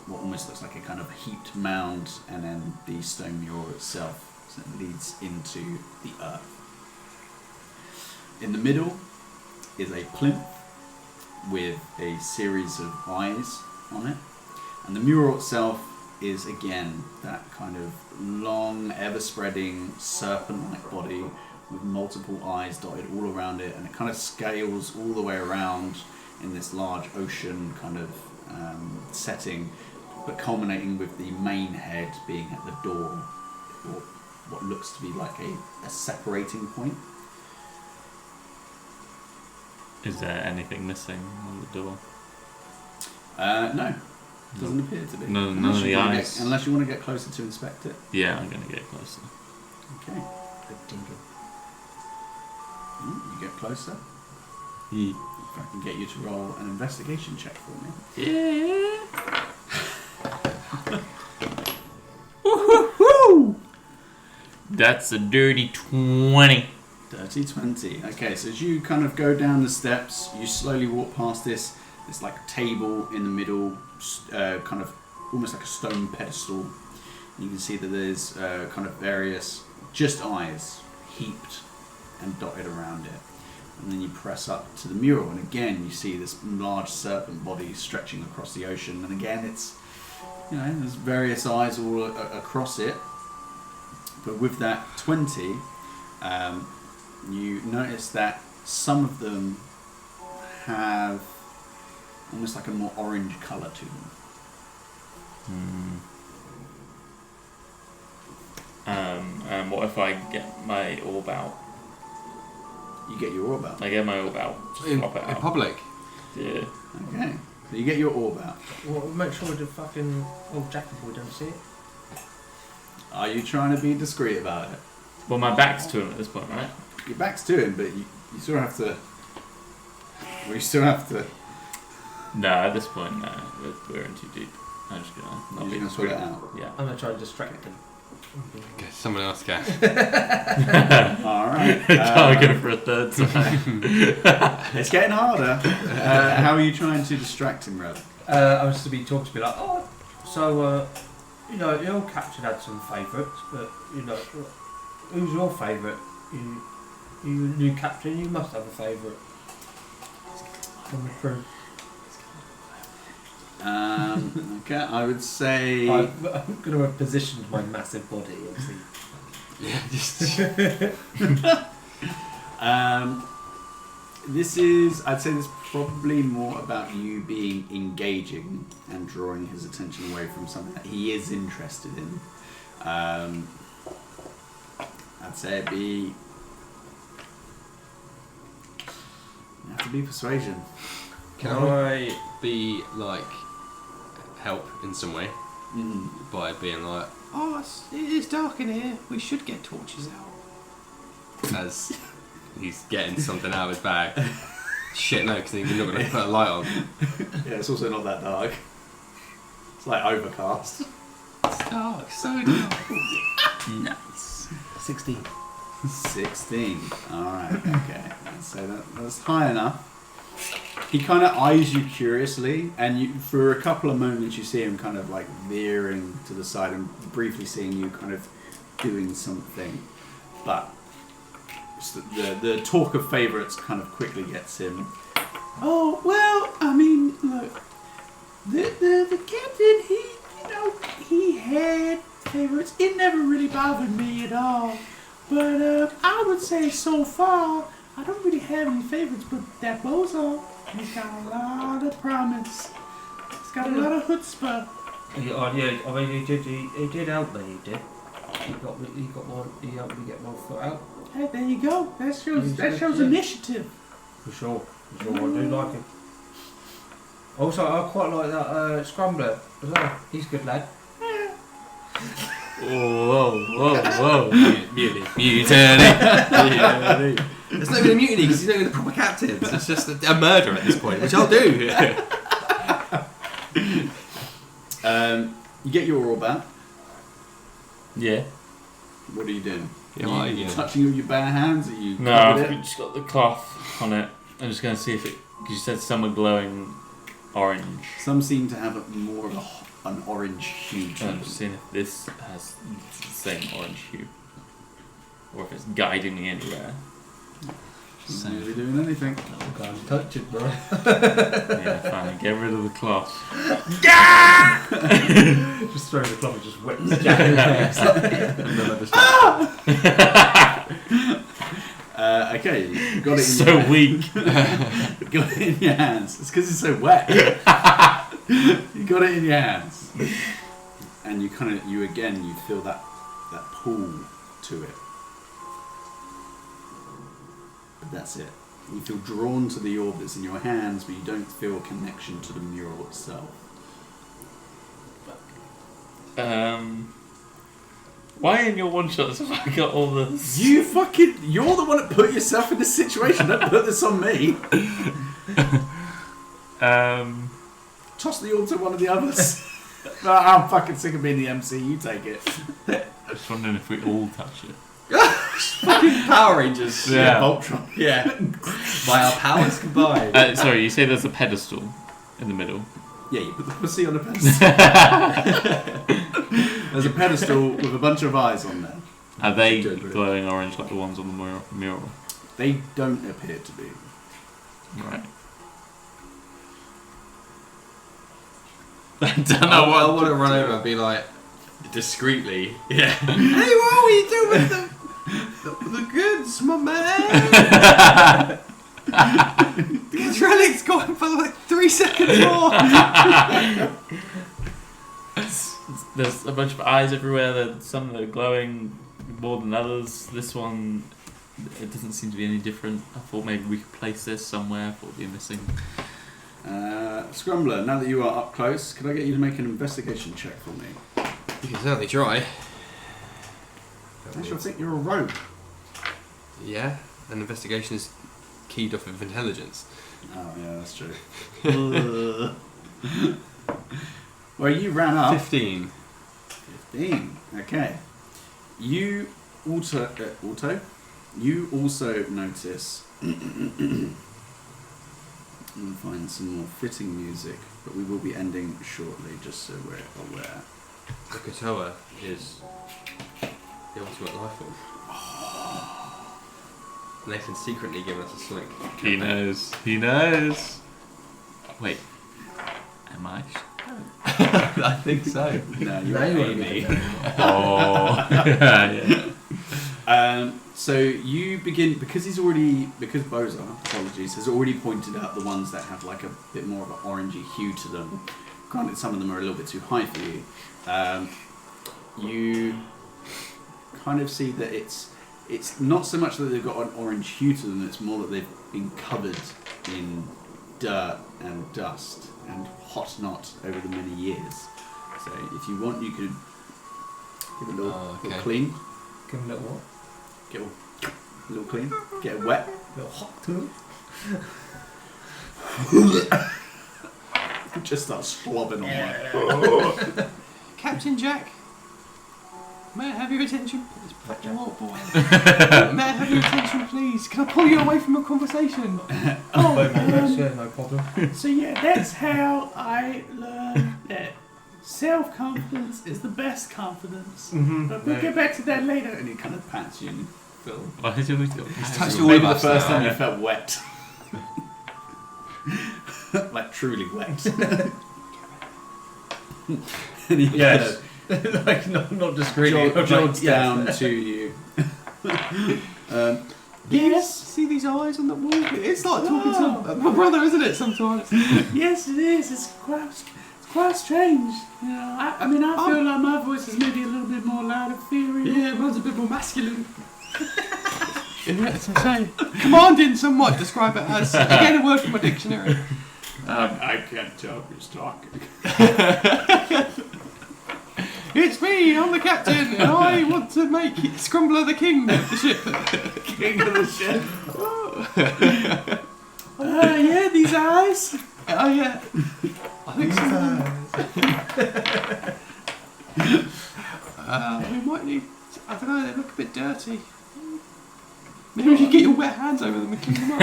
what almost looks like a kind of heaped mound, and then the stone mural itself leads into the earth. In the middle is a plinth with a series of eyes on it, and the mural itself is again that kind of long, ever-spreading serpent-like body with multiple eyes dotted all around it, and it kind of scales all the way around in this large ocean kind of setting, but culminating with the main head being at the door, or what looks to be like a separating point. Is there anything missing on the door? No, doesn't appear to be. No, none of the eyes. Unless you want to get closer to inspect it. Yeah, I'm going to get closer. Okay. You get closer. Yeah. If I can get you to roll an investigation check for me. Yeah. That's a dirty 20. Dirty 20. Okay, so as you kind of go down the steps, you slowly walk past this like table in the middle, kind of almost like a stone pedestal. You can see that there's kind of various just eyes heaped and dotted around it. And then you press up to the mural, and again you see this large serpent body stretching across the ocean. And again, it's, there's various eyes all across it. But with that 20, you notice that some of them have almost like a more orange colour to them. And what if I get my orb out? You get your orb out. I get my orb out. Just In flop it out. public. Yeah. Okay, so you get your orb out. Well, make sure the fucking old Jackie boy don't see it. Are you trying to be discreet about it? Well, my back's to him at this point, right? Your back's to him, but you still have to. We still have to. No, at this point, no. We're in too deep. I'm just gonna not You're be just gonna discreet. put it out. Yeah. I'm gonna try and distract him. Okay, someone else can. All right. Can't go for a third time. It's getting harder. How are you trying to distract him, Rev? I was to be talking to me like, so the old captain had some favourites, but who's your favourite? You new captain, you must have a favourite from the crew. Okay, I would say. I'm going to have positioned my massive body, obviously. Yeah, just. I'd say this is probably more about you being engaging and drawing his attention away from something that he is interested in. I'd say it'd be. You have to be persuasion. Can I be like help in some way by being like, It is dark in here. We should get torches out. as he's getting something out of his bag? Shit, no, because you're not going to put a light on. Yeah, it's also not that dark. It's like overcast. It's dark. So dark. Nice. 16. 16. Alright, okay. So that's high enough. He kind of eyes you curiously, and for a couple of moments you see him kind of like veering to the side and briefly seeing you kind of doing something. But the talk of favourites kind of quickly gets him. Oh well, I mean, look, the captain, he had favourites. It never really bothered me at all. But I would say so far, I don't really have any favourites. But that bozo, he's got a lot of promise. He's got a lot of chutzpah. Yeah, I mean, he did help me. He did. He helped me get my foot out. Hey, there you go. That shows initiative. For sure. I do like him. Also, I quite like that Scrambler as well. He's a good lad. Whoa. Mutiny. It's not even a mutiny because he's not even the proper captain. It's just a murder at this point, which I'll do. You get your orb out. Yeah. What are you doing? Yeah, Are what are you you touching with your bare hands? Are you No, covered I've it? just got the cloth on it. I'm just going to see if it. Because you said some are glowing orange. Some seem to have more of an orange hue to I'm them. just seeing if this has the same orange hue. Or if it's guiding me anywhere. Doesn't really doing anything. Can't touch it, bro. Yeah, fine. Get rid of the cloth. Just throw the cloth and just whips Jack in the face. Okay, you got it in So your hand. weak. You got it in your hands. It's because it's so wet. You got it in your hands. And you you feel that pull to it. But that's it. You feel drawn to the orb that's in your hands, but you don't feel a connection to the mural itself. Why in your one shots have I got all the... You're the one that put yourself in this situation. Don't put this on me. Toss the orb to one of the others. I'm fucking sick of being the MC. You take it. I was wondering if we all touch it. Fucking Power Rangers. Yeah. Voltron. Yeah. By our powers combined. Sorry, you say there's a pedestal in the middle. Yeah, you put the pussy on a pedestal. There's a pedestal with a bunch of eyes on there. Are they Good, really. glowing orange like the ones on the mural? They don't appear to be. Right. I don't know I what want to run over and be like, discreetly, yeah. Hey, what are you doing with the goods, my man? The adrenaline's gone for like 3 seconds more. There's a bunch of eyes everywhere. There's some that are glowing more than others. This one, it doesn't seem to be any different. I thought maybe we could place this somewhere. I thought we'd be missing. Scrumbler, now that you are up close, could I get you to make an investigation check for me? You can certainly try. Actually, I think you're a rogue. Yeah, an investigation is keyed off of intelligence. Oh, yeah, that's true. Well, you ran up. 15. 15. Okay. You also notice. I'm going to find some more fitting music, but we will be ending shortly, just so we're aware. The Katoa is the ultimate life form. Nathan's secretly giving us a slink. He knows. He knows. Wait. Am I? I think so. No, you're Now you Amy. Oh. Yeah. So you begin, because Boza, apologies, has already pointed out the ones that have like a bit more of an orangey hue to them. Granted, some of them are a little bit too high for you. You kind of see that it's not so much that they've got an orange hue to them, it's more that they've been covered in dirt and dust and whatnot over the many years. So if you want, you could give a little clean. Give him a little what? Get a little clean. Get it wet. A little hot to him. Just start slobbing on it. Captain Jack, may I have your attention? Oh boy. May I have your attention, please? Can I pull you away from a conversation? Yeah, no problem. So yeah, that's how I learned that self-confidence is the best confidence. But we'll get back to that later. And he kind of pats you and feel. Why did we do touched all Maybe of the us first now. time you felt wet. Like truly wet. And he Yes. Like, not discreetly. jogs down to you. Yes, See these eyes on the wall? It's like talking to my brother, isn't it, sometimes? yes, it is. It's quite strange. You know, I mean, I feel like my voice is maybe a little bit more loud and fiery. Yeah, mine's a bit more masculine. Yeah, as I say. Commanding somewhat. Describe it as. Again, a word from my dictionary. I can't tell who's talking. It's me, I'm the captain, and I want to make Scrumbler the king of the ship. King of the ship. Yeah, these eyes. Oh yeah. I think so. We might need. I don't know. They look a bit dirty. Maybe you should get your wet hands over them and clean them up.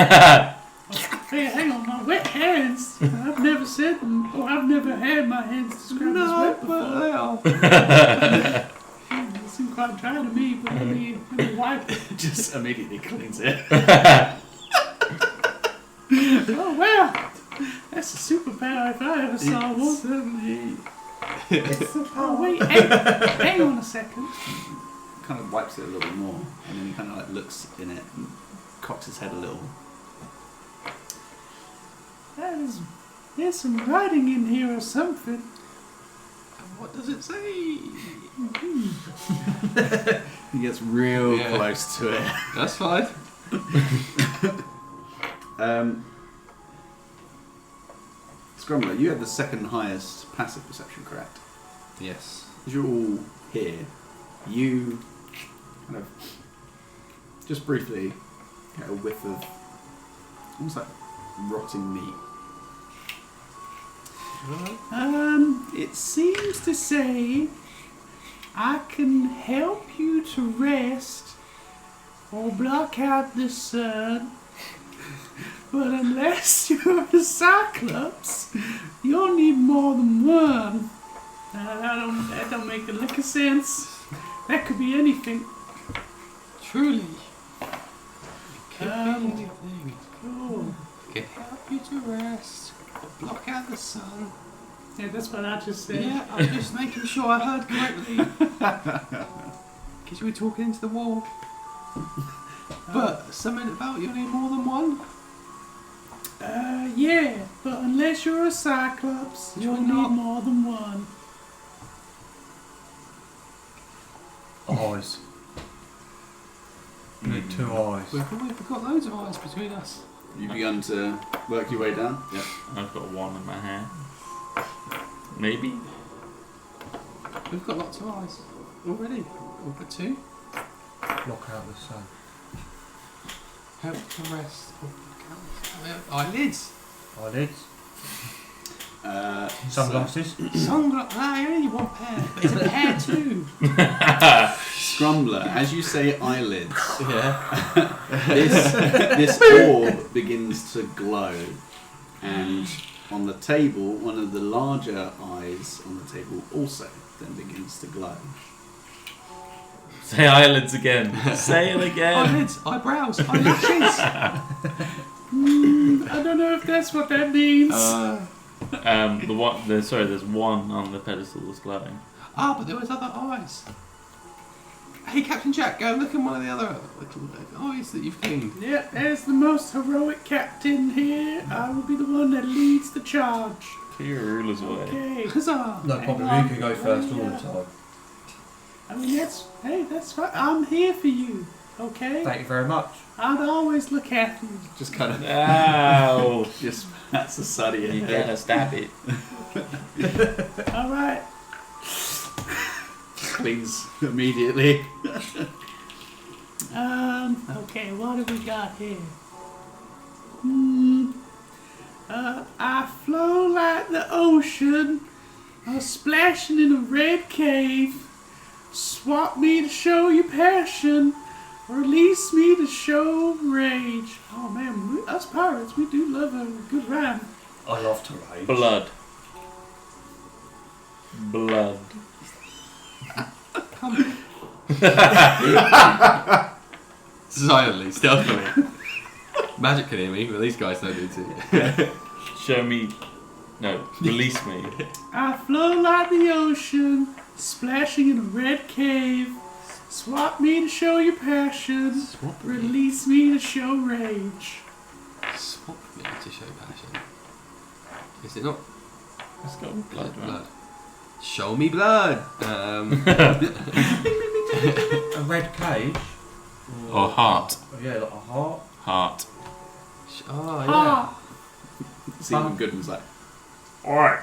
Hey, hang on, my wet hands. I've never said, I've never had my hands described as wet before. But they are. They seem quite dry to me, but let me wipe it. Just immediately cleans it. Oh, wow. That's a superpower if I ever saw one. Certainly. Oh, wait, hang on a second. Kind of wipes it a little bit more, and then he kind of like looks in it and cocks his head a little. There's some writing in here or something. And what does it say? He gets real Yeah. close to it. That's fine. Scrumbler, you have the second highest passive perception, correct? Yes. As you're all here, you kind of just briefly get a whiff of almost like rotting meat. It seems to say I can help you to rest or block out the sun, but unless you're a Cyclops, you'll need more than one. That don't make a lick of sense. That could be anything. Truly. It could be anything. Cool. Can help you to rest. Block out the sun. Yeah, that's what I just said. Yeah, I'm just making sure I heard correctly. Because you were talking into the wall. But something about you'll need more than one? Yeah, but unless you're a Cyclops, you'll need not. more than one. Eyes. You need 2 eyes. We've got loads of eyes between us. You've begun to work your way down. Yeah. I've got 1 in my hand. Maybe. We've got lots of eyes already. We've got 2. Block out the sun. Help to rest. Eyelids. Eyelids. Sunglasses. Sunglasses. Ah, you only need 1 pair. But it's a pair too. Scrumbler, as you say eyelids, Yeah. this orb begins to glow, and on the table, one of the larger eyes on the table also then begins to glow. Say eyelids again. Say it again. Eyelids. Eyebrows. Eyelashes. I don't know if that's what that means. There's 1 on the pedestal that's glowing. Ah, but there was other eyes. Hey, Captain Jack, go look in one of the other little eyes that you've cleaned. Yeah, as the most heroic captain here, I will be the one that leads the charge. Put your rulers away. Okay. Huzzah! No Hang problem, on. you can go first all the time. I mean, that's right. I'm here for you. Okay. Thank you very much. I'd always look after you. Just kind of Ow! just that's the side of your You head. gotta stab it. All right. Cleans immediately. Okay, what have we got here? I flow like the ocean, splashing in a red cave. Swap me to show you passion, release me to show rage. Oh man, us pirates, we do love a good rhyme. I love to rage. Blood. Blood. Silently, stealthily. Magic can hear me, but these guys don't need to. Show me. No, release me. I flow like the ocean, splashing in a red cave. Swap me to show your passion, release me to show rage. Swap me to show passion. Is it not? It's got blood, right? Blood. Show me blood. A red cage? Or heart. Oh, yeah, like a heart. Heart. Oh, yeah. Ah, See when Goodman's like, Alright.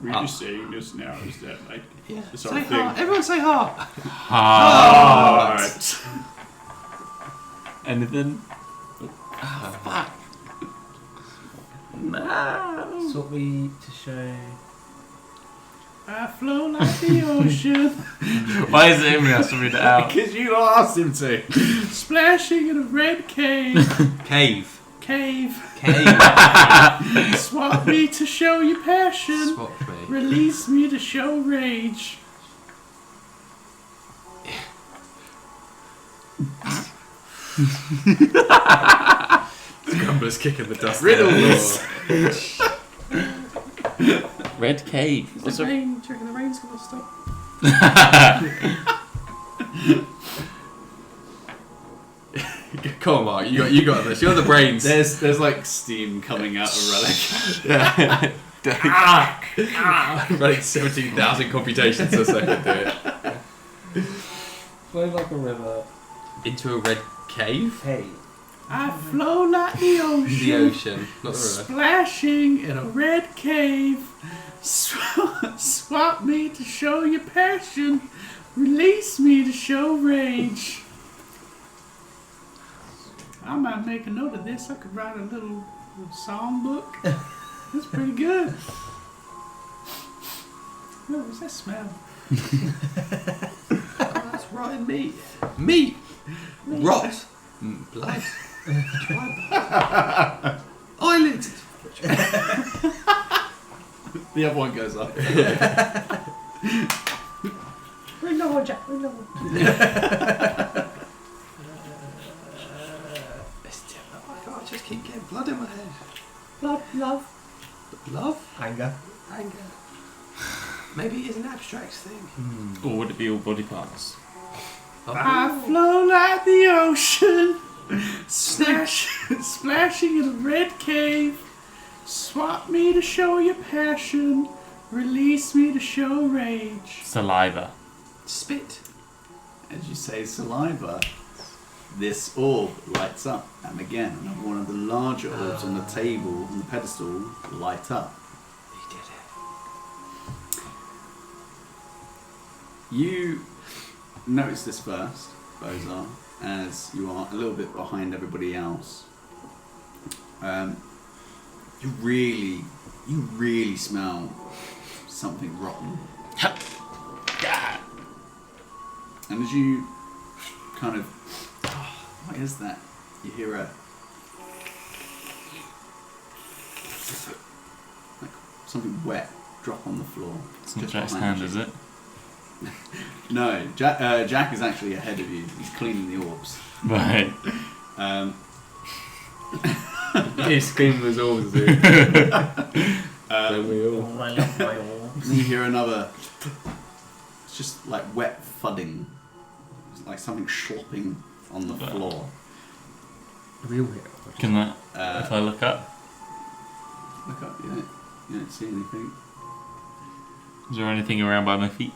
We're just saying this now, is that like Yeah. the Say sort of heart. thing? Everyone say heart. Heart. Alright. Anything? Fuck. No. Sort me to show. I flow like the ocean, Why is it him who has to read it out? because you asked him to. splashing in a red cave. Cave. Cave. Cave. Swap me to show your passion. Swap me. Release me to show rage. Grumbler's kicking the dust. Riddles. Red cave. Do you reckon the rain's gonna stop? Come on, Mark. You got this. You're the brains. There's like steam coming out of Relic. Yeah. Running 17,000 computations a second to it. Flow like a river. Into a red cave? Hey. I flow like the ocean. The ocean, not the river. Splashing in a red cave. Swap me to show your passion. Release me to show rage. I might make a note of this. I could write a little song book. That's pretty good. Oh, what's that smell? That's rotten meat. Meat! Rot! Blood! Eyelids! The other one goes up. Ring the horn, Jack. Ring the horn. I just keep getting blood in my head. Blood, love, Love? anger. Anger. Maybe it is an abstract thing. Or would it be all body parts? I flow like the ocean. Splashing in a red cave. Swap me to show your passion. Release me to show rage. Saliva. Spit. As you say saliva, this orb lights up, and again, another one of the larger orbs on the table, on the pedestal, light up. He did it. You notice this first, Bozar, as you are a little bit behind everybody else. You really smell something rotten. And as you kind of, what is that? You hear like something wet drop on the floor. It's not just Jack's behind hand, you. is it? No, Jack is actually ahead of you. He's cleaning the orbs. Right. He's cleaning his orbs, dude. I love my arms. And you hear another. It's just like wet thudding. It's like something slopping on the floor. Real hero. Can that, if I look up, Look up, you don't see anything. is there anything around by my feet?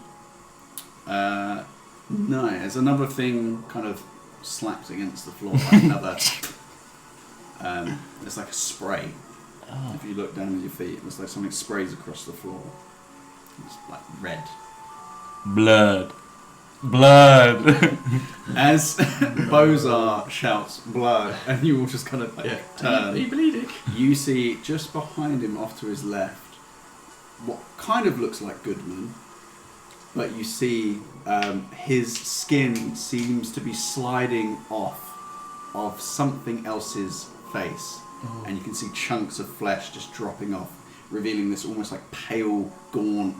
No, there's another thing kind of slapped against the floor, like another. It's like a spray. Oh. If you look down at your feet, it's like something sprays across the floor. It's like red. Blood. Blood. As Bozar shouts blood, and you all just kind of like turn. Are you bleeding? You see just behind him, off to his left, what kind of looks like Goodman, but you see his skin seems to be sliding off of something else's face, and you can see chunks of flesh just dropping off, revealing this almost like pale, gaunt,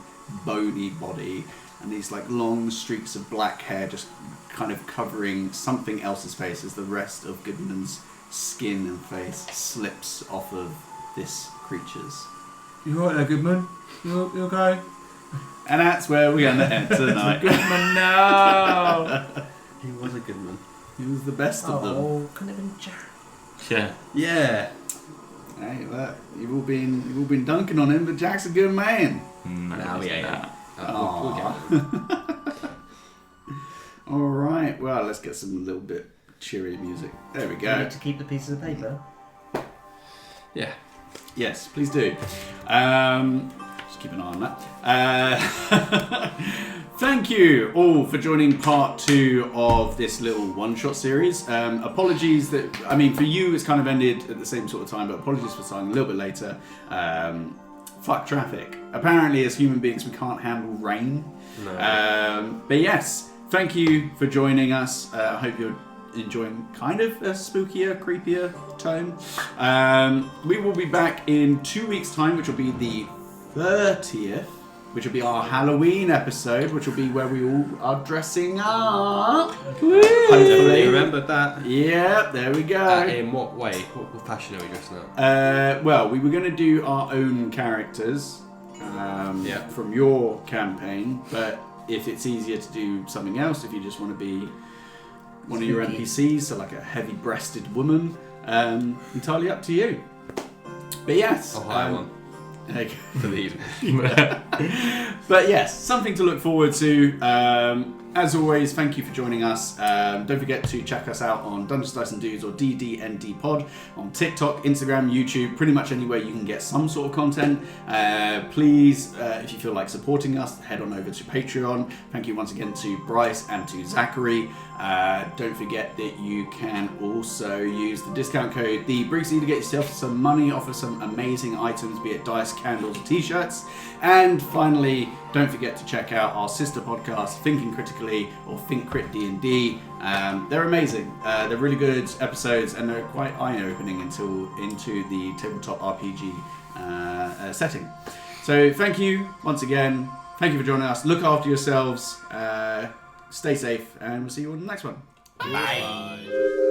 bony body, and these like long streaks of black hair just kind of covering something else's face as the rest of Goodman's skin and face slips off of this creature's. You alright there, Goodman? You okay? And that's where we're going to end tonight. Goodman, no! He was a good man. He was the best of them. Oh, couldn't have been Jack. Yeah. Yeah. Hey, look, you've all been dunking on him, but Jack's a good man. No, Nah, we he's ain't. not. We'll get it. All right. Well, let's get some little bit cheery music. There we You go. need to keep the pieces of paper. Yeah. Yes, please do. Just keep an eye on that. Thank you all for joining part 2 of this little one-shot series. Apologies that, I mean, for you it's kind of ended at the same sort of time, but apologies for starting a little bit later. Fuck traffic. Apparently, as human beings, we can't handle rain. No. But yes, thank you for joining us. I hope you're enjoying kind of a spookier, creepier tone. We will be back in 2 weeks' time, which will be the 30th, which will be our Halloween episode, which will be where we all are dressing up. Definitely remembered that. Yeah, there we go. In what way? What fashion are we dressing up? Well, we were going to do our own characters Yeah. from your campaign, but if it's easier to do something else, if you just want to be one of your NPCs, so like a heavy-breasted woman, entirely up to you. But yes, I'll hire one okay. for the evening. But yes, something to look forward to. As always, thank you for joining us. Don't forget to check us out on Dungeons, Dice and Dudes or DDND Pod on TikTok, Instagram, YouTube, pretty much anywhere you can get some sort of content. Please, if you feel like supporting us, head on over to Patreon. Thank you once again to Bryce and to Zachary. Don't forget that you can also use the discount code the Briggsy to get yourself some money off of some amazing items, be it dice, candles, or t-shirts. And finally, don't forget to check out our sister podcast, Thinking Critically or Think Crit D&D. They're amazing. They're really good episodes, and they're quite eye-opening into the tabletop RPG setting. So thank you once again. Thank you for joining us. Look after yourselves. Stay safe, and we'll see you on the next one. Bye.